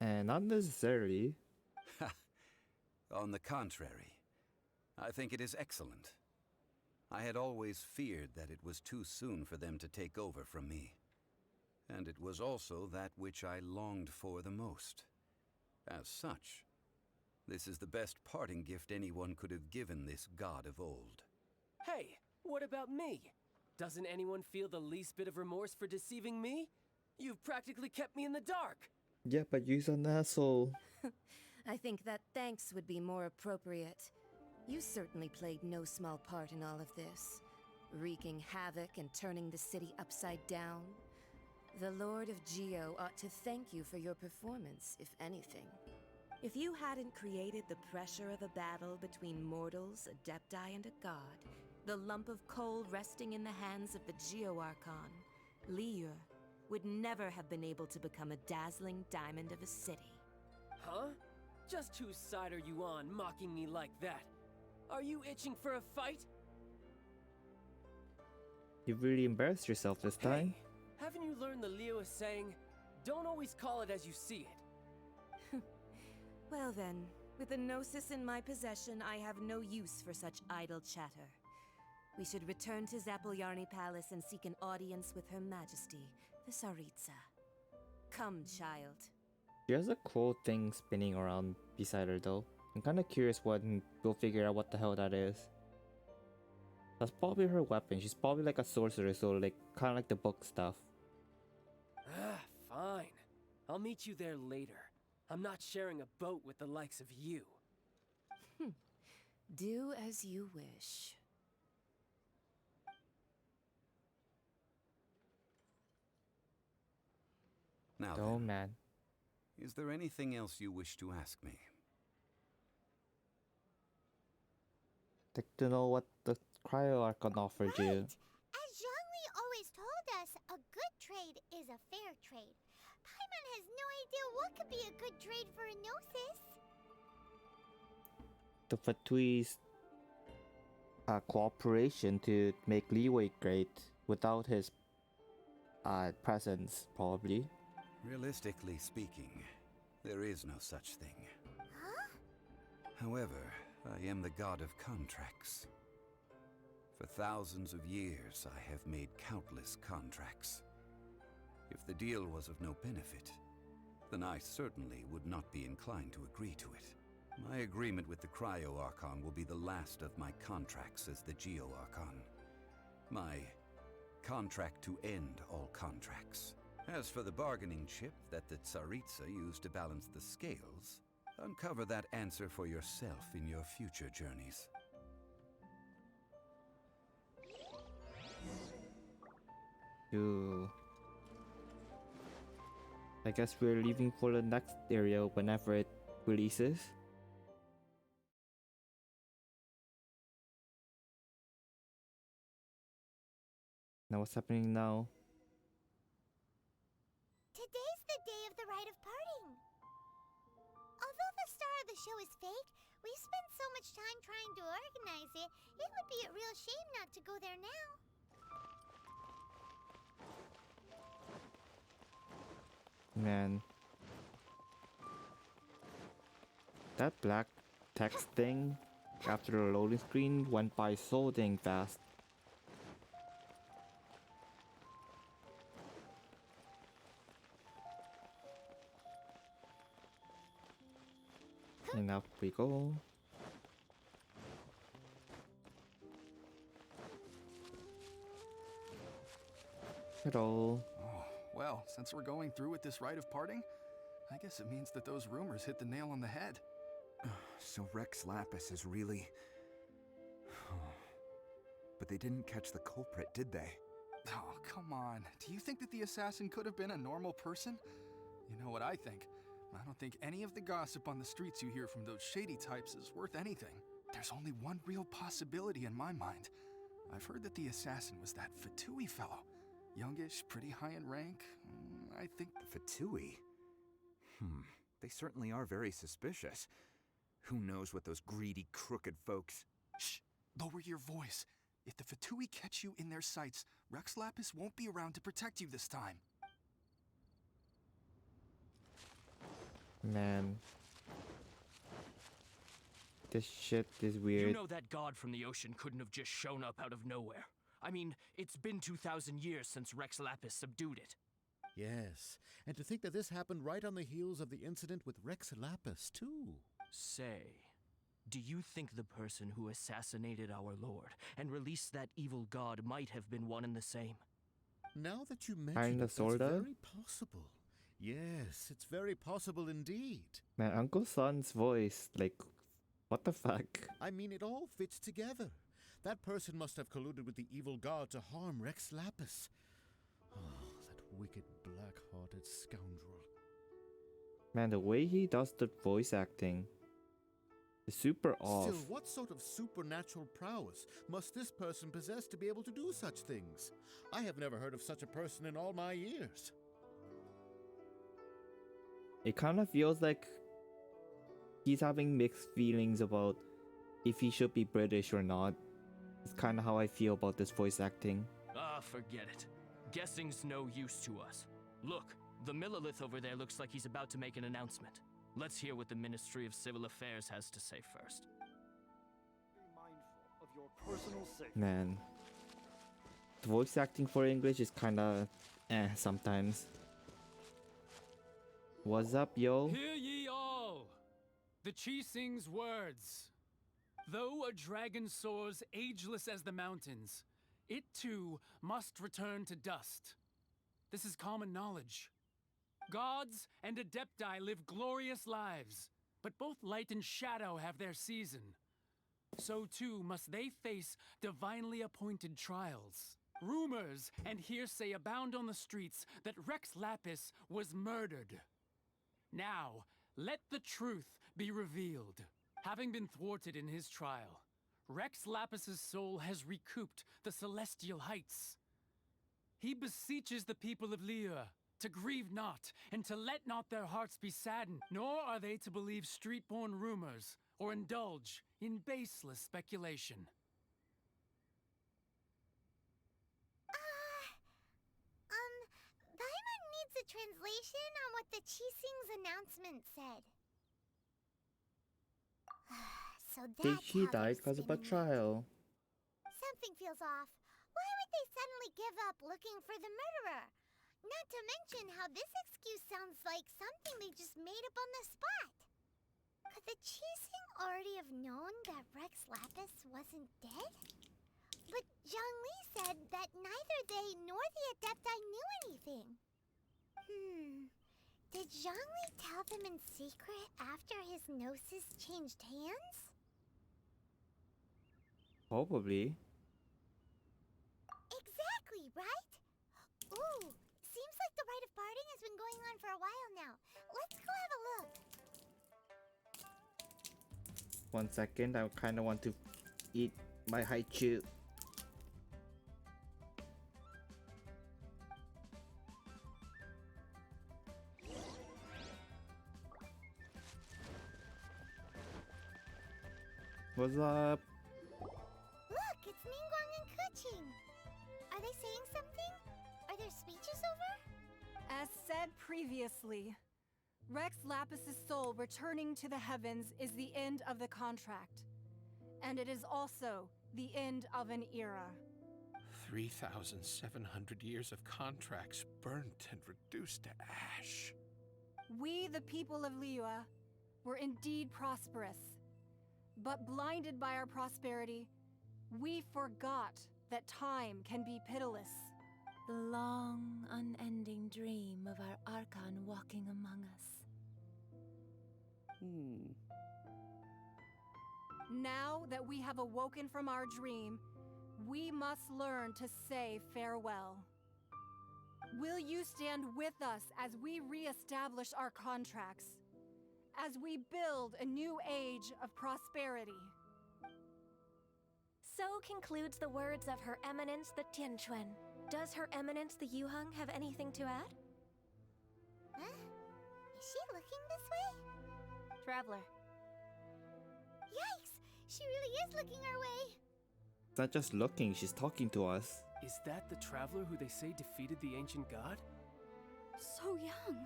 all. And not necessarily. On the contrary, I think it is excellent. I had always feared that it was too soon for them to take over from me. And it was also that which I longed for the most. As such, this is the best parting gift anyone could have given this god of old. Hey, what about me? Doesn't anyone feel the least bit of remorse for deceiving me? You've practically kept me in the dark. Yeah, but you're an asshole. I think that thanks would be more appropriate. You certainly played no small part in all of this, wreaking havoc and turning the city upside down. The Lord of Geo ought to thank you for your performance, if anything. If you hadn't created the pressure of a battle between mortals, Adepti, and a god, the lump of coal resting in the hands of the Geo Archon, Liyue would never have been able to become a dazzling diamond of a city. Huh? Just whose side are you on, mocking me like that? Are you itching for a fight? You really embarrassed yourself this time. Hey, haven't you learned the Liyue saying, don't always call it as you see it? Well then, with the Gnosis in my possession, I have no use for such idle chatter. We should return to Zapoljarny Palace and seek an audience with Her Majesty, the Tsaritsa. Come, child. She has a cool thing spinning around beside her though. I'm kinda curious when we'll figure out what the hell that is. That's probably her weapon. She's probably like a sorcerer, so like kinda like the book stuff. Fine. I'll meet you there later. I'm not sharing a boat with the likes of you. Do as you wish. Now Oh then, man. is there anything else you wish to ask me? Like to know what the Cryo Archon offered you. As Zhongli always told us, a good trade is a fair trade. Paimon has no idea what could be a good trade for a Gnosis. The Fatui's cooperation to make Liyue great without his presence, probably. Realistically speaking, there is no such thing. Huh? However, I am the god of contracts. For thousands of years, I have made countless contracts. If the deal was of no benefit, then I certainly would not be inclined to agree to it. My agreement with the Cryo Archon will be the last of my contracts as the Geo Archon. My contract to end all contracts. As for the bargaining chip that the Tsaritsa used to balance the scales, uncover that answer for yourself in your future journeys. Ooh. I guess we're leaving for the next area whenever it releases. Now what's happening now? Today's the day of the rite of parting. Although the star of the show is fake, we spent so much time trying to organize it, it would be a real shame not to go there now. Man. That black text thing after the loading screen went by so dang fast. And up we go. Hello. Oh, well, since we're going through with this rite of parting, I guess it means that those rumors hit the nail on the head. So Rex Lapis is really... But they didn't catch the culprit, did they? Oh, come on. Do you think that the assassin could have been a normal person? You know what I think. I don't think any of the gossip on the streets you hear from those shady types is worth anything. There's only one real possibility in my mind. I've heard that the assassin was that Fatui fellow. Youngish, pretty high in rank. I think... Fatui? They certainly are very suspicious. Who knows what those greedy, crooked folks... Shh! Lower your voice. If the Fatui catch you in their sights, Rex Lapis won't be around to protect you this time. Man. This shit is weird. You know that god from the ocean couldn't have just shown up out of nowhere. I mean, it's been 2,000 years since Rex Lapis subdued it. Yes, and to think that this happened right on the heels of the incident with Rex Lapis, too. Say, do you think the person who assassinated our lord and released that evil god might have been one and the same? Now that you mention Kinda, it, that's sorta. very possible. Yes, it's very possible indeed. Man, Uncle Son's voice, like, what the fuck? I mean, it all fits together. That person must have colluded with the evil god to harm Rex Lapis. Oh, that wicked, black-hearted scoundrel. Man, the way he does the voice acting is super off. Still, what sort of supernatural prowess must this person possess to be able to do such things? I have never heard of such a person in all my years. It kind of feels like he's having mixed feelings about if he should be British or not. It's kind of how I feel about this voice acting. Ah, forget it. Guessing's no use to us. Look, the Millilith over there looks like he's about to make an announcement. Let's hear what the Ministry of Civil Affairs has to say first. Of your personal safety. Man, the voice acting for English is kind of sometimes. What's up, yo? Hear ye all! The Chi Sing's words. Though a dragon soars ageless as the mountains, it too must return to dust. This is common knowledge. Gods and Adepti live glorious lives, but both light and shadow have their season. So too must they face divinely appointed trials. Rumors and hearsay abound on the streets that Rex Lapis was murdered. Now, let the truth be revealed. Having been thwarted in his trial, Rex Lapis's soul has recouped the celestial heights. He beseeches the people of Liyue to grieve not, and to let not their hearts be saddened, nor are they to believe street-born rumors, or indulge in baseless speculation. Paimon needs a translation on what the Chising's announcement said. So that's She how died they're because of a spinning it. trial. Something feels off. Why would they suddenly give up looking for the murderer? Not to mention how this excuse sounds like something they just made up on the spot. Could the Chising already have known that Rex Lapis wasn't dead? But Zhongli said that neither they nor the Adepti knew anything. Did Zhongli tell them in secret after his gnosis changed hands? Probably. Exactly, right? Ooh, seems like the rite of parting has been going on for a while now. Let's go have a look. 1 second, I kind of want to eat my haichu. What's up? Look, it's Ningguang and Keqing. Are they saying something? Are their speeches over? As said previously, Rex Lapis's soul returning to the heavens is the end of the contract. And it is also the end of an era. 3,700 years of contracts burnt and reduced to ash. We, the people of Liyue, were indeed prosperous. But blinded by our prosperity, we forgot that time can be pitiless. The long, unending dream of our Archon walking among us. Now that we have awoken from our dream, we must learn to say farewell. Will you stand with us as we re-establish our contracts? As we build a new age of prosperity? So concludes the words of Her Eminence the Tianquan. Does Her Eminence the Yuheng have anything to add? Huh? Is she looking this way? Traveler. Yikes! She really is looking our way! It's not just looking, she's talking to us. Is that the traveler who they say defeated the ancient god? So young.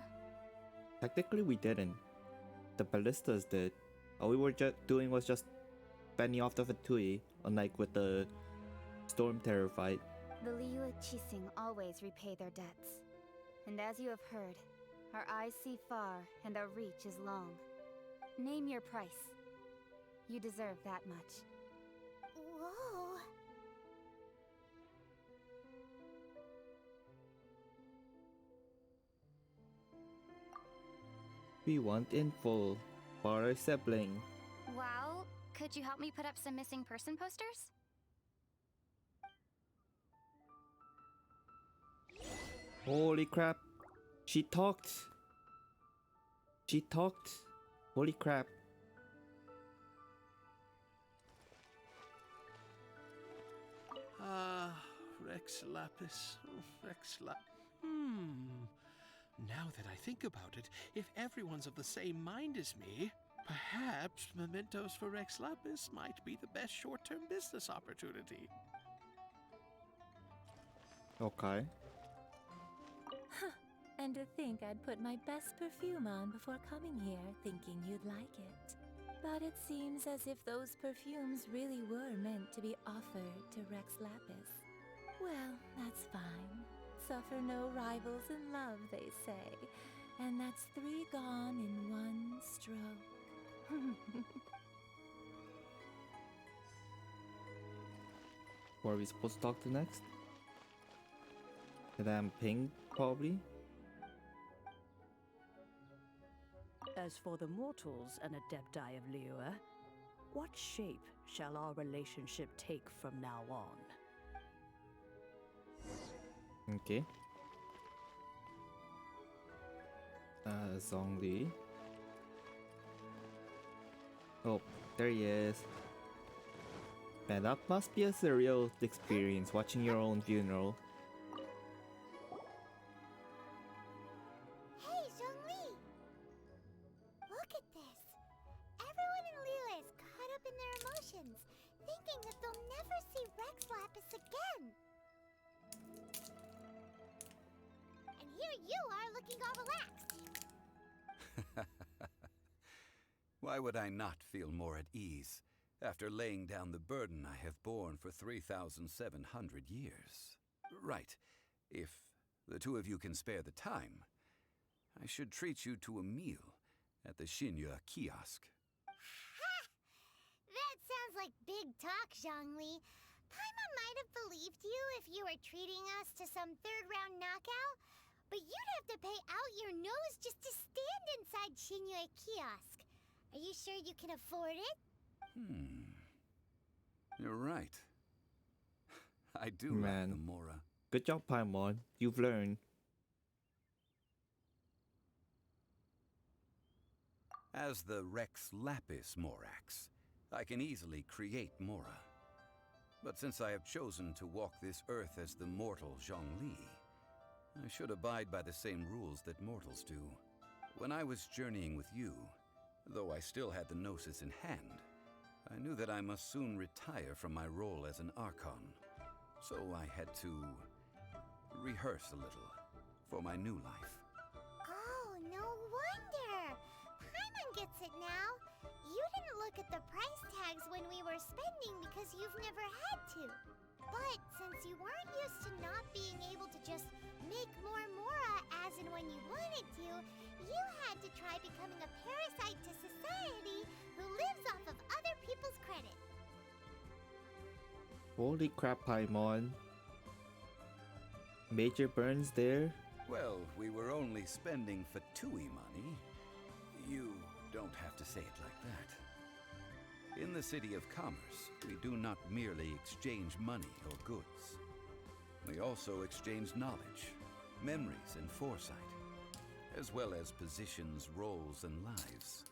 Technically, we didn't. The ballistas did. All we were doing was just fending off the Fatui, unlike with the Storm Terror fight. The Liyue Qixing always repay their debts. And as you have heard, our eyes see far and our reach is long. Name your price. You deserve that much. Whoa! We want in full for our sibling. Wow, could you help me put up some missing person posters? Holy crap. She talked. She talked. Holy crap. Ah, Rex Lapis. Rex Lapis. Now that I think about it, if everyone's of the same mind as me, perhaps mementos for Rex Lapis might be the best short-term business opportunity. Okay. And to think I'd put my best perfume on before coming here, thinking you'd like it. But it seems as if those perfumes really were meant to be offered to Rex Lapis. Well, that's fine. Suffer no rivals in love, they say. And that's 3 gone in 1 stroke. Who are we supposed to talk to next? Madame Ping, probably? As for the mortals and Adepti of Liyue, what shape shall our relationship take from now on? Okay. Zhongli. Oh, there he is. Man, that must be a surreal experience watching your own funeral. Hey, Zhongli! Look at this! Everyone in Liyue is caught up in their emotions, thinking that they'll never see Rex Lapis again. And here you are looking all relaxed. Why would I not feel more at ease after laying down the burden I have borne for 3,700 years? Right. If the two of you can spare the time, I should treat you to a meal at the Xinye kiosk. Ha! That sounds like big talk, Zhongli. Paimon might have believed you if you were treating us to some third-round knockout, but you'd have to pay out your nose just to stand inside Xinye kiosk. Are you sure you can afford it? You're right. I do Man. like the Mora. Good job, Paimon. You've learned. As the Rex Lapis Morax, I can easily create Mora. But since I have chosen to walk this earth as the mortal Zhongli, I should abide by the same rules that mortals do. When I was journeying with you, though I still had the Gnosis in hand, I knew that I must soon retire from my role as an Archon. So I had to rehearse a little for my new life. Oh, no wonder! Paimon gets it now. You didn't look at the price tags when we were spending because you've never had to. But since you weren't used to not being able to just make more Mora as and when you wanted to, you had to try becoming a parasite to society who lives off of other people's credit. Holy crap, Paimon. Major burns there. Well, we were only spending Fatui money. You don't have to say it like that. In the City of Commerce, we do not merely exchange money or goods. We also exchange knowledge, memories, and foresight, as well as positions, roles, and lives.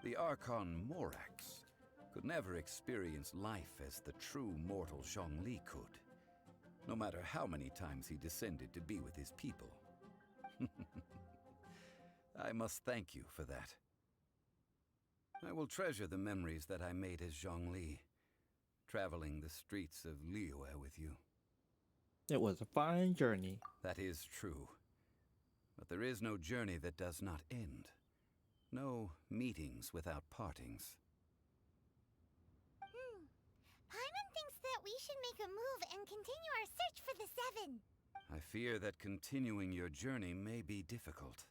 The Archon Morax could never experience life as the true mortal Zhongli could, no matter how many times he descended to be with his people. I must thank you for that. I will treasure the memories that I made as Zhongli, traveling the streets of Liyue with you. It was a fine journey. That is true. But there is no journey that does not end. No meetings without partings. Paimon thinks that we should make a move and continue our search for the Seven. I fear that continuing your journey may be difficult.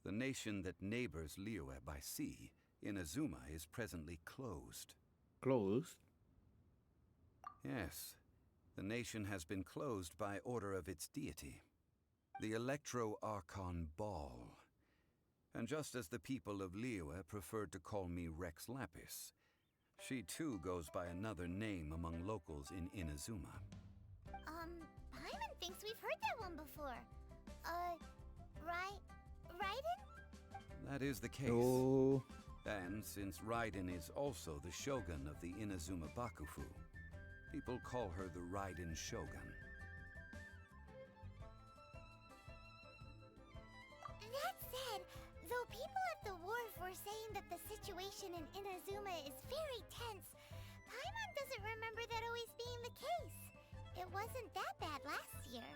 The nation that neighbors Liyue by sea, Inazuma, is presently closed. Closed? Yes. The nation has been closed by order of its deity, the Electro-Archon Ball. And just as the people of Liyue preferred to call me Rex Lapis, she too goes by another name among locals in Inazuma. Paimon thinks we've heard that one before. Raiden? That is the case. Oh. And since Raiden is also the shogun of the Inazuma Bakufu, people call her the Raiden Shogun. That said, though people at the wharf were saying that the situation in Inazuma is very tense, Paimon doesn't remember that always being the case. It wasn't that bad last year.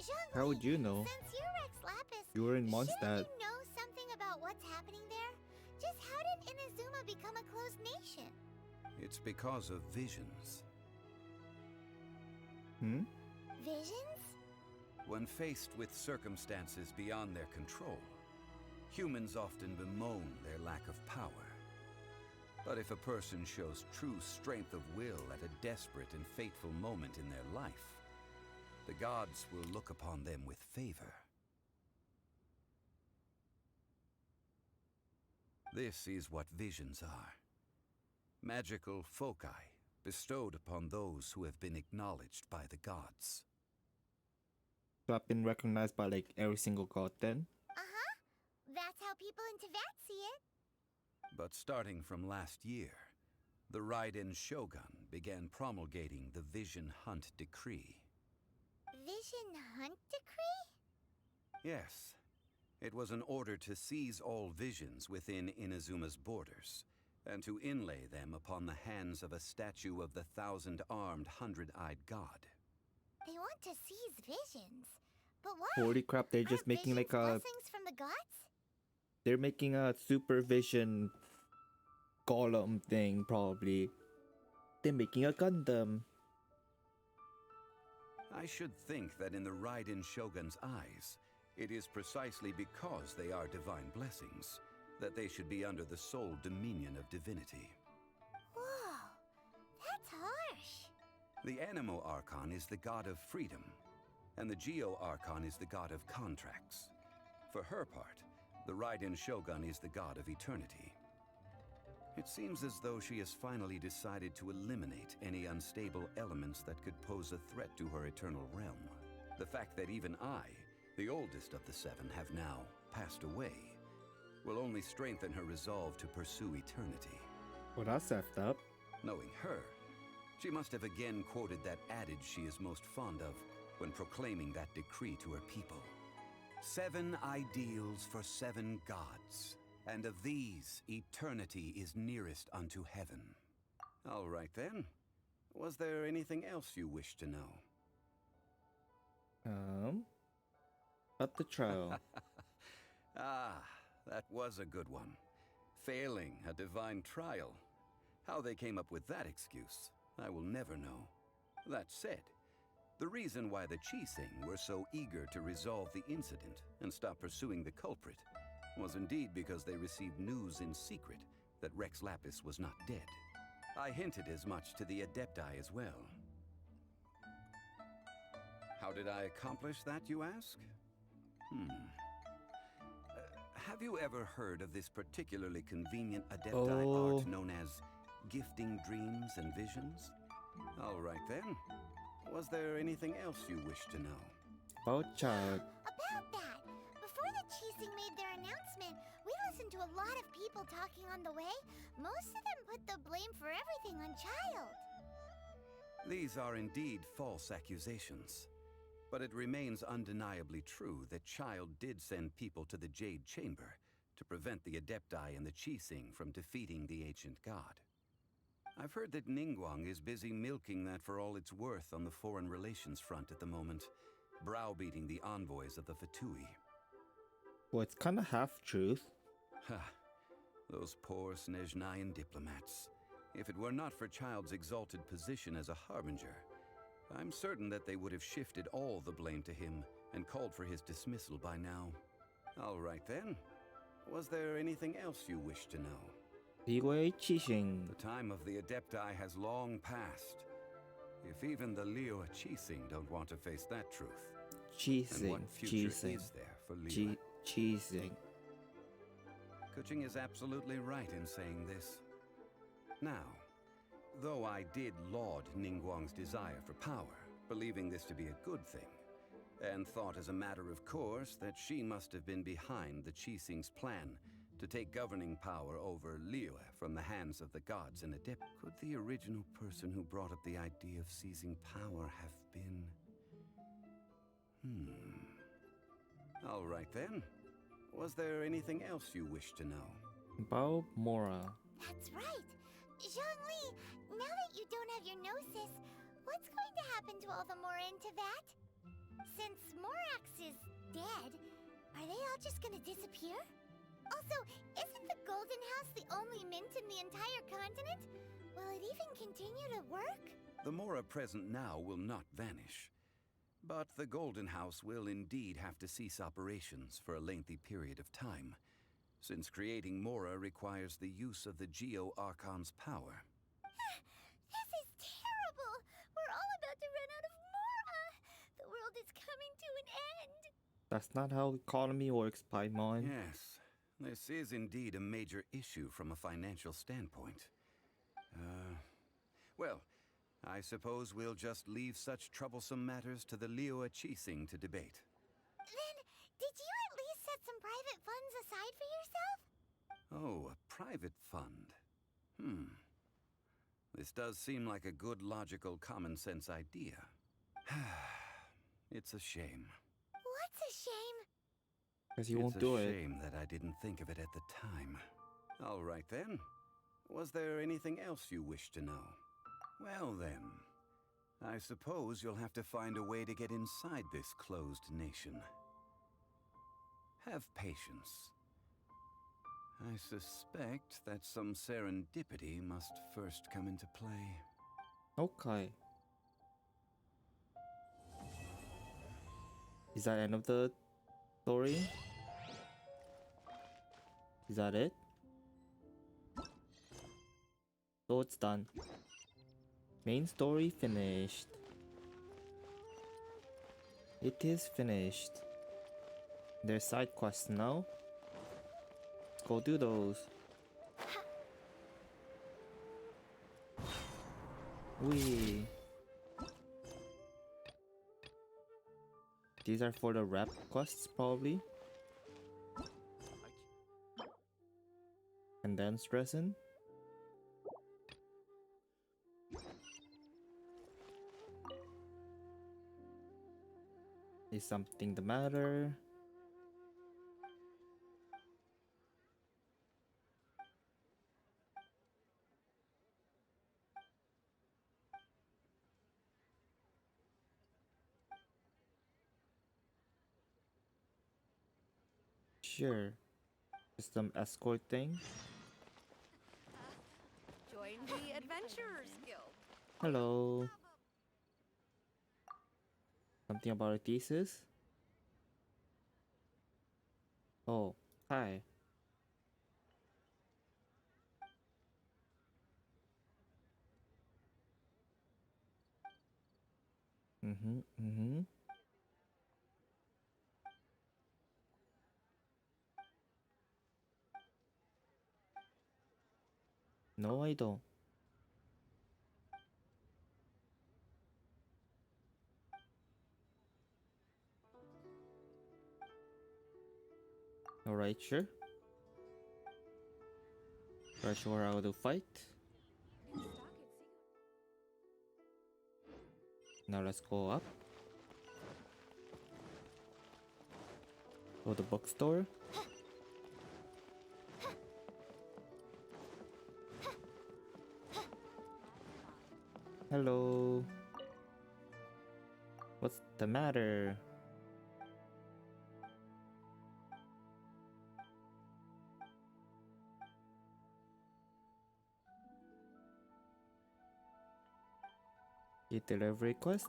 Zhongli, How would you know? Since you're Rex Lapis, You were in shouldn't Mondstadt. you know something about what's happening there? Just how did Inazuma become a closed nation? It's because of visions. Visions? When faced with circumstances beyond their control, humans often bemoan their lack of power. But if a person shows true strength of will at a desperate and fateful moment in their life, the gods will look upon them with favor. This is what visions are. Magical foci bestowed upon those who have been acknowledged by the gods. So I've been recognized by like every single god then? Uh-huh. That's how people in Teyvat see it. But starting from last year, the Raiden Shogun began promulgating the Vision Hunt Decree. Vision Hunt Decree? Yes. It was an order to seize all visions within Inazuma's borders, and to inlay them upon the hands of a statue of the 1,000-armed, 100-eyed god. They want to seize visions. But why? Holy crap, they're just Aren't making like visions a... blessings from the gods? They're making a supervision golem thing, probably. They're making a Gundam. I should think that in the Raiden Shogun's eyes, it is precisely because they are divine blessings that they should be under the sole dominion of divinity. Whoa, that's harsh. The Animo Archon is the god of freedom, and the Geo Archon is the god of contracts. For her part, the Raiden Shogun is the god of eternity. It seems as though she has finally decided to eliminate any unstable elements that could pose a threat to her eternal realm. The fact that even I, the oldest of the seven, have now passed away will only strengthen her resolve to pursue eternity. Well, that's effed up. Knowing her, she must have again quoted that adage she is most fond of when proclaiming that decree to her people. 7 ideals for 7 gods, and of these, eternity is nearest unto heaven. All right then. Was there anything else you wish to know? About the trial. Ah, that was a good one. Failing a divine trial. How they came up with that excuse, I will never know. That said, the reason why the Qixing were so eager to resolve the incident and stop pursuing the culprit was indeed because they received news in secret that Rex Lapis was not dead. I hinted as much to the Adepti as well. How did I accomplish that, you ask? Have you ever heard of this particularly convenient Adepti art known as gifting dreams and visions? All right then. Was there anything else you wish to know? About child. About that, before the Qixing made their announcement, we listened to a lot of people talking on the way. Most of them put the blame for everything on Child. These are indeed false accusations. But it remains undeniably true that Child did send people to the Jade Chamber to prevent the Adepti and the Qixing from defeating the ancient god. I've heard that Ningguang is busy milking that for all it's worth on the foreign relations front at the moment, browbeating the envoys of the Fatui. Well, it's kind of half-truth. Ha! Those poor Snezhnayan diplomats. If it were not for Child's exalted position as a harbinger, I'm certain that they would have shifted all the blame to him and called for his dismissal by now. All right then. Was there anything else you wish to know? Liyue Qixing. The time of the Adepti has long passed. If even the Liyue Qixing don't want to face that truth, then what future is there for Liyue? Qixing. Kuching is absolutely right in saying this. Now, though I did laud Ningguang's desire for power, believing this to be a good thing, and thought as a matter of course that she must have been behind the Qixing's plan to take governing power over Liyue from the hands of the gods and Adept, could the original person who brought up the idea of seizing power have been... All right then. Was there anything else you wish to know? About Mora. That's right. Zhongli, now that you don't have your gnosis, what's going to happen to all the Mora in Teyvat? Since Morax is dead, are they all just gonna disappear? Also, isn't the Golden House the only mint in the entire continent? Will it even continue to work? The Mora present now will not vanish. But the Golden House will indeed have to cease operations for a lengthy period of time, since creating Mora requires the use of the Geo-Archon's power. This is terrible! We're all about to run out of Mora! The world is coming to an end! That's not how economy works, Paimon. Yes, this is indeed a major issue from a financial standpoint. Well, I suppose we'll just leave such troublesome matters to the Liyue Qixing to debate. Then, did you at least set some private funds aside for yourself? Oh, a private fund. This does seem like a good, logical, common-sense idea. It's a shame. What's a shame? Because you won't do it. It's a shame that I didn't think of it at the time. All right then. Was there anything else you wish to know? Well then, I suppose you'll have to find a way to get inside this closed nation. Have patience. I suspect that some serendipity must first come into play. Okay. Is that end of the story? Is that it? So it's done. Main story finished. It is finished. There's side quests now. Let's go do those. Wee. These are for the rep quests, probably. Condensed resin. Is something the matter? Sure. Just some escort thing. Join the Adventurers Guild. Hello. Something about a thesis? Oh, hi. Mm-hmm. No, I don't. Alright, sure. Rush or how to fight. Now let's go up. Go to the bookstore. Hello. What's the matter? Get delivery quest.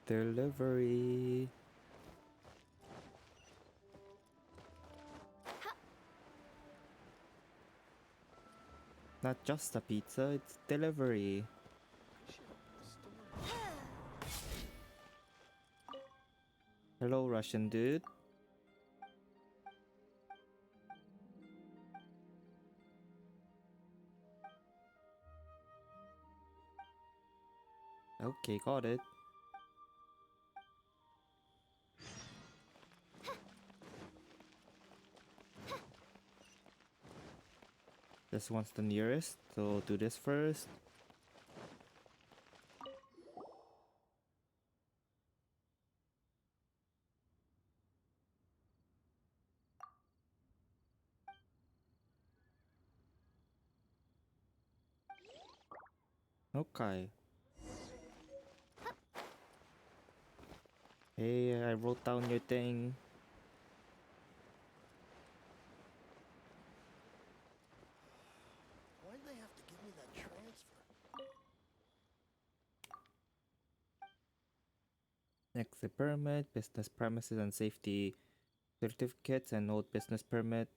Delivery. Not just a pizza, it's delivery. Hello, Russian dude. Okay, got it. This one's the nearest, so do this first. Okay. Hey, I wrote down your thing. Why'd they have to give me that transfer? Exit permit, business premises and safety certificates, and old business permit.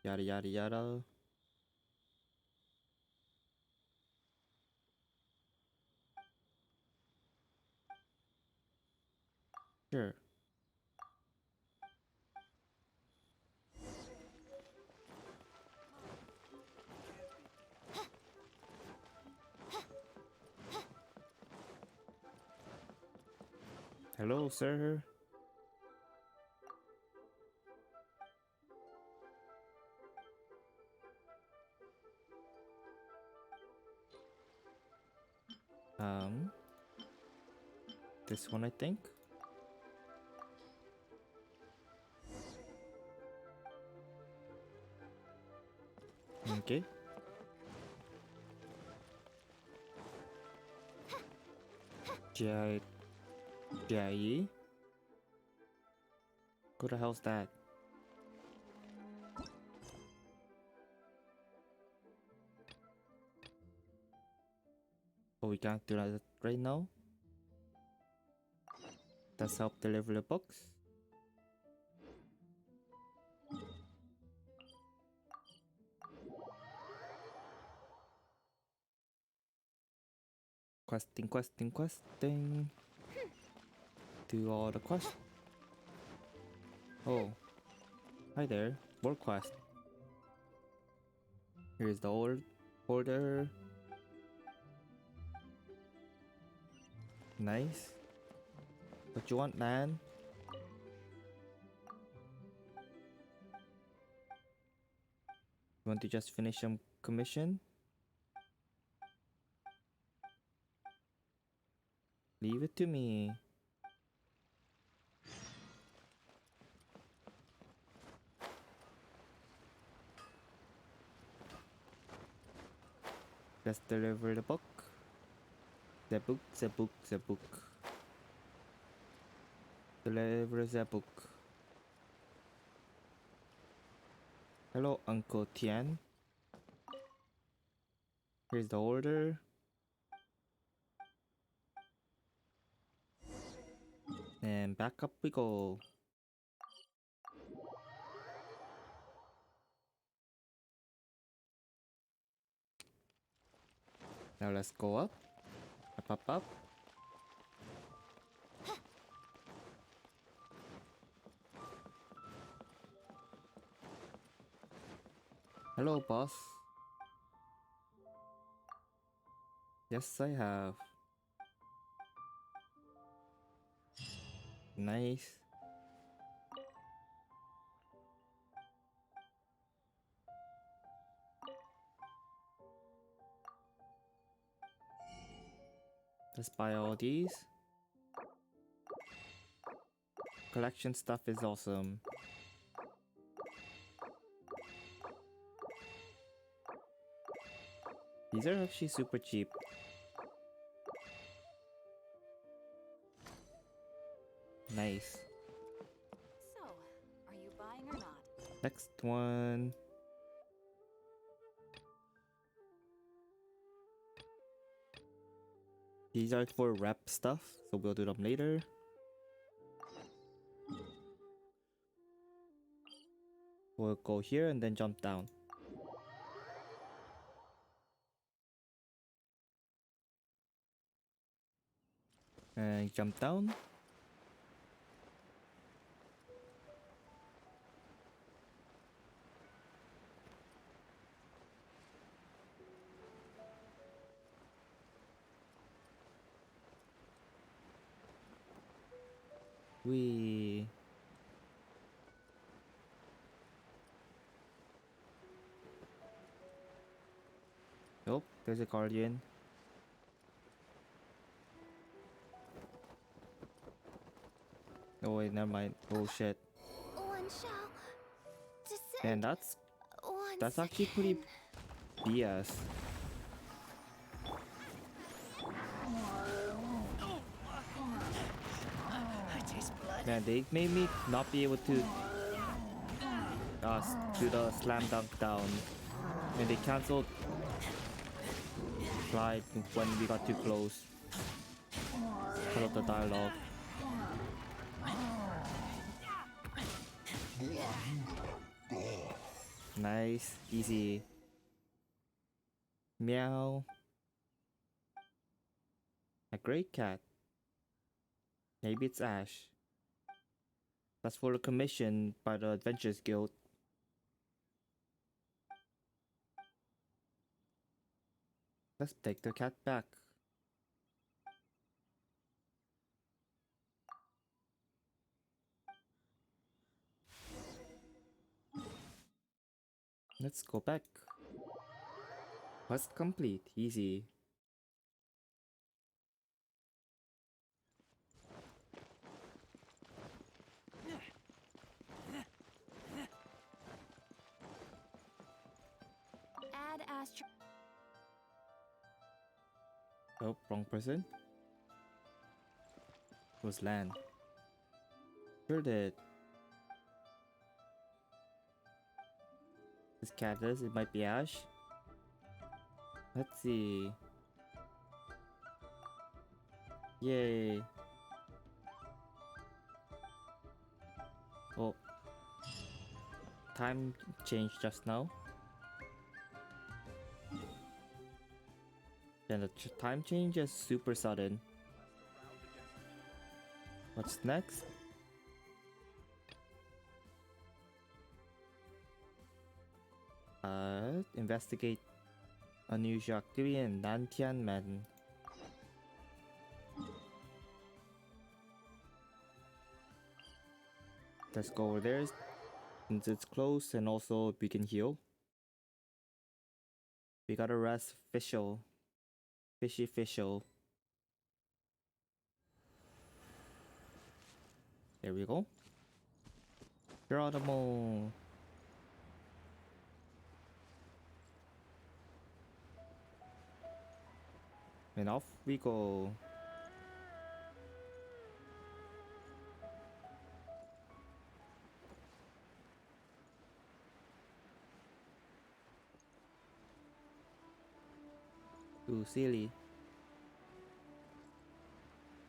Yada yada yada. Sure. Hello, sir. This one, I think. Okay. Jai. Who the hell's that? Oh, we can't do that right now. Let's help deliver the books. Questing. Do all the quests. Oh. Hi there. More quest. Here's the order. Nice. What you want, man? You want to just finish some commission? Leave it to me. Let's deliver the book. The book. Deliver the book. Hello, Uncle Tian. Here's the order. And back up we go. Now let's go up. Up. Hello, boss. Yes, I have. Nice. Let's buy all these. Collection stuff is awesome. These are actually super cheap. Nice. So, are you buying or not? Next one. These are for rep stuff, so we'll do them later. We'll go here and then jump down. And jump down. We Nope, there's a guardian. Oh wait, never mind. Oh shit. Man, that's actually pretty BS. Man, they made me not be able to do the slam dunk down, and they cancelled slide when we got too close. Cut off the dialogue. Nice, easy. Meow. A great cat. Maybe it's Ash. That's for the commission by the Adventures Guild. Let's take the cat back. Let's go back. Quest complete. Easy. Add Astro. Oh, wrong person. It was land. Sure did. This cat is. It might be Ash. Let's see. Yay. Oh. Time changed just now. And the time change is super sudden. What's next? Investigate unusual activity in Nantianmen. Let's go over there since it's close, and also we can heal. We gotta rest Fishy Fischl. There we go. Geronimo. And off we go. Ooh, Sealy.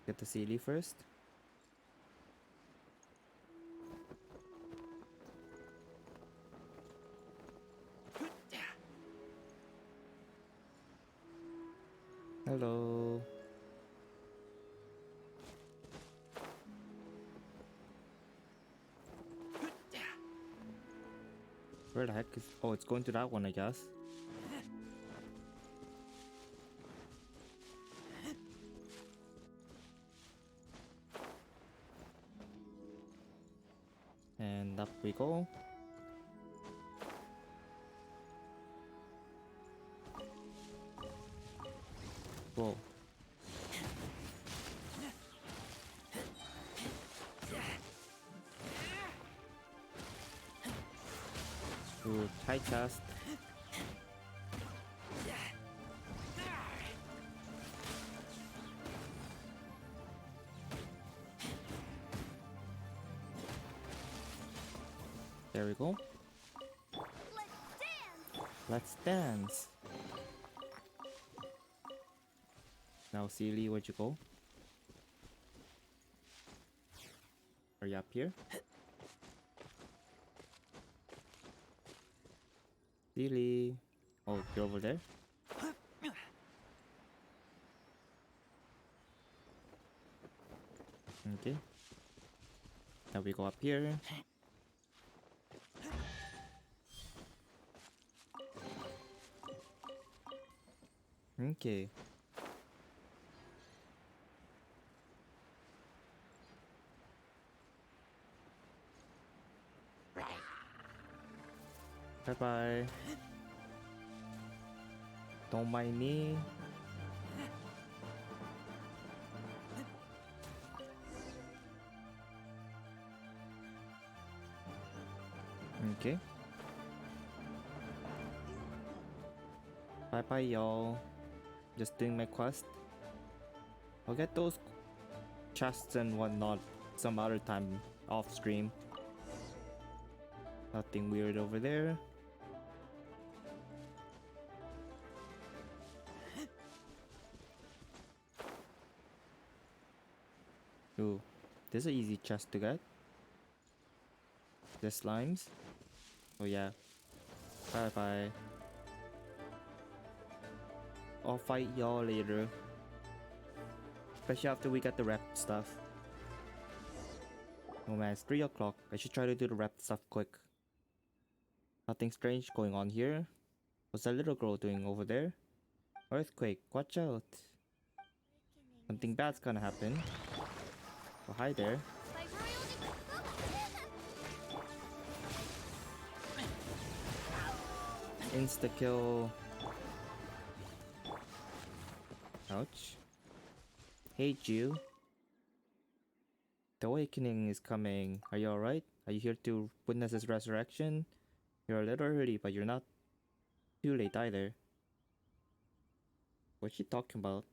Get the Sealy first. Hello. Where the heck is... Oh, it's going to that one, I guess. And up we go. Whoa. Ooh, tight chest. There we go. Let's dance. Now, Sealy, where'd you go? Are you up here? Sealy. Oh, you're over there? Okay. Now we go up here. Okay. Bye bye. Don't mind me. Okay. Bye bye, y'all. Just doing my quest. I'll get those chests and whatnot some other time off stream. Nothing weird over there. Ooh, this is an easy chest to get. The slimes. Oh yeah. Bye bye. I'll fight y'all later. Especially after we get the rep stuff. Oh man, it's 3 o'clock. I should try to do the rep stuff quick. Nothing strange going on here. What's that little girl doing over there? Earthquake, watch out. Something bad's gonna happen. Oh, hi there. Insta-kill. Ouch. Hate you. The awakening is coming. Are you alright? Are you here to witness his resurrection? You're a little early, but you're not too late either. What's she talking about?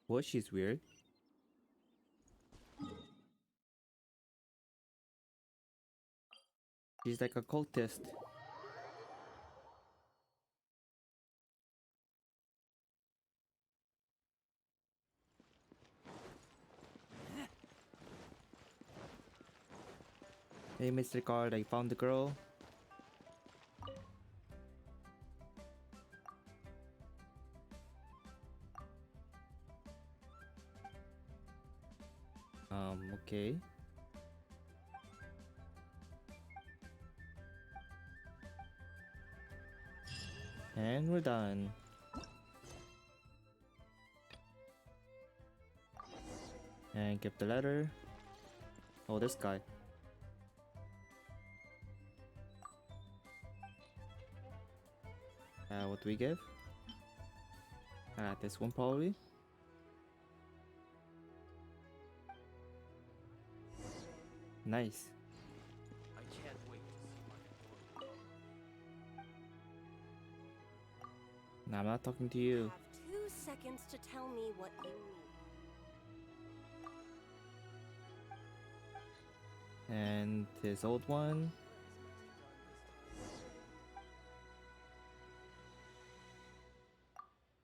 Well, she's weird. She's like a cultist. Hey, Mr. Card, I found the girl. Okay. And we're done. And give the letter. Oh, this guy. What do we give? This one probably. Nice. I can't wait to see my Nah, I'm not talking to you. You have 2 seconds to tell me what you need. And this old one.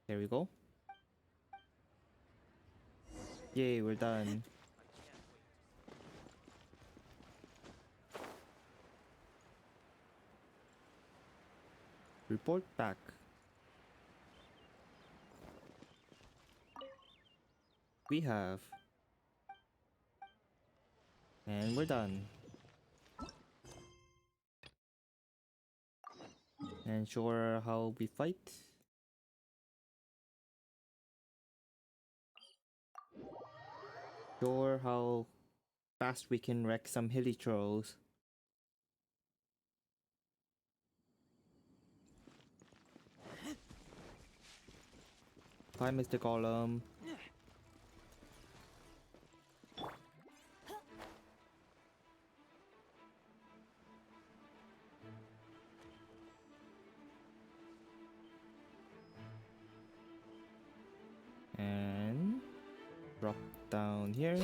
There we go. Yay, we're done. Report back. We have. And we're done. And sure how we fight. Sure how fast we can wreck some hilly trolls. Hi, Mr. Golem. And drop down here.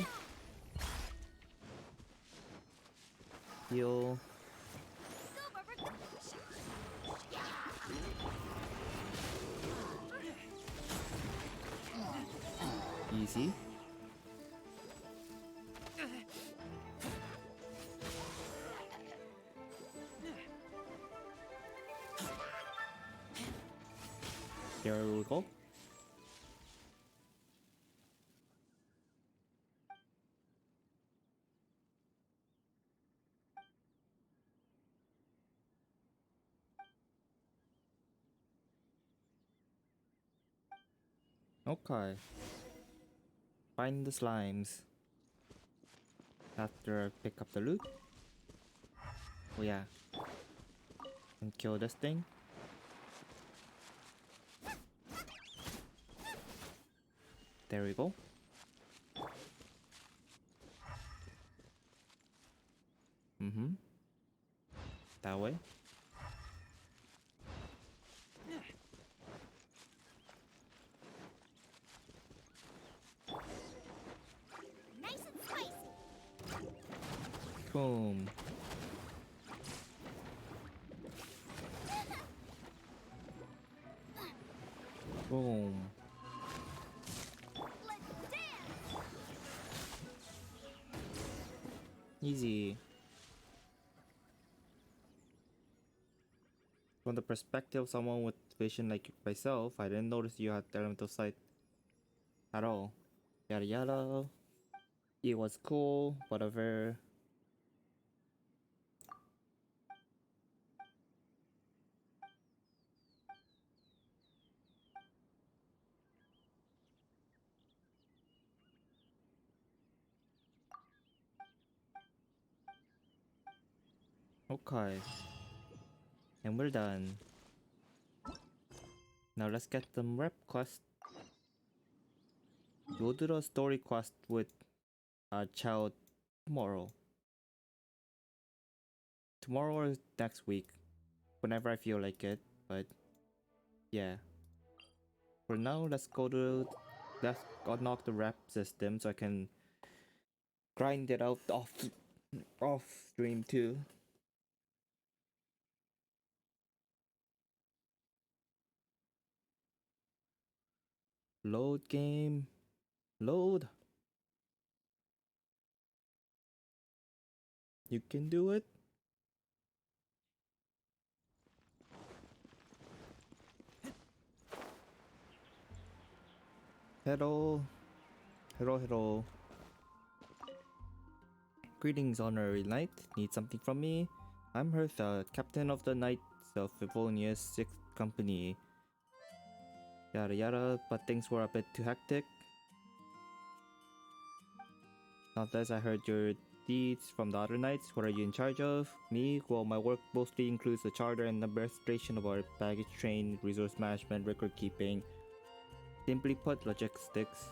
Heal. Easy. There we go. Okay. Find the slimes. After I pick up the loot. Oh yeah. And kill this thing. There we go. Mm-hmm. That way. Nice and spicy. Boom. Boom. Easy. From the perspective of someone with vision like myself, I didn't notice you had elemental sight at all. Yada yada. It was cool, whatever. Okay. And we're done. Now let's get some rep quest. We'll do the story quest with a child tomorrow. Tomorrow or next week. Whenever I feel like it. But yeah. For now, let's unlock the rep system so I can grind it out off stream too. Load game. Load. You can do it. Hello. Hello, hello. Greetings, honorary knight. Need something from me? I'm Hertha, captain of the Knights of Livonia's 6th Company. Yada yada, but things were a bit too hectic. Nonetheless, I heard your deeds from the other knights. What are you in charge of? Me? Well, my work mostly includes the charter and administration of our baggage train, resource management, record keeping. Simply put, logistics.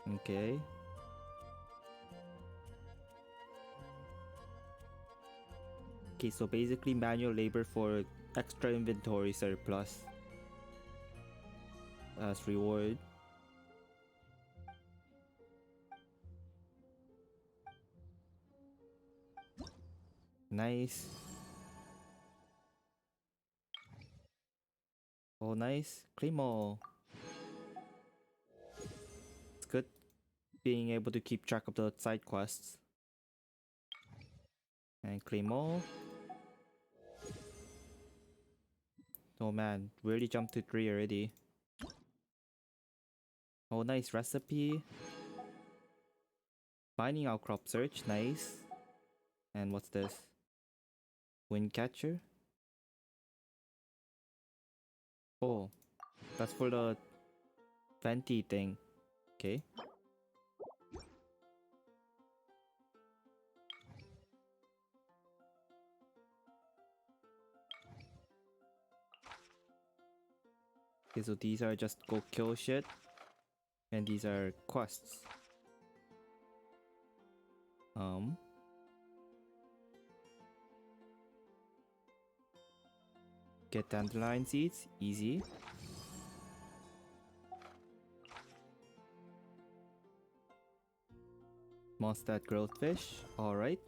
Okay. Okay, so basically manual labor for extra inventory surplus as reward. Nice. Oh, nice. Claymore. It's good being able to keep track of the side quests. And Claymore. Oh man, really jumped to 3 already. Oh, nice recipe. Mining outcrop search, nice. And what's this? Wind catcher? Oh, that's for the venti thing. Okay. Okay, so these are just go kill shit. And these are quests. Get dandelion seeds, easy. Monster grilled fish, alright.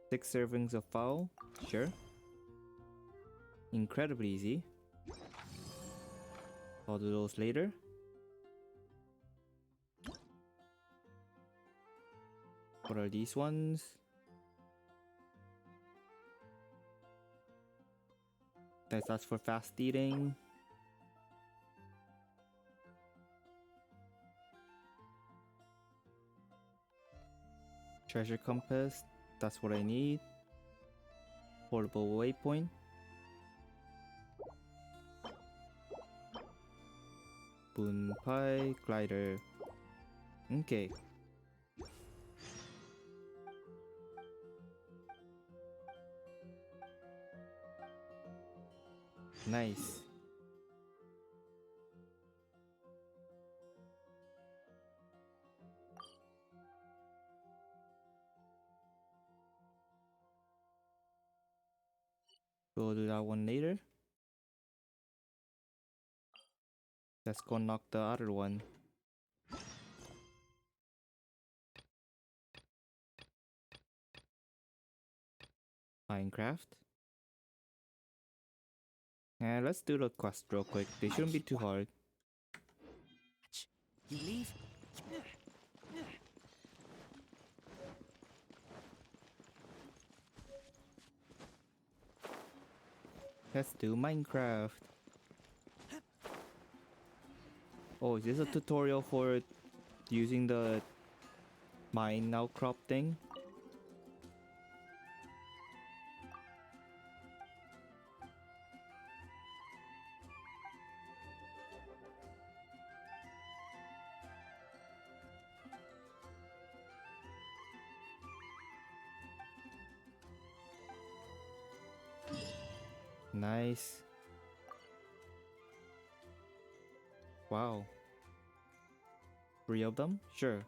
6 servings of fowl, sure. Incredibly easy. I'll do those later. What are these ones? That's for fast eating. Treasure compass, that's what I need. Portable waypoint. Boon pie, glider. Okay. Nice. We'll do that one later. Let's go knock the other one. Minecraft. And let's do the quest real quick. They shouldn't be too hard. You leave? Let's do Minecraft. Oh, is this a tutorial for using the mine outcrop thing? Nice. Wow. 3 of them? Sure.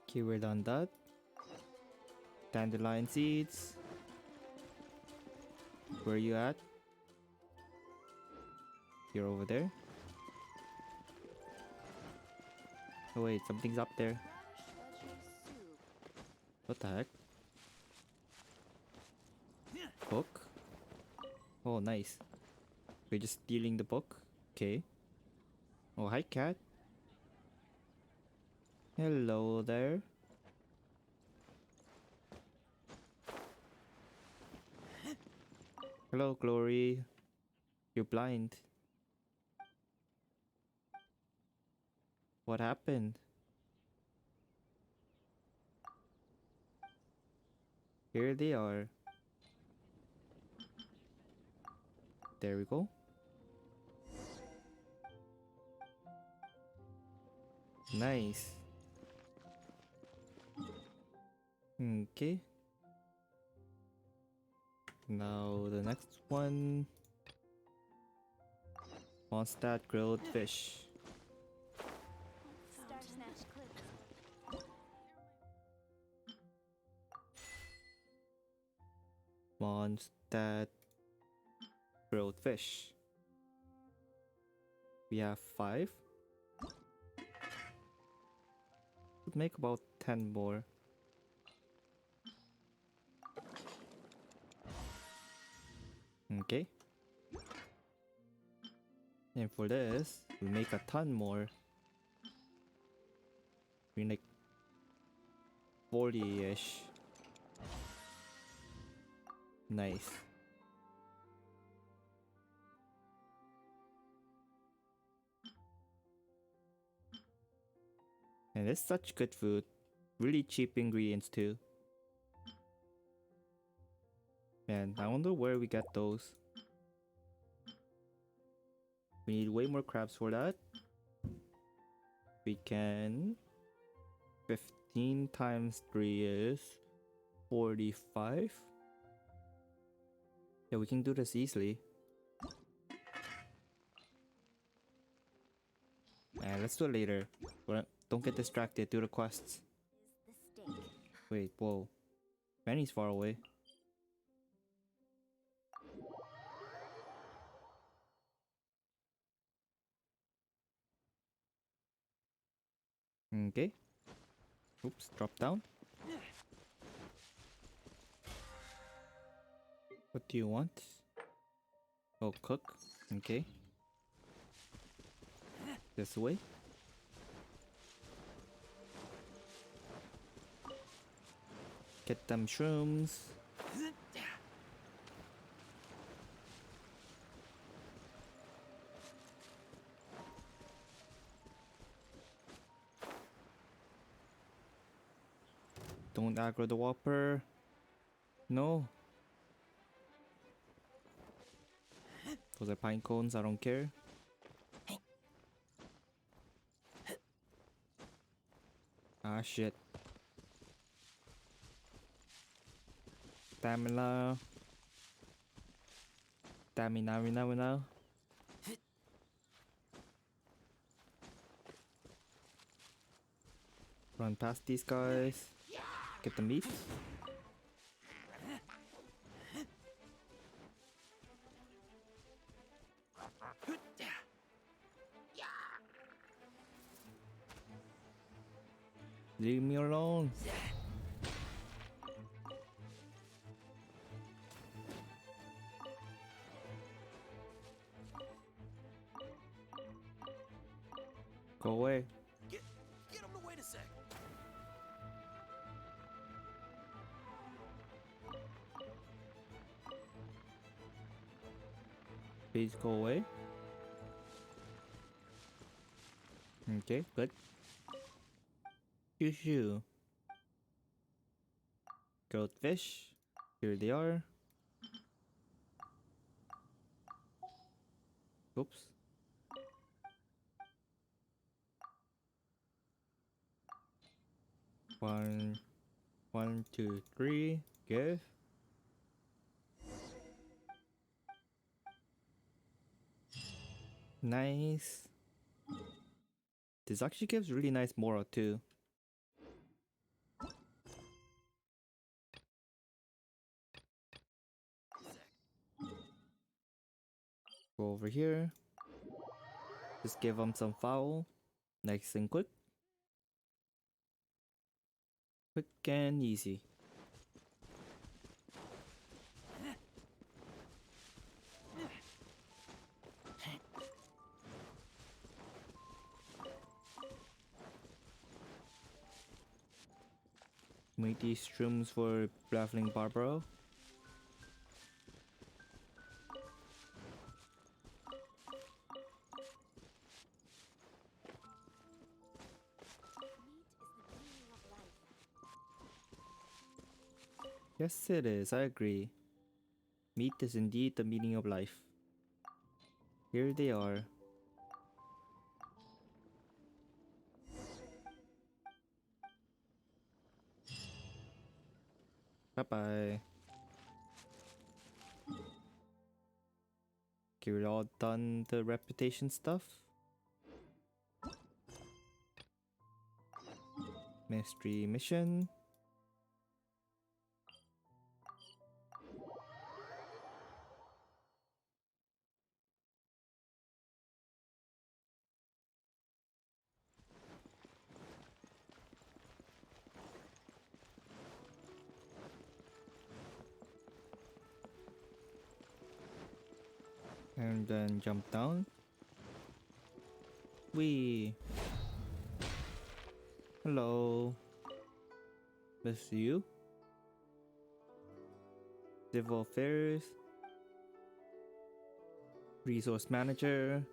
Okay, we're done that. Dandelion seeds. Where are you at? You're over there. Oh wait, something's up there. What the heck? Book? Oh, nice. We're just stealing the book? Okay. Oh, hi, cat. Hello there. Hello, Glory. You're blind. What happened? Here they are. There we go. Nice. Okay. Now the next one. Mondstadt grilled fish. Mondstadt grilled fish. We have 5. Would make about 10 more. Okay. And for this, we make a ton more. We like 40-ish. Nice. And it's such good food. Really cheap ingredients too. And I wonder where we got those. We need way more crabs for that. We can... 15 times 3 is 45. Yeah, we can do this easily. And let's do it later. Don't get distracted, do the quests. Wait, whoa. Benny's far away. Okay. Oops, drop down. What do you want? Oh, cook. Okay. This way. Get them shrooms. Don't aggro the Whopper. No. Those are pine cones, I don't care. Ah, shit. Stamina. Stamina. Run past these guys. Get the meat. Leave me alone. Go away. Get him to wait a sec. Please go away. Okay, good. Shoo. Goldfish. Here they are. Oops. One, two, three. Give. Nice. This actually gives really nice moral too. Go over here. Just give them some foul. Nice and quick. Quick and easy. Make these shrooms for Baffling Barbaro. Yes, it is. I agree. Meat is indeed the meaning of life. Here they are. Bye-bye. Okay, we're all done the reputation stuff. Mystery mission. And then jump down. Wee. Hello. This you? Civil Affairs. Resource Manager.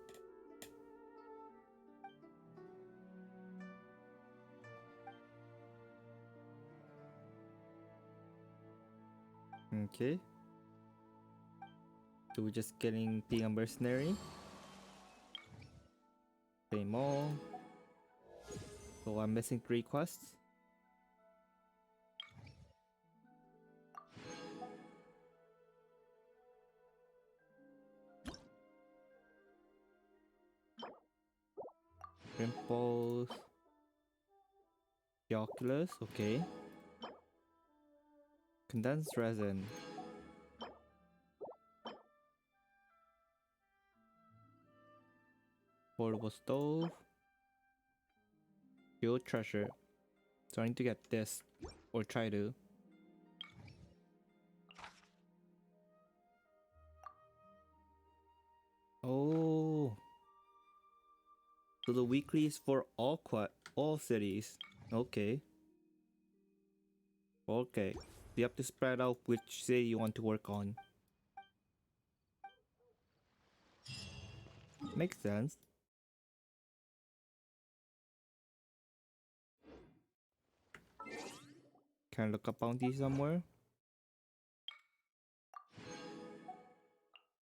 Okay. So we're just being a mercenary. Same all. So I'm missing 3 quests. Pimples. The Oculus, okay. Condensed resin. Portable stove. Field treasure. So I need to get this. Or try to. Oh. So the weekly is for all cities. Okay. Okay. You have to spread out which city you want to work on. Makes sense. Can I look up bounty somewhere?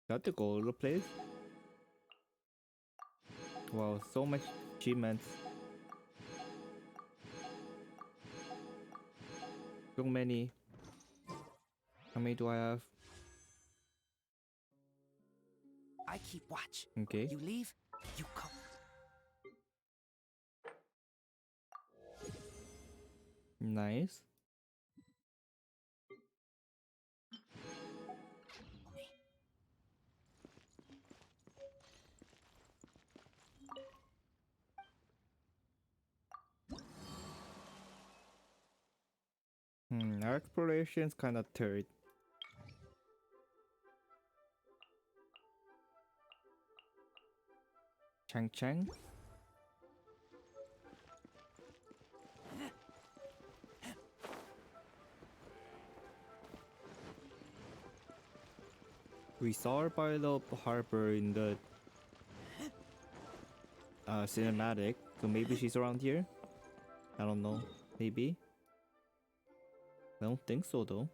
Got to go all over the place. Wow, so much achievements. So many. How many do I have? I keep watch. Okay. You leave, you come. Nice. Our exploration's kind of third. Chang. We saw her by the harbor in the cinematic, so maybe she's around here? I don't know. Maybe? I don't think so though.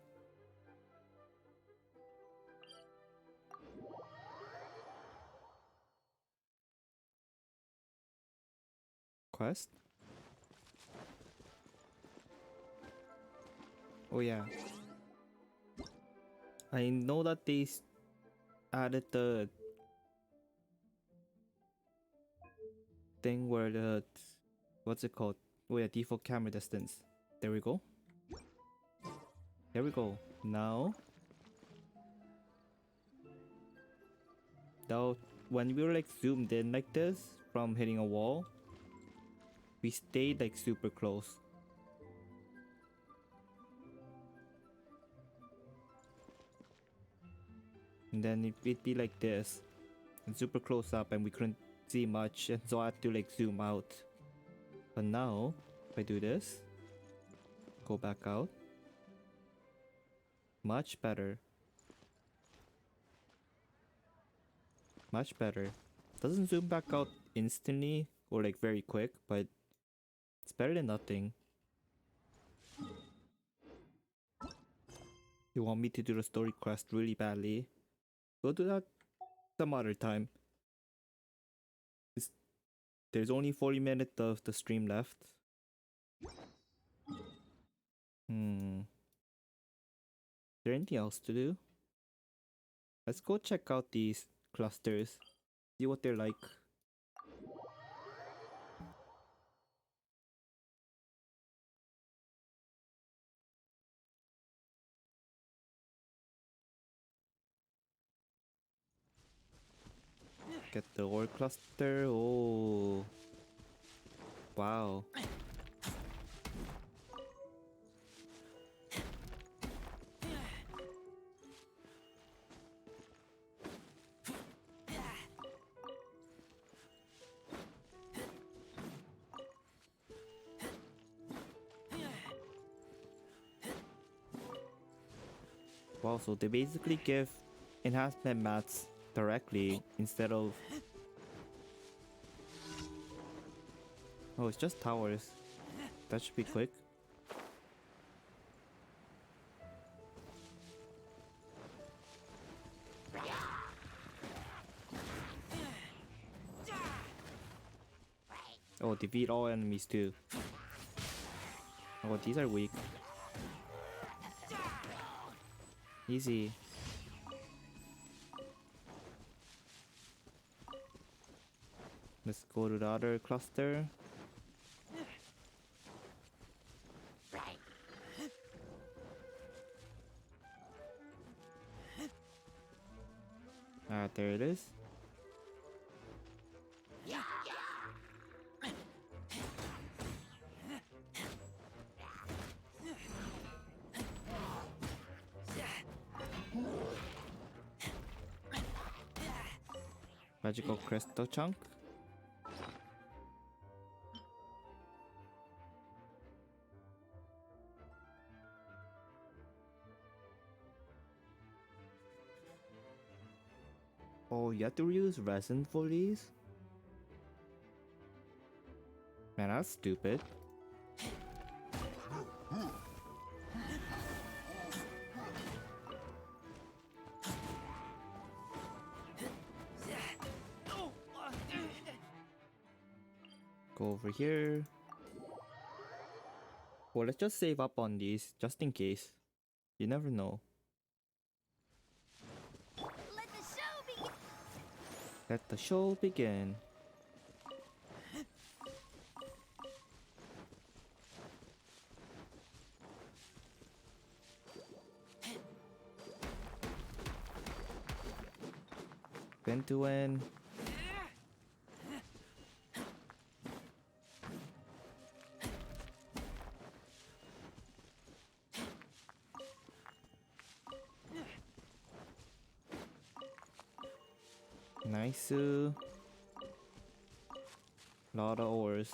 Quest? Oh yeah. I know that they added the thing where the... what's it called? Oh yeah, default camera distance. There we go. There we go. Now... Now, when we were like zoomed in like this from hitting a wall, we stayed like super close. And then it'd be like this, and super close up, and we couldn't see much, and so I had to like zoom out. But now, if I do this, go back out, much better. Much better. Doesn't zoom back out instantly or like very quick, but it's better than nothing. You want me to do the story quest really badly? We'll do that some other time. There's only 40 minutes of the stream left. Is there anything else to do? Let's go check out these clusters. See what they're like. Get the ore cluster. Oh. Wow. Wow, so they basically give enhancement mats directly instead of... Oh, it's just towers. That should be quick. Oh, defeat all enemies too. Oh, these are weak. Easy. Let's go to the other cluster. Ah, there it is. Magical crystal chunk. Oh, you have to reuse resin for these? Man, that's stupid. Go over here. Well, let's just save up on these, just in case. You never know. Let the show begin. Let the show begin. Spin to win. Nice. Lot of ores.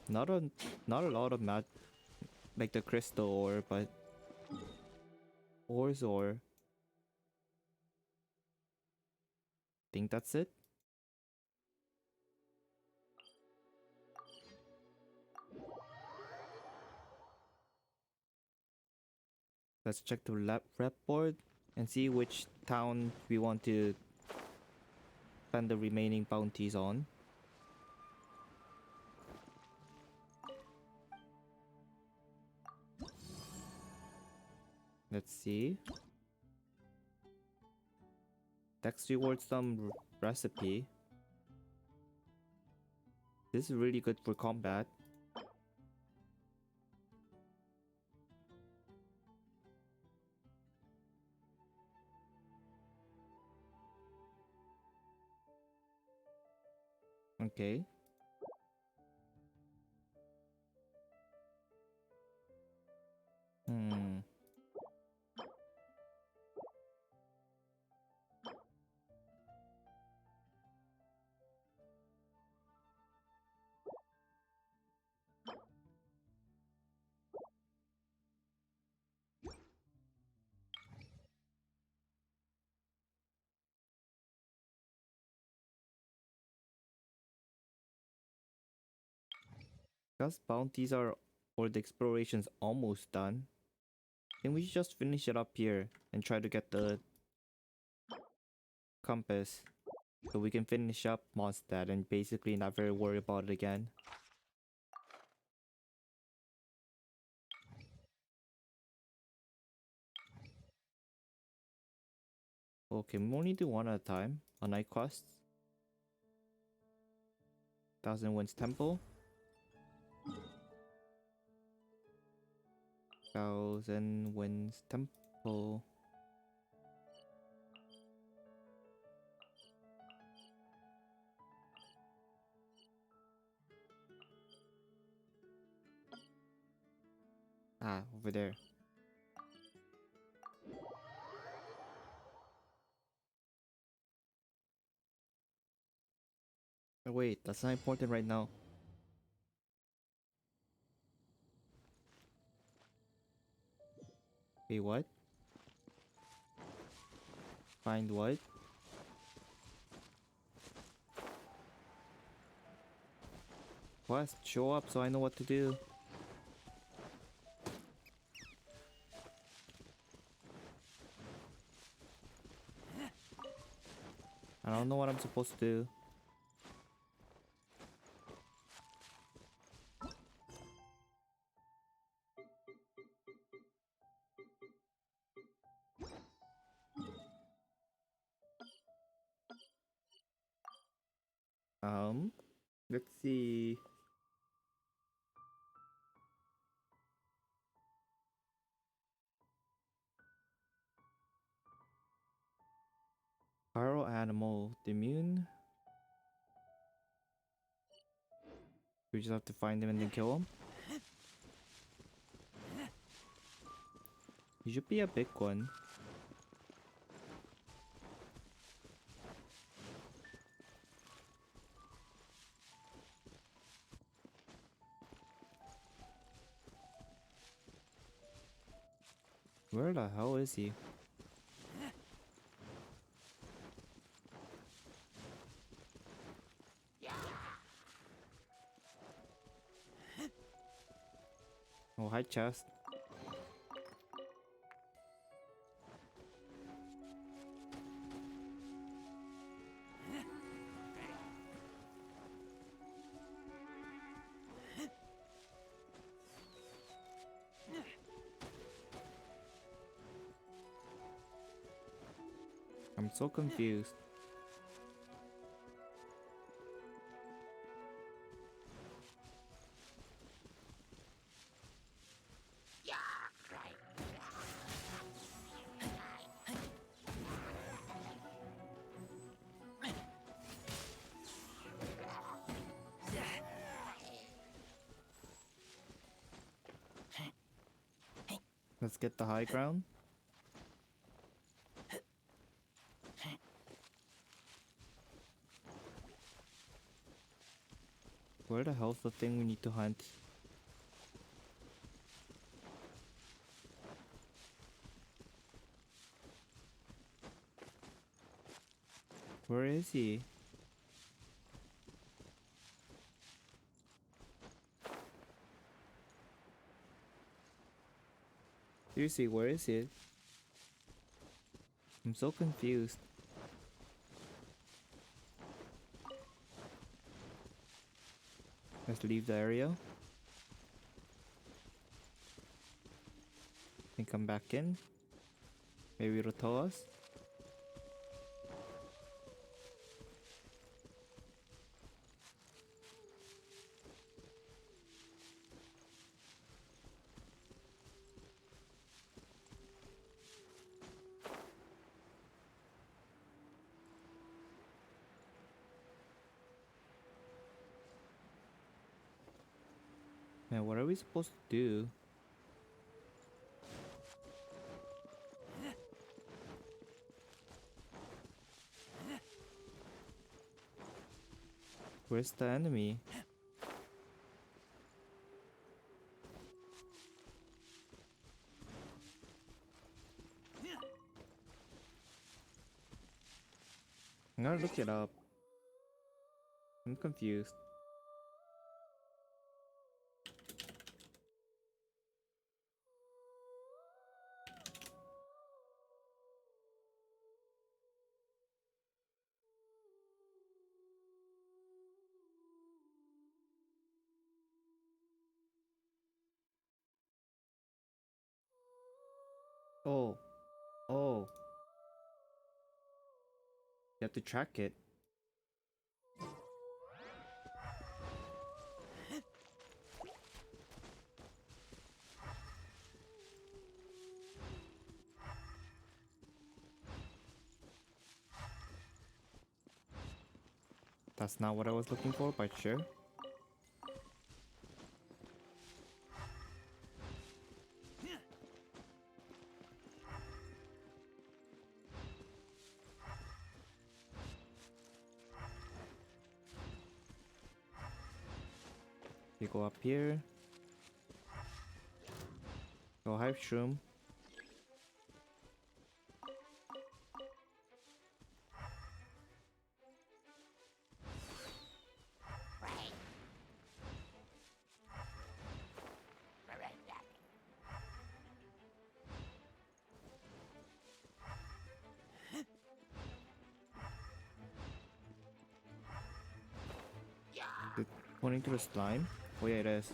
Not a lot of mat like the crystal ore, but ores ore. Think that's it. Let's check the rep board and see which town we want to spend the remaining bounties on. Let's see. Dex rewards some recipe. This is really good for combat. Okay. Because bounties are, or the exploration's almost done, then we should just finish it up here and try to get the compass so we can finish up Mondstadt and basically not very worry about it again. Okay, we only do one at a time on night quests. Thousand Winds Temple. Thousand Winds Temple. Ah, over there. Oh, wait, that's not important right now. Wait, what? Find what? Quest, show up so I know what to do. I don't know what I'm supposed to do. Let's see. Pyro animal, immune. We just have to find him and then kill him. He should be a big one. Where the hell is he? Oh, hi, chest. I'm so confused. Let's get the high ground. Where the hell's the thing we need to hunt? Where is he? Seriously, where is it? I'm so confused. Let's leave the area. And come back in. Maybe it'll tell us. Man, what are we supposed to do? Where's the enemy? I'm gonna look it up. I'm confused. Oh. Oh. You have to track it. That's not what I was looking for, but sure. You go up here. Go hive shroom. Pointing to the slime? Oh yeah, it is.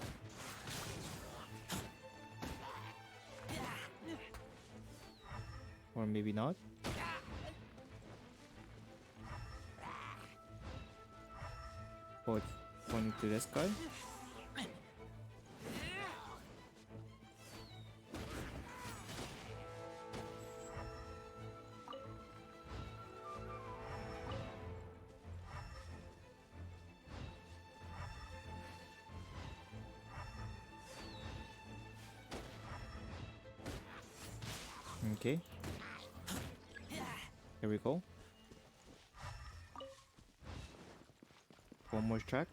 Or maybe not. Oh, it's pointing to this guy? Okay. Here we go. One more track.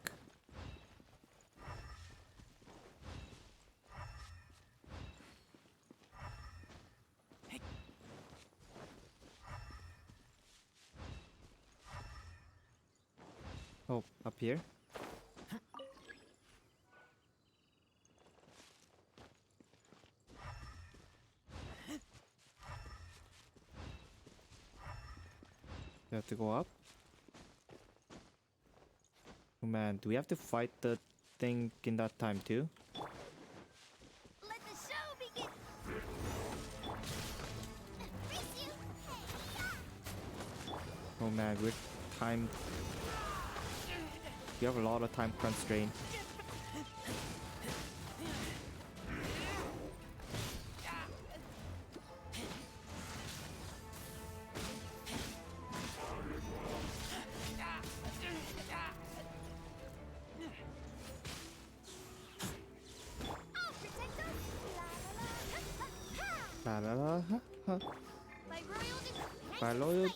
Oh, up here. You have to go up. Oh man, do we have to fight the thing in that time too? Let the show begin. Oh man, we're time. We have a lot of time constraint. La la la ha ha. By royal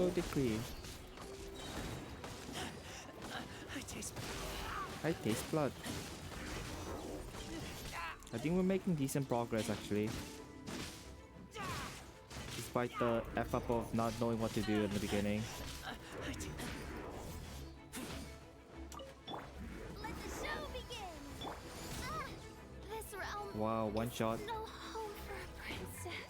decree. I taste blood. I think we're making decent progress actually. Despite the F up of not knowing what to do in the beginning. Let the show begin. This realm. Wow, one shot. No home for a princess.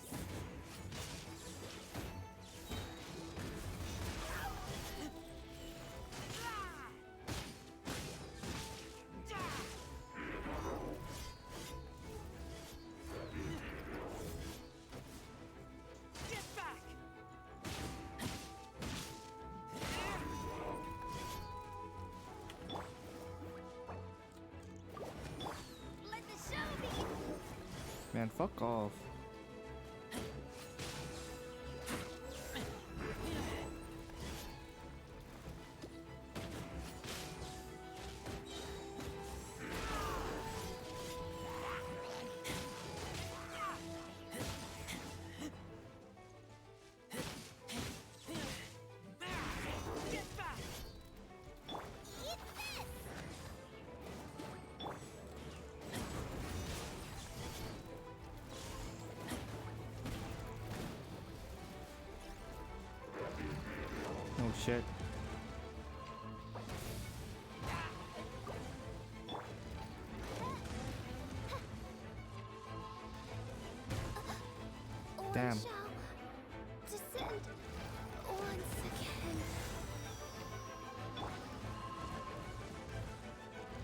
Man, fuck off. Oh shit. Damn. Shall descend once again.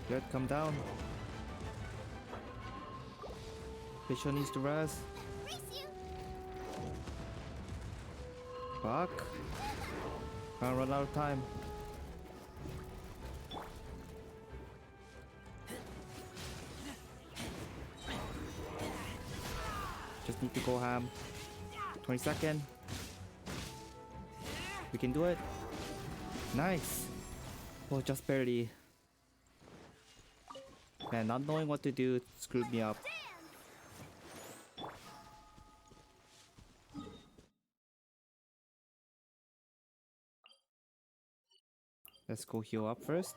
Good, come down. Bishop needs to rest. Fuck. Can't run out of time. Just need to go ham. 20-second. We can do it. Nice. Oh, just barely. Man, not knowing what to do screwed me up. Let's go heal up first.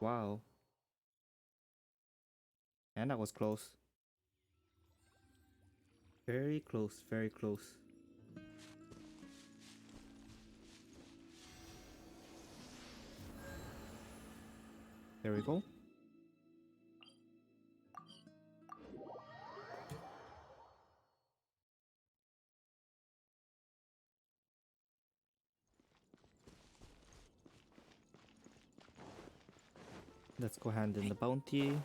Wow. And that was close. Very close, very close. There we go. Let's go hand in the bounty.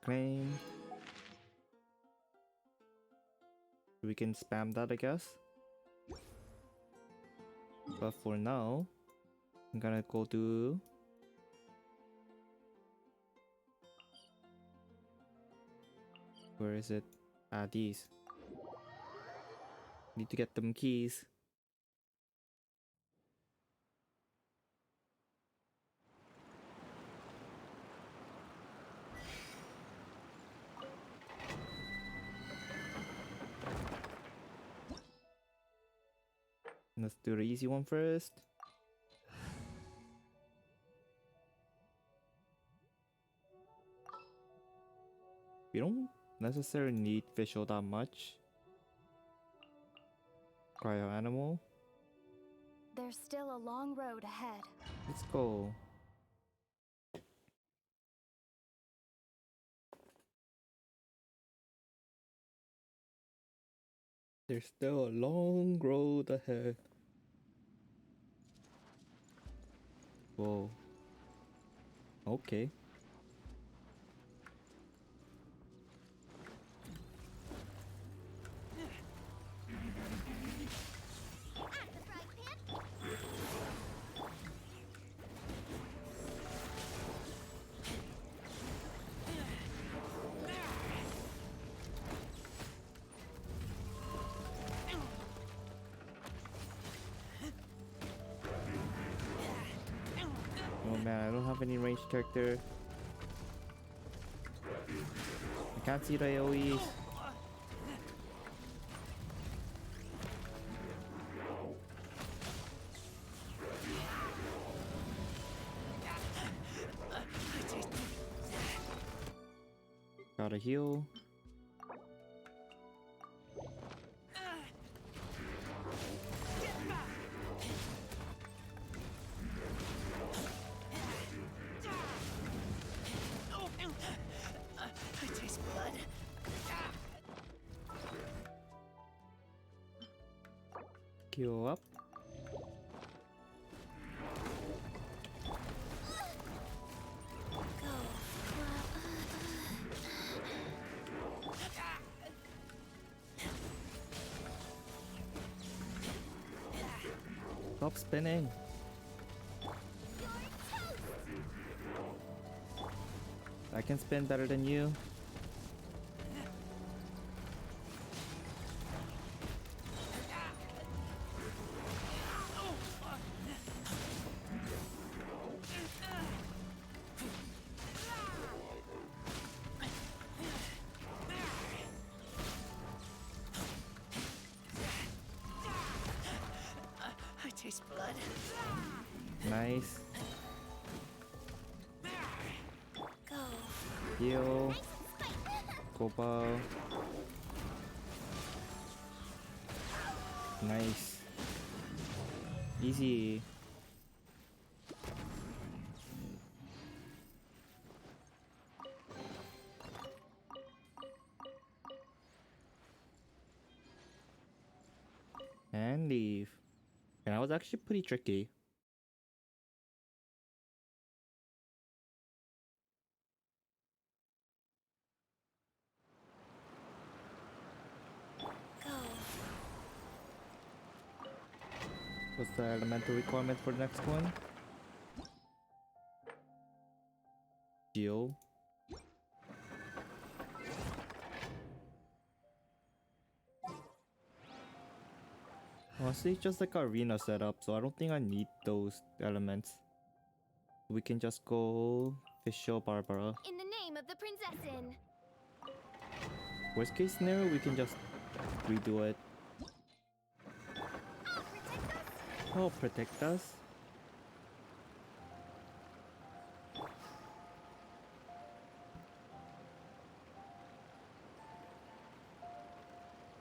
Claim. We can spam that, I guess. But for now, I'm gonna go to where is it? Ah, these. Need to get them keys. Let's do the easy one first. We don't necessarily need visual that much. Cryo animal. There's still a long road ahead. Let's go. There's still a long road ahead. Whoa. Okay. Oh man, I don't have any ranged character. I can't see the AoEs. Gotta heal. I taste blood. Heal up. Stop spinning. I can spin better than you. I taste blood. Nice. Go. Heal. Cobalt. Nice. Easy. And leave. And that was actually pretty tricky. What's the elemental requirement for the next one? Heal. Honestly, it's just like an arena setup, so I don't think I need those elements. We can just go Fisher Barbara. In the name of the Princessin. Worst case scenario, we can just redo it. Oh, protect us?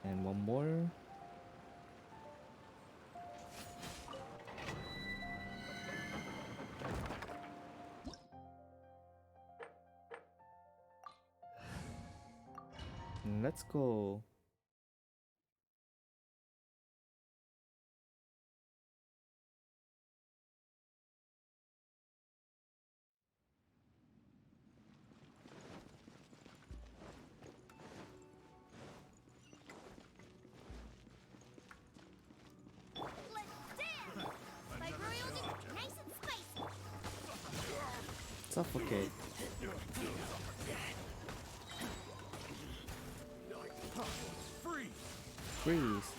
And one more. Let's go. Suffocate. Freeze.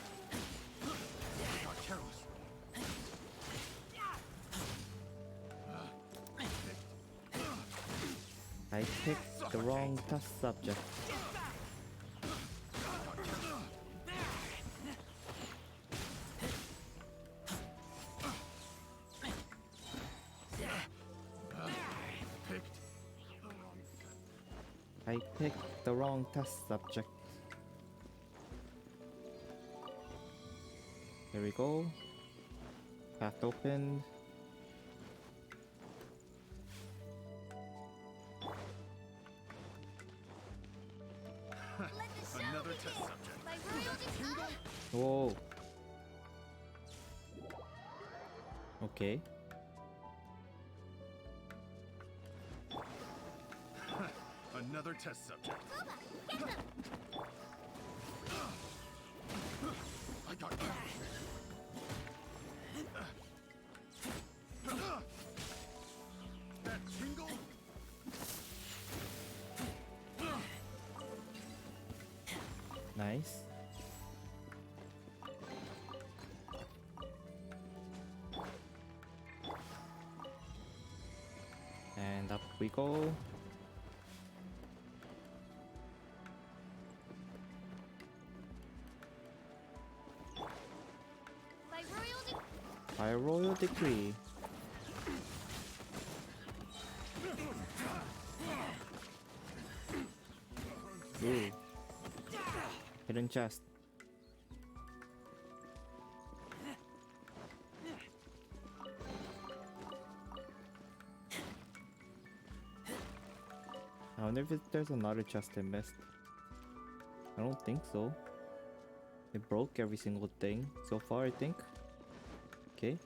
I picked the wrong test subject. I picked the wrong test subject. Here we go. Path opened. Another test subject. Whoa. Okay. Another test subject. I got you. That tingle. Nice. And up we go. By royal decree. Ooh. Hidden chest. I wonder if there's another chest I missed. I don't think so. It broke every single thing so far, I think. Okay.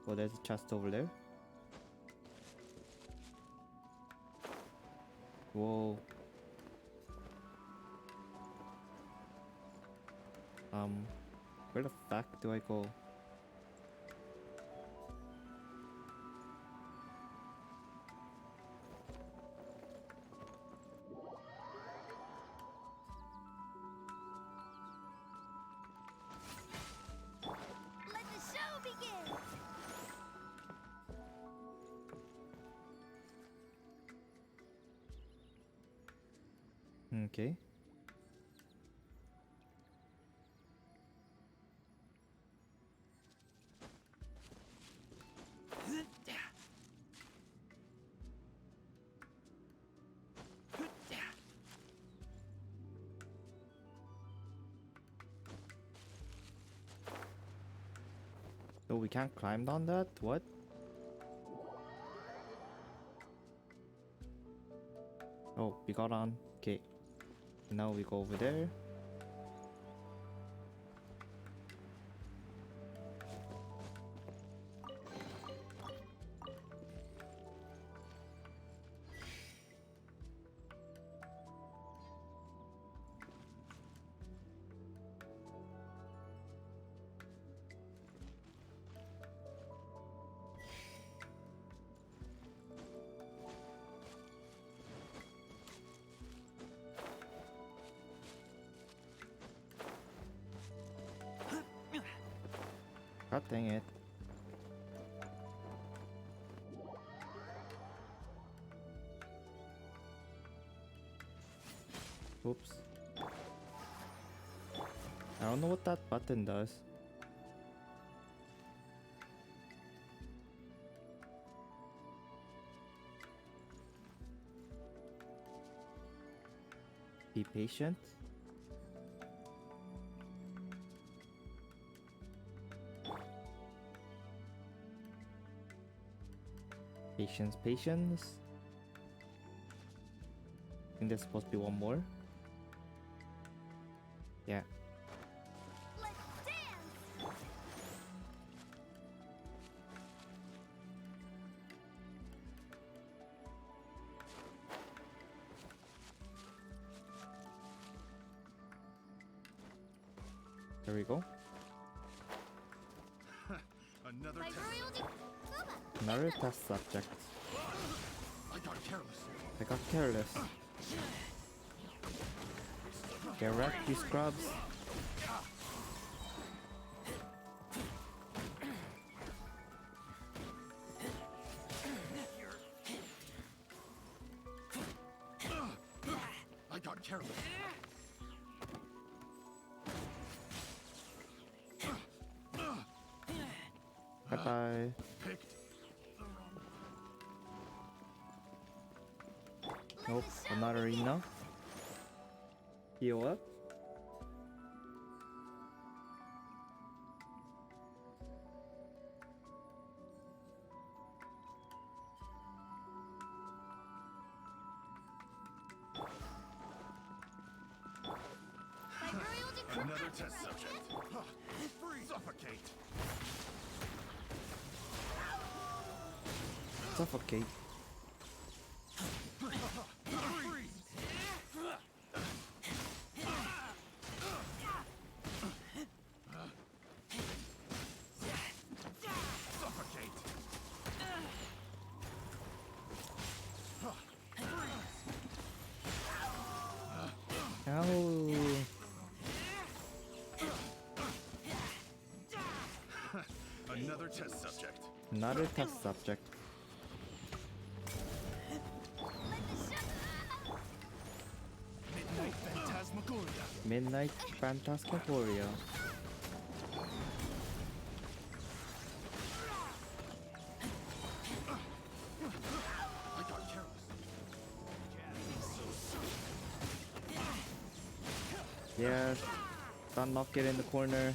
Oh, there's a chest over there. Whoa. Where the fuck do I go? Let the show begin! Okay. So we can't climb down that? What? Oh, we got on. Okay. Now we go over there. God dang it. Oops. I don't know what that button does. Be patient. Patience, patience. I think there's supposed to be one more. Yeah. Let's dance! There we go. Another My test royalty. subject. Another test subject. I got careless. I got careless. Get wrecked, you scrubs. I got careless. Bye-bye. Nope, not arena. Heal up. Another test subject. Suffocate. Suffocate. Ow. Another test subject. Another test subject. Midnight Phantasmagoria. Midnight Phantasmagoria. I got careless. Yeah, don't knock it in the corner.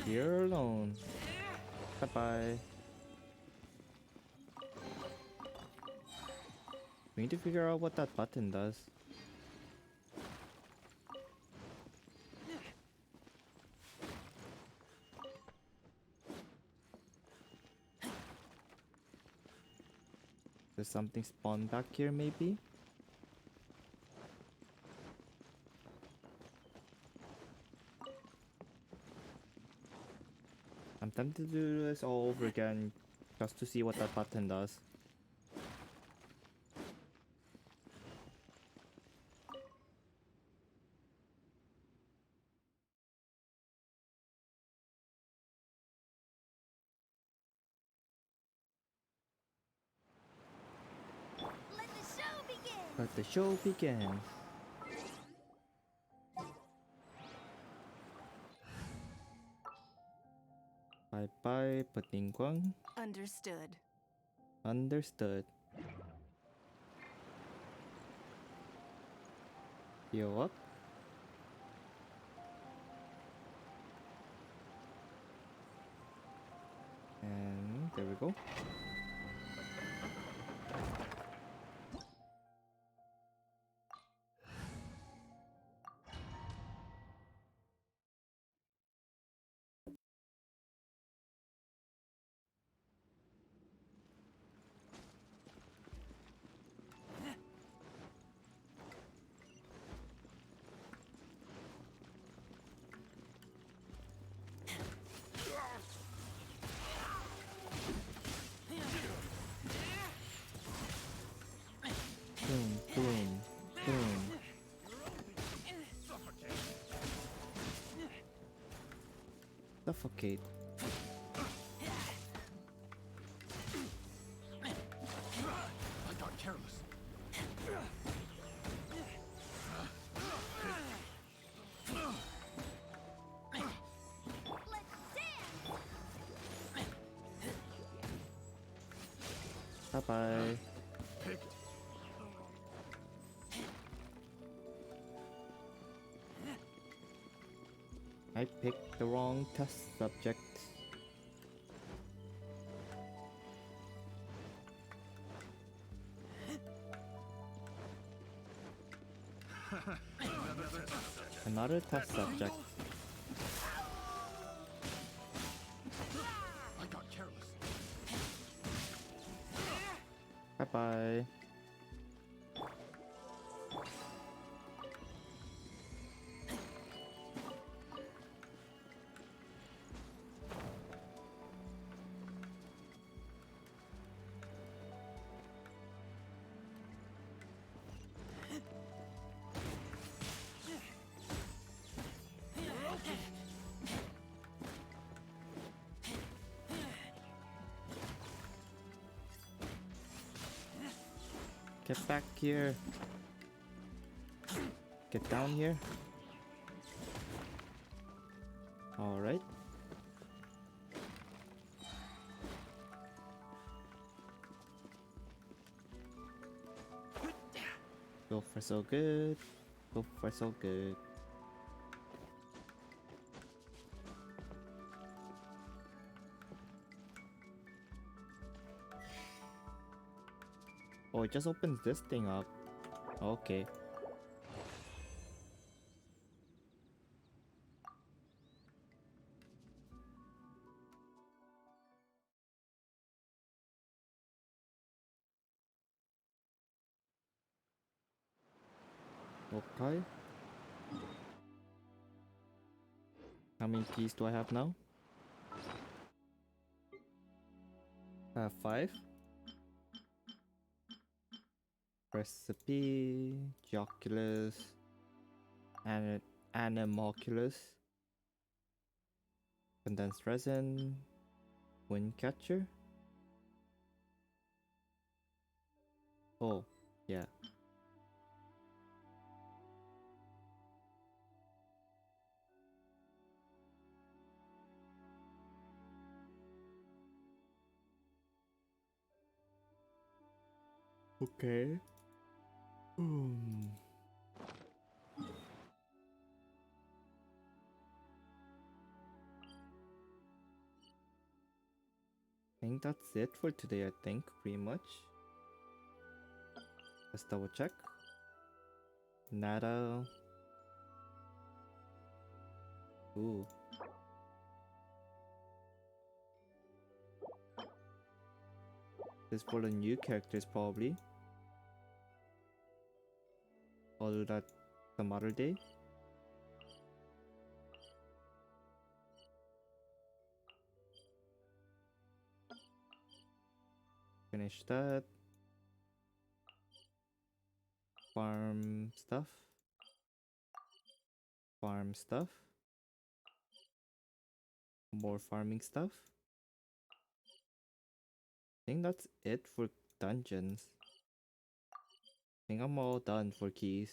You're alone. Bye-bye. We need to figure out what that button does. There's something spawned back here, maybe? I'm tempted to do this all over again just to see what that button does. Let the show begin. Bye bye, Patingguang. Understood. Understood. Heal up. And there we go. Boom, boom, boom. Suffocate. I got careless. Bye bye. I picked the wrong test subject. Another test subject. I got careless. Bye bye. Get back here. Get down here. Alright. So far so good. So far so good. Oh, it just opens this thing up. Okay. Okay. How many keys do I have now? I have 5. Recipe, Joculus, and Animalculus, Condensed Resin, Wind Catcher. Oh, yeah. Okay. I think that's it for today, I think, pretty much. Let's double check. Nada. Ooh. This for the new characters, probably. I'll do that some other day. Finish that. Farm stuff. Farm stuff. More farming stuff. I think that's it for dungeons. I think I'm all done for keys.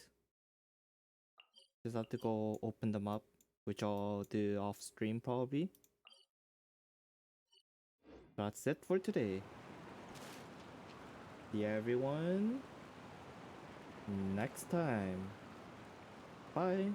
Just have to go open them up, which I'll do off stream probably. That's it for today. See everyone next time. Bye.